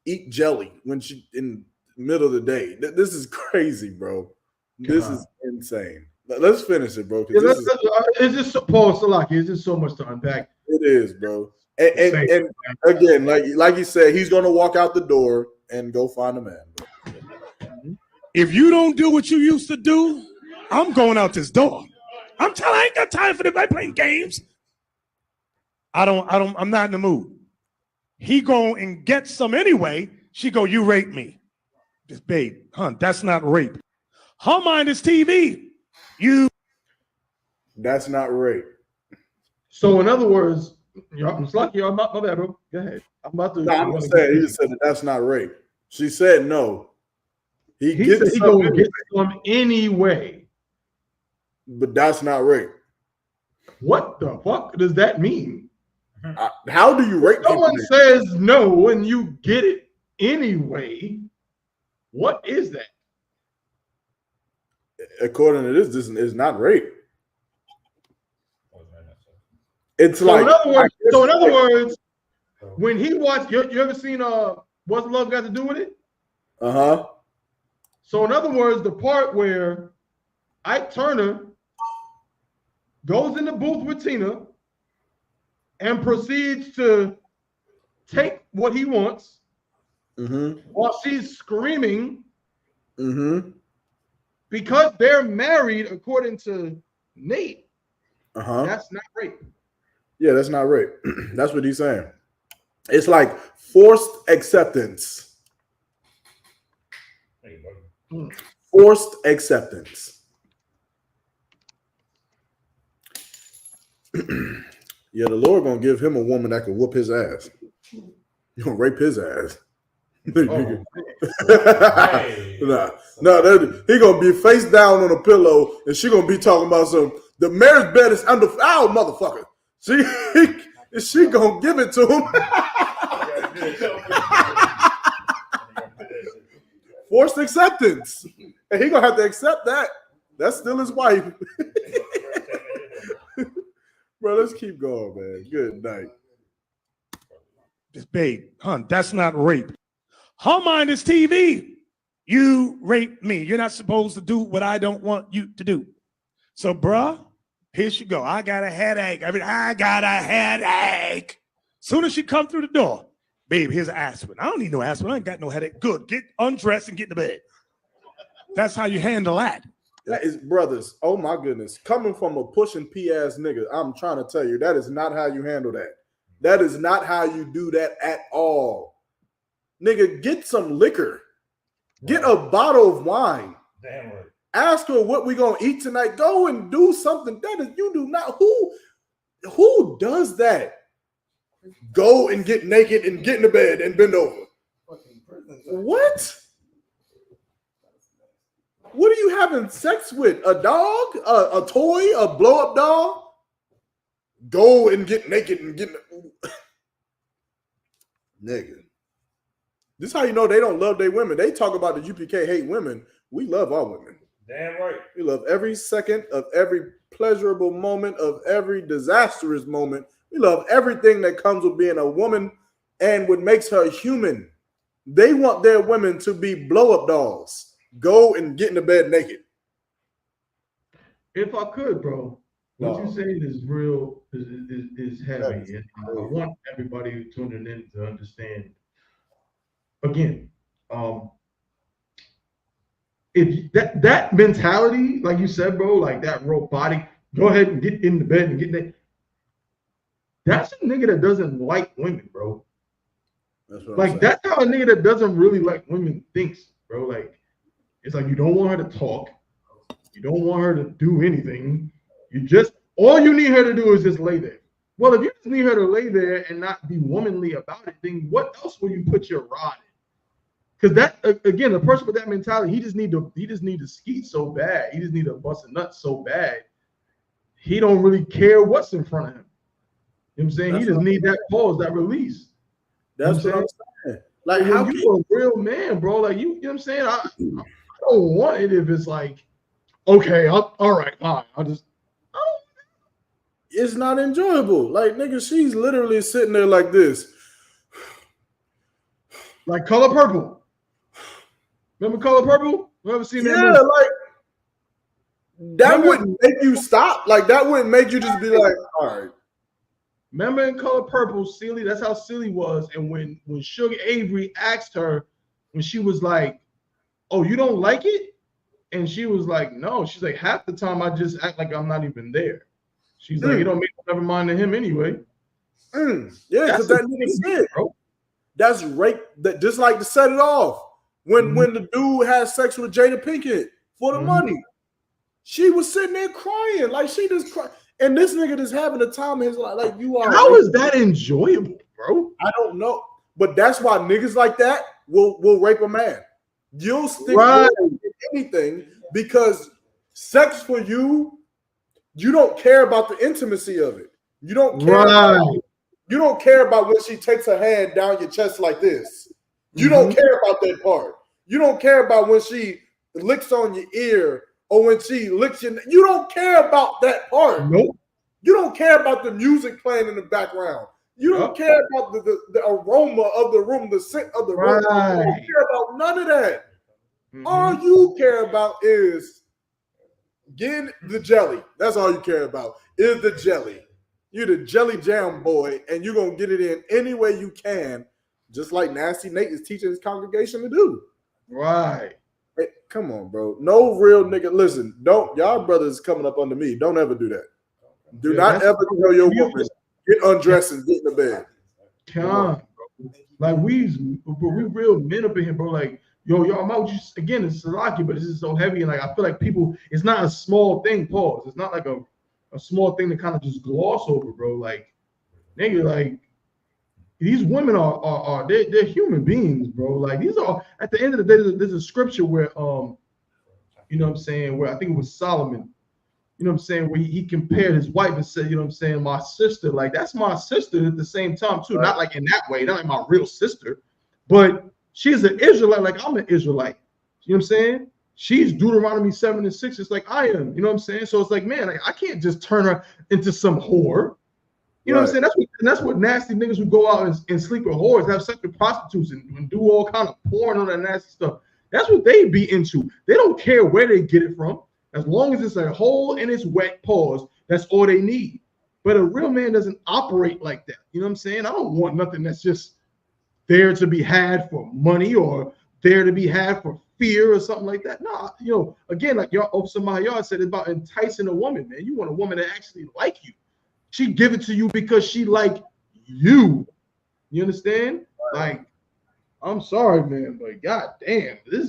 eat jelly when she in the middle of the day. This is crazy, bro. This is insane. Let's finish it, bro. It's just Paul Salaki. It's just so much to unpack. It is, bro. And again, like you said, he's gonna walk out the door and go find a man. If you don't do what you used to do, I'm going out this door. I'm telling you, I ain't got time for them. I playing games. I'm not in the mood. He go and get some anyway. She go, you raped me. Just babe, that's not rape. Her mind is TV. That's not rape. So in other words, I'm lucky. My bad, bro. Go ahead. I'm about to. No, I'm just saying. He just said that's not rape. She said no. He said he gonna get some anyway. But that's not rape. What the fuck does that mean? How do you rape? Someone says no and you get it anyway. What is that? According to this is not rape. It's so like. In other words, when he watched, you ever seen What's Love Got to Do with It? So in other words, the part where Ike Turner goes in the booth with Tina and proceeds to take what he wants while she's screaming because they're married, according to Nate. That's not rape. Yeah, that's not rape. That's what he's saying. It's like forced acceptance. Forced acceptance. Yeah, the Lord gonna give him a woman that can whoop his ass. You gonna rape his ass. No, he gonna be face down on a pillow, and she gonna be talking about the marriage bed is under motherfucker. She gonna give it to him. Forced acceptance, and he gonna have to accept that. That's still his wife. Bro, let's keep going, man. Good night. Babe, hon, that's not rape. Her mind is TV. You raped me. You're not supposed to do what I don't want you to do. So, bruh, here she go. I got a headache. I got a headache. Soon as she come through the door, babe, here's an aspirin. I don't need no aspirin. I ain't got no headache. Good. Get undressed and get to bed. That's how you handle that. That is, brothers, oh my goodness. Coming from a pushing P ass nigga, I'm trying to tell you, that is not how you handle that. That is not how you do that at all. Nigga, get some liquor. Get a bottle of wine. Damn right. Ask her what we gonna eat tonight. Go and do something. That is, you do not. Who does that? Go and get naked and get in the bed and bend over. What? What are you having sex with? A dog? A toy? A blow-up doll? Go and get naked and get... Nigga. This is how you know they don't love their women. They talk about the UPK hate women. We love our women. Damn right. We love every second of every pleasurable moment, of every disastrous moment. We love everything that comes with being a woman and what makes her human. They want their women to be blow-up dolls. Go and get in the bed naked. If I could, bro, what you're saying is real, is heavy. And I want everybody tuning in to understand. Again, if that mentality, like you said, bro, like that robotic, go ahead and get in the bed and get that. That's a nigga that doesn't like women, bro. That's how a nigga that doesn't really like women thinks, bro. Like, it's like you don't want her to talk, you don't want her to do anything. All you need her to do is just lay there. Well, if you just need her to lay there and not be womanly about it, then what else will you put your rod in? Because that, again, a person with that mentality, he just need to skeet so bad. He just need to bust a nut so bad. He don't really care what's in front of him. You know what I'm saying? He just need that pause, that release. That's what I'm saying. Like, how you a real man, bro? Like, you know what I'm saying? I don't want it if it's like, okay, all right, I'll just. It's not enjoyable. Like, nigga, she's literally sitting there like this. Like Color Purple. Remember Color Purple? You ever seen that? Yeah, movie? like that wouldn't make you stop. Like, that wouldn't make you just be like, all right. Remember in Color Purple, Celie, that's how Celie was. And when Sugar Avery asked her, when she was like, oh, you don't like it? And she was like, no. She's like, half the time I just act like I'm not even there. She's like, it don't make never mind to him anyway. Yeah, because that nigga said, bro. That's rape. That just like to set it off. When the dude had sex with Jada Pinkett for the money, she was sitting there crying. Like, she just cried. And this nigga just having a time in his life. Like, you are. How is that enjoyable, bro? I don't know. But that's why niggas like that will rape a man. You'll stick with anything because sex for you, you don't care about the intimacy of it. You don't care. You don't care about when she takes her hand down your chest like this. You don't care about that part. You don't care about when she licks on your ear or when she licks your. You don't care about that part. Nope. You don't care about the music playing in the background. You don't care about the aroma of the room, the scent of the room. You don't care about none of that. All you care about is getting the jelly. That's all you care about is the jelly. You're the jelly jam boy, and you're gonna get it in any way you can, just like Nasty Nate is teaching his congregation to do. Right. Hey, come on, bro. No real nigga. Listen, don't y'all brothers coming up under me. Don't ever do that. Do not ever tell your woman get undressed and get in the bed. Like we real men up in here, bro. Like yo, I'm out. Again, it's Salaki, but this is so heavy, and like I feel like people. It's not a small thing. Pause. It's not like a small thing to kind of just gloss over, bro. Like nigga, like these women are they're human beings, bro. Like these are at the end of the day. There's a scripture where you know what I'm saying, where I think it was Solomon. You know what I'm saying? Where he compared his wife and said, you know what I'm saying, my sister, like that's my sister at the same time too. Not like in that way, not like my real sister, but she's an Israelite, like I'm an Israelite. You know what I'm saying? She's Deuteronomy 7:6, it's like I am. You know what I'm saying? So it's like, man, like, I can't just turn her into some whore. You know what I'm saying? That's what nasty niggas who go out and sleep with whores, have sex with prostitutes, and do all kind of porn and all that nasty stuff. That's what they be into. They don't care where they get it from. As long as it's a hole and it's wet, pause, that's all they need. But a real man doesn't operate like that. You know what I'm saying? I don't want nothing that's just there to be had for money or there to be had for fear or something like that. No, you know, again, like y'all said about enticing a woman, man. You want a woman that actually like you. She give it to you because she like you. You understand? Like, I'm sorry, man, but god damn, this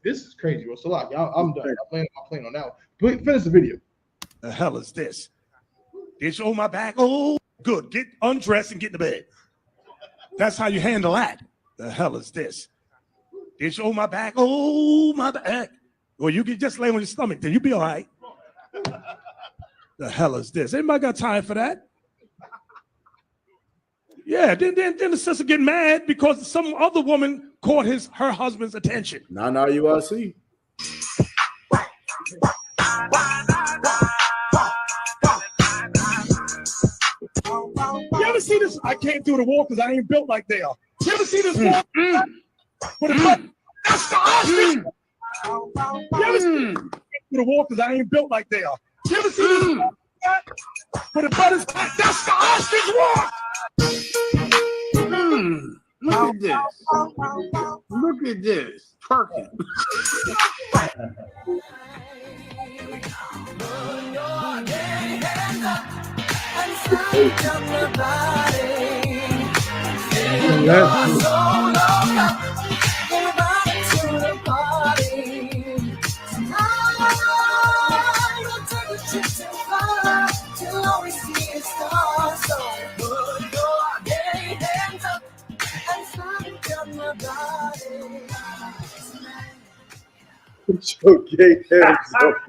is crazy, bro. So like, I'm done. I'm playing on that one. Finish the video. The hell is this? Did you hold my back? Oh, good. Get undressed and get to bed. That's how you handle that. The hell is this? Did you hold my back? Oh, my back. Well, you can just lay on your stomach, then you'll be all right. The hell is this? Anybody got time for that? Yeah, then the sister get mad because some other woman caught her husband's attention. Not I.U.I.C. You ever see this? I came through the wall because I ain't built like they are. You ever see this wall? That's the ostrich. You ever see through the wall because I ain't built like they are. You ever see this? For the butters, that's the ostrich walk. Look at this. Look at this. Twerking.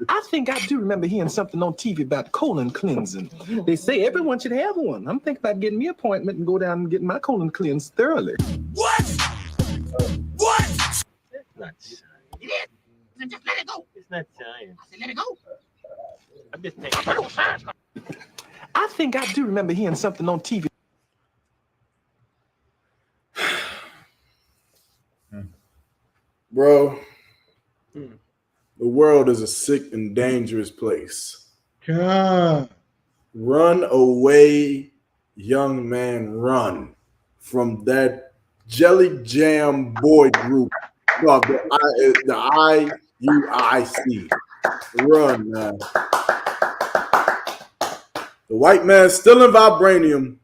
I think I do remember hearing something on TV about colon cleansing. They say everyone should have one. I'm thinking about getting me an appointment and go down and get my colon cleansed thoroughly. What? That's not science. Just let it go. It's not science. I said, let it go. I'm just saying. I think I do remember hearing something on TV. Bro, the world is a sick and dangerous place. God. Run away, young man, run from that jelly jam boy group called the I.U.I.C. Run, man. The white man's still in vibranium,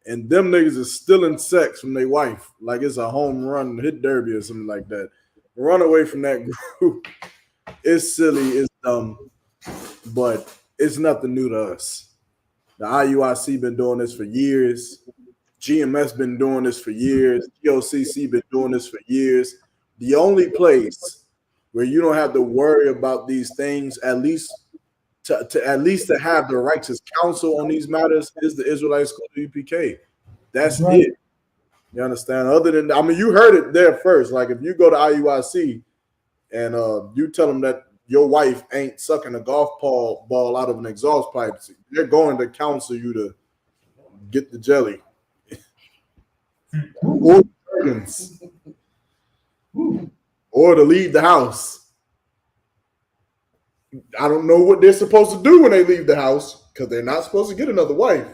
and them niggas is stealing sex from their wife like it's a home run hit derby or something like that. Run away from that group. It's silly, it's dumb, but it's nothing new to us. The I.U.I.C. been doing this for years. GMS been doing this for years. GOCC been doing this for years. The only place where you don't have to worry about these things, at least to have the righteous counsel on these matters, is the Israelite School of I.S.U.P.K. That's right. It. You understand? Other than, I mean, you heard it there first. Like if you go to I.U.I.C. and you tell them that your wife ain't sucking a golf ball out of an exhaust pipe, they're going to counsel you to get the jelly. Or organs. Or to leave the house. I don't know what they're supposed to do when they leave the house because they're not supposed to get another wife.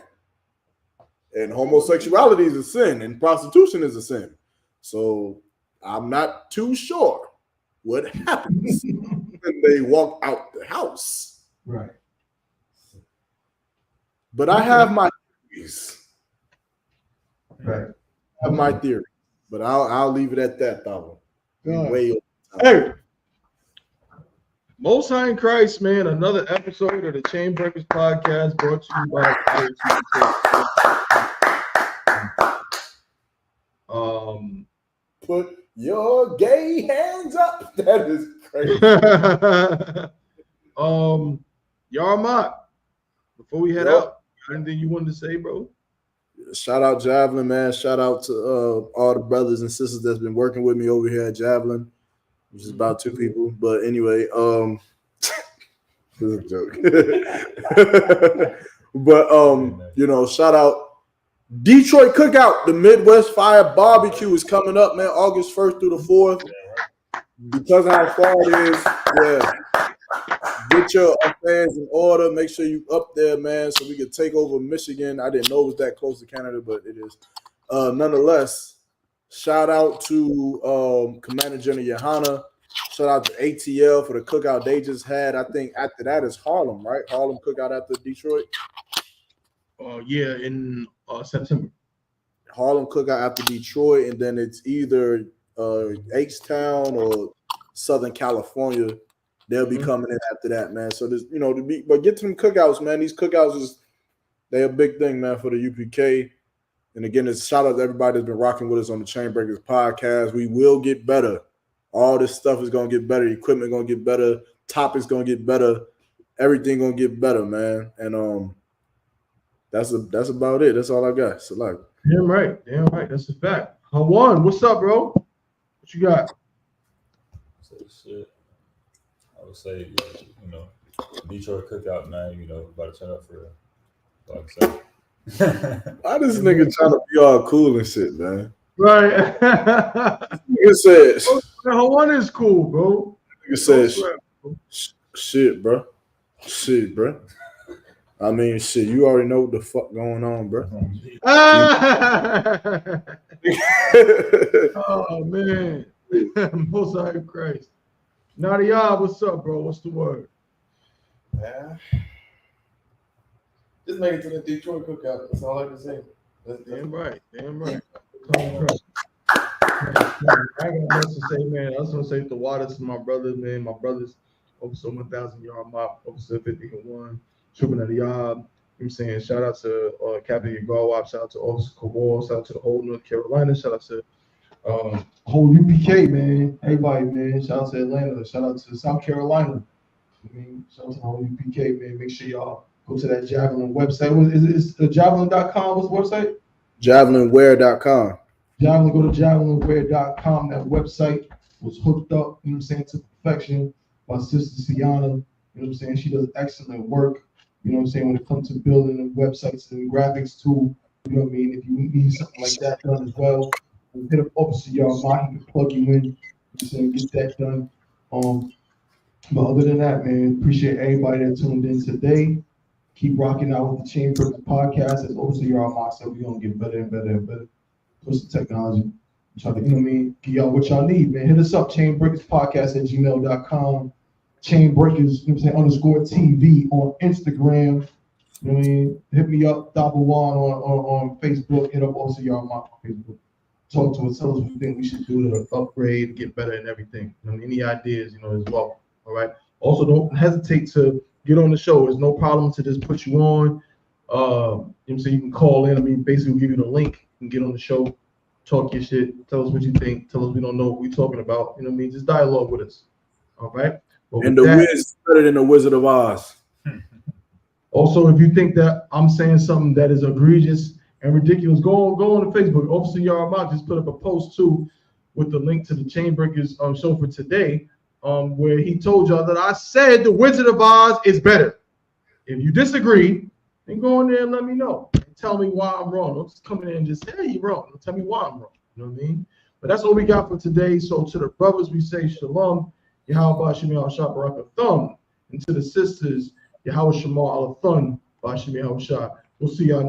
And homosexuality is a sin, and prostitution is a sin. So I'm not too sure what happens when they walk out the house. Right. But I have my theories. Right. I have my theory, but I'll leave it at that, though. Way over time. Hey, Most High in Christ, man. Another episode of the Chain Breakers podcast brought to you by I.S.U.P.K. Put your gay hands up. That is crazy. Yarmak, before we head out, anything you wanted to say, bro? Shout out Javelin, man. Shout out to all the brothers and sisters that's been working with me over here at Javelin, which is about 2 people. But anyway, this is a joke. But you know, shout out Detroit Cookout. The Midwest Fire Barbecue is coming up, man, August 1st through the 4th. Because of how far it is, yeah. Get your affairs in order. Make sure you up there, man, so we can take over Michigan. I didn't know it was that close to Canada, but it is. Nonetheless, shout out to Commander General YAHANNA. Shout out to ATL for the cookout they just had. I think after that is Harlem, right? Harlem cookout after Detroit. Yeah, in September. Harlem cookout after Detroit, and then it's either H-Town or Southern California. They'll be coming in after that, man. So there's, you know, but get to them cookouts, man. These cookouts they're a big thing, man, for the UPK. And again, it's shout out to everybody that's been rocking with us on the Chain Breakers podcast. We will get better. All this stuff is gonna get better. Equipment gonna get better. Topics gonna get better. Everything gonna get better, man. And that's about it. That's all I got. So like, damn right. That's a fact. Hawan, what's up, bro? What you got? So shit. I would say, you know, Detroit Cookout, man, you know, about to turn up for like I said. Why this nigga trying to be all cool and shit, man? Right. Nigga said, Hawan is cool, bro. Nigga said, shit, bro. Shit, bro. I mean, shit, you already know what the fuck going on, bro. Oh, man. Most High in Christ. Nadia, what's up, bro? What's the word? Yeah. Just make it to the Detroit Cookout. That's all I can say. Damn right. I got much to say, man. I was gonna say the waters to my brothers, man. My brothers, Officer 1,000 yard mop, Officer 50-1, trooping at the yard. You know what I'm saying? Shout out to Captain Yagarwap, shout out to Officer Kowal, shout out to the whole North Carolina, shout out to whole UPK, man. Everybody, man. Shout out to Atlanta, shout out to South Carolina. I mean, shout out to the whole UPK, man. Make sure y'all go to that Javelin website. Is it javelin.com? What's the website? JavelinWear.com. Javelin, go to javelinwear.com. That website was hooked up, you know what I'm saying, to perfection by Sister Sienna. You know what I'm saying? She does excellent work, you know what I'm saying, when it comes to building websites and graphics too. You know what I mean? If you need something like that done as well, hit up Officer Yarmont, he can plug you in, you know what I'm saying, get that done. But other than that, man, appreciate everybody that tuned in today. Keep rocking out with the Chain Breakers podcast. As Officer Yarmont said, we're gonna get better and better and better. What's the technology? Try to, you know what I mean, give y'all what y'all need, man. Hit us up, chainbreakerspodcast@gmail.com. Chain Breakers, you know what I'm saying, _TV on Instagram. You know what I mean? Hit me up, Dapper One on Facebook. Hit up also y'all on Facebook. Talk to us, tell us what you think we should do to upgrade, get better and everything. You know, any ideas, you know, as well. All right. Also, don't hesitate to get on the show. There's no problem to just put you on. You know what I'm saying? You can call in. I mean, basically, we'll give you the link and get on the show, talk your shit, tell us what you think, tell us we don't know what we're talking about. You know what I mean? Just dialogue with us. All right. And the Wiz is better than the Wizard of Oz. Also, if you think that I'm saying something that is egregious and ridiculous, go on to Facebook. Officer Yarmont just put up a post too with the link to the Chain Breakers show for today, where he told y'all that I said the Wizard of Oz is better. If you disagree, then go in there and let me know. Tell me why I'm wrong. Don't just come in there and just say, hey, you're wrong. Tell me why I'm wrong. You know what I mean? But that's all we got for today. So to the brothers, we say shalom. Yahweh Shem Yahweh Shabbat Thumb. to the sisters, Yahweh Shema Al Thun, Bashimi Hawashah. We'll see y'all.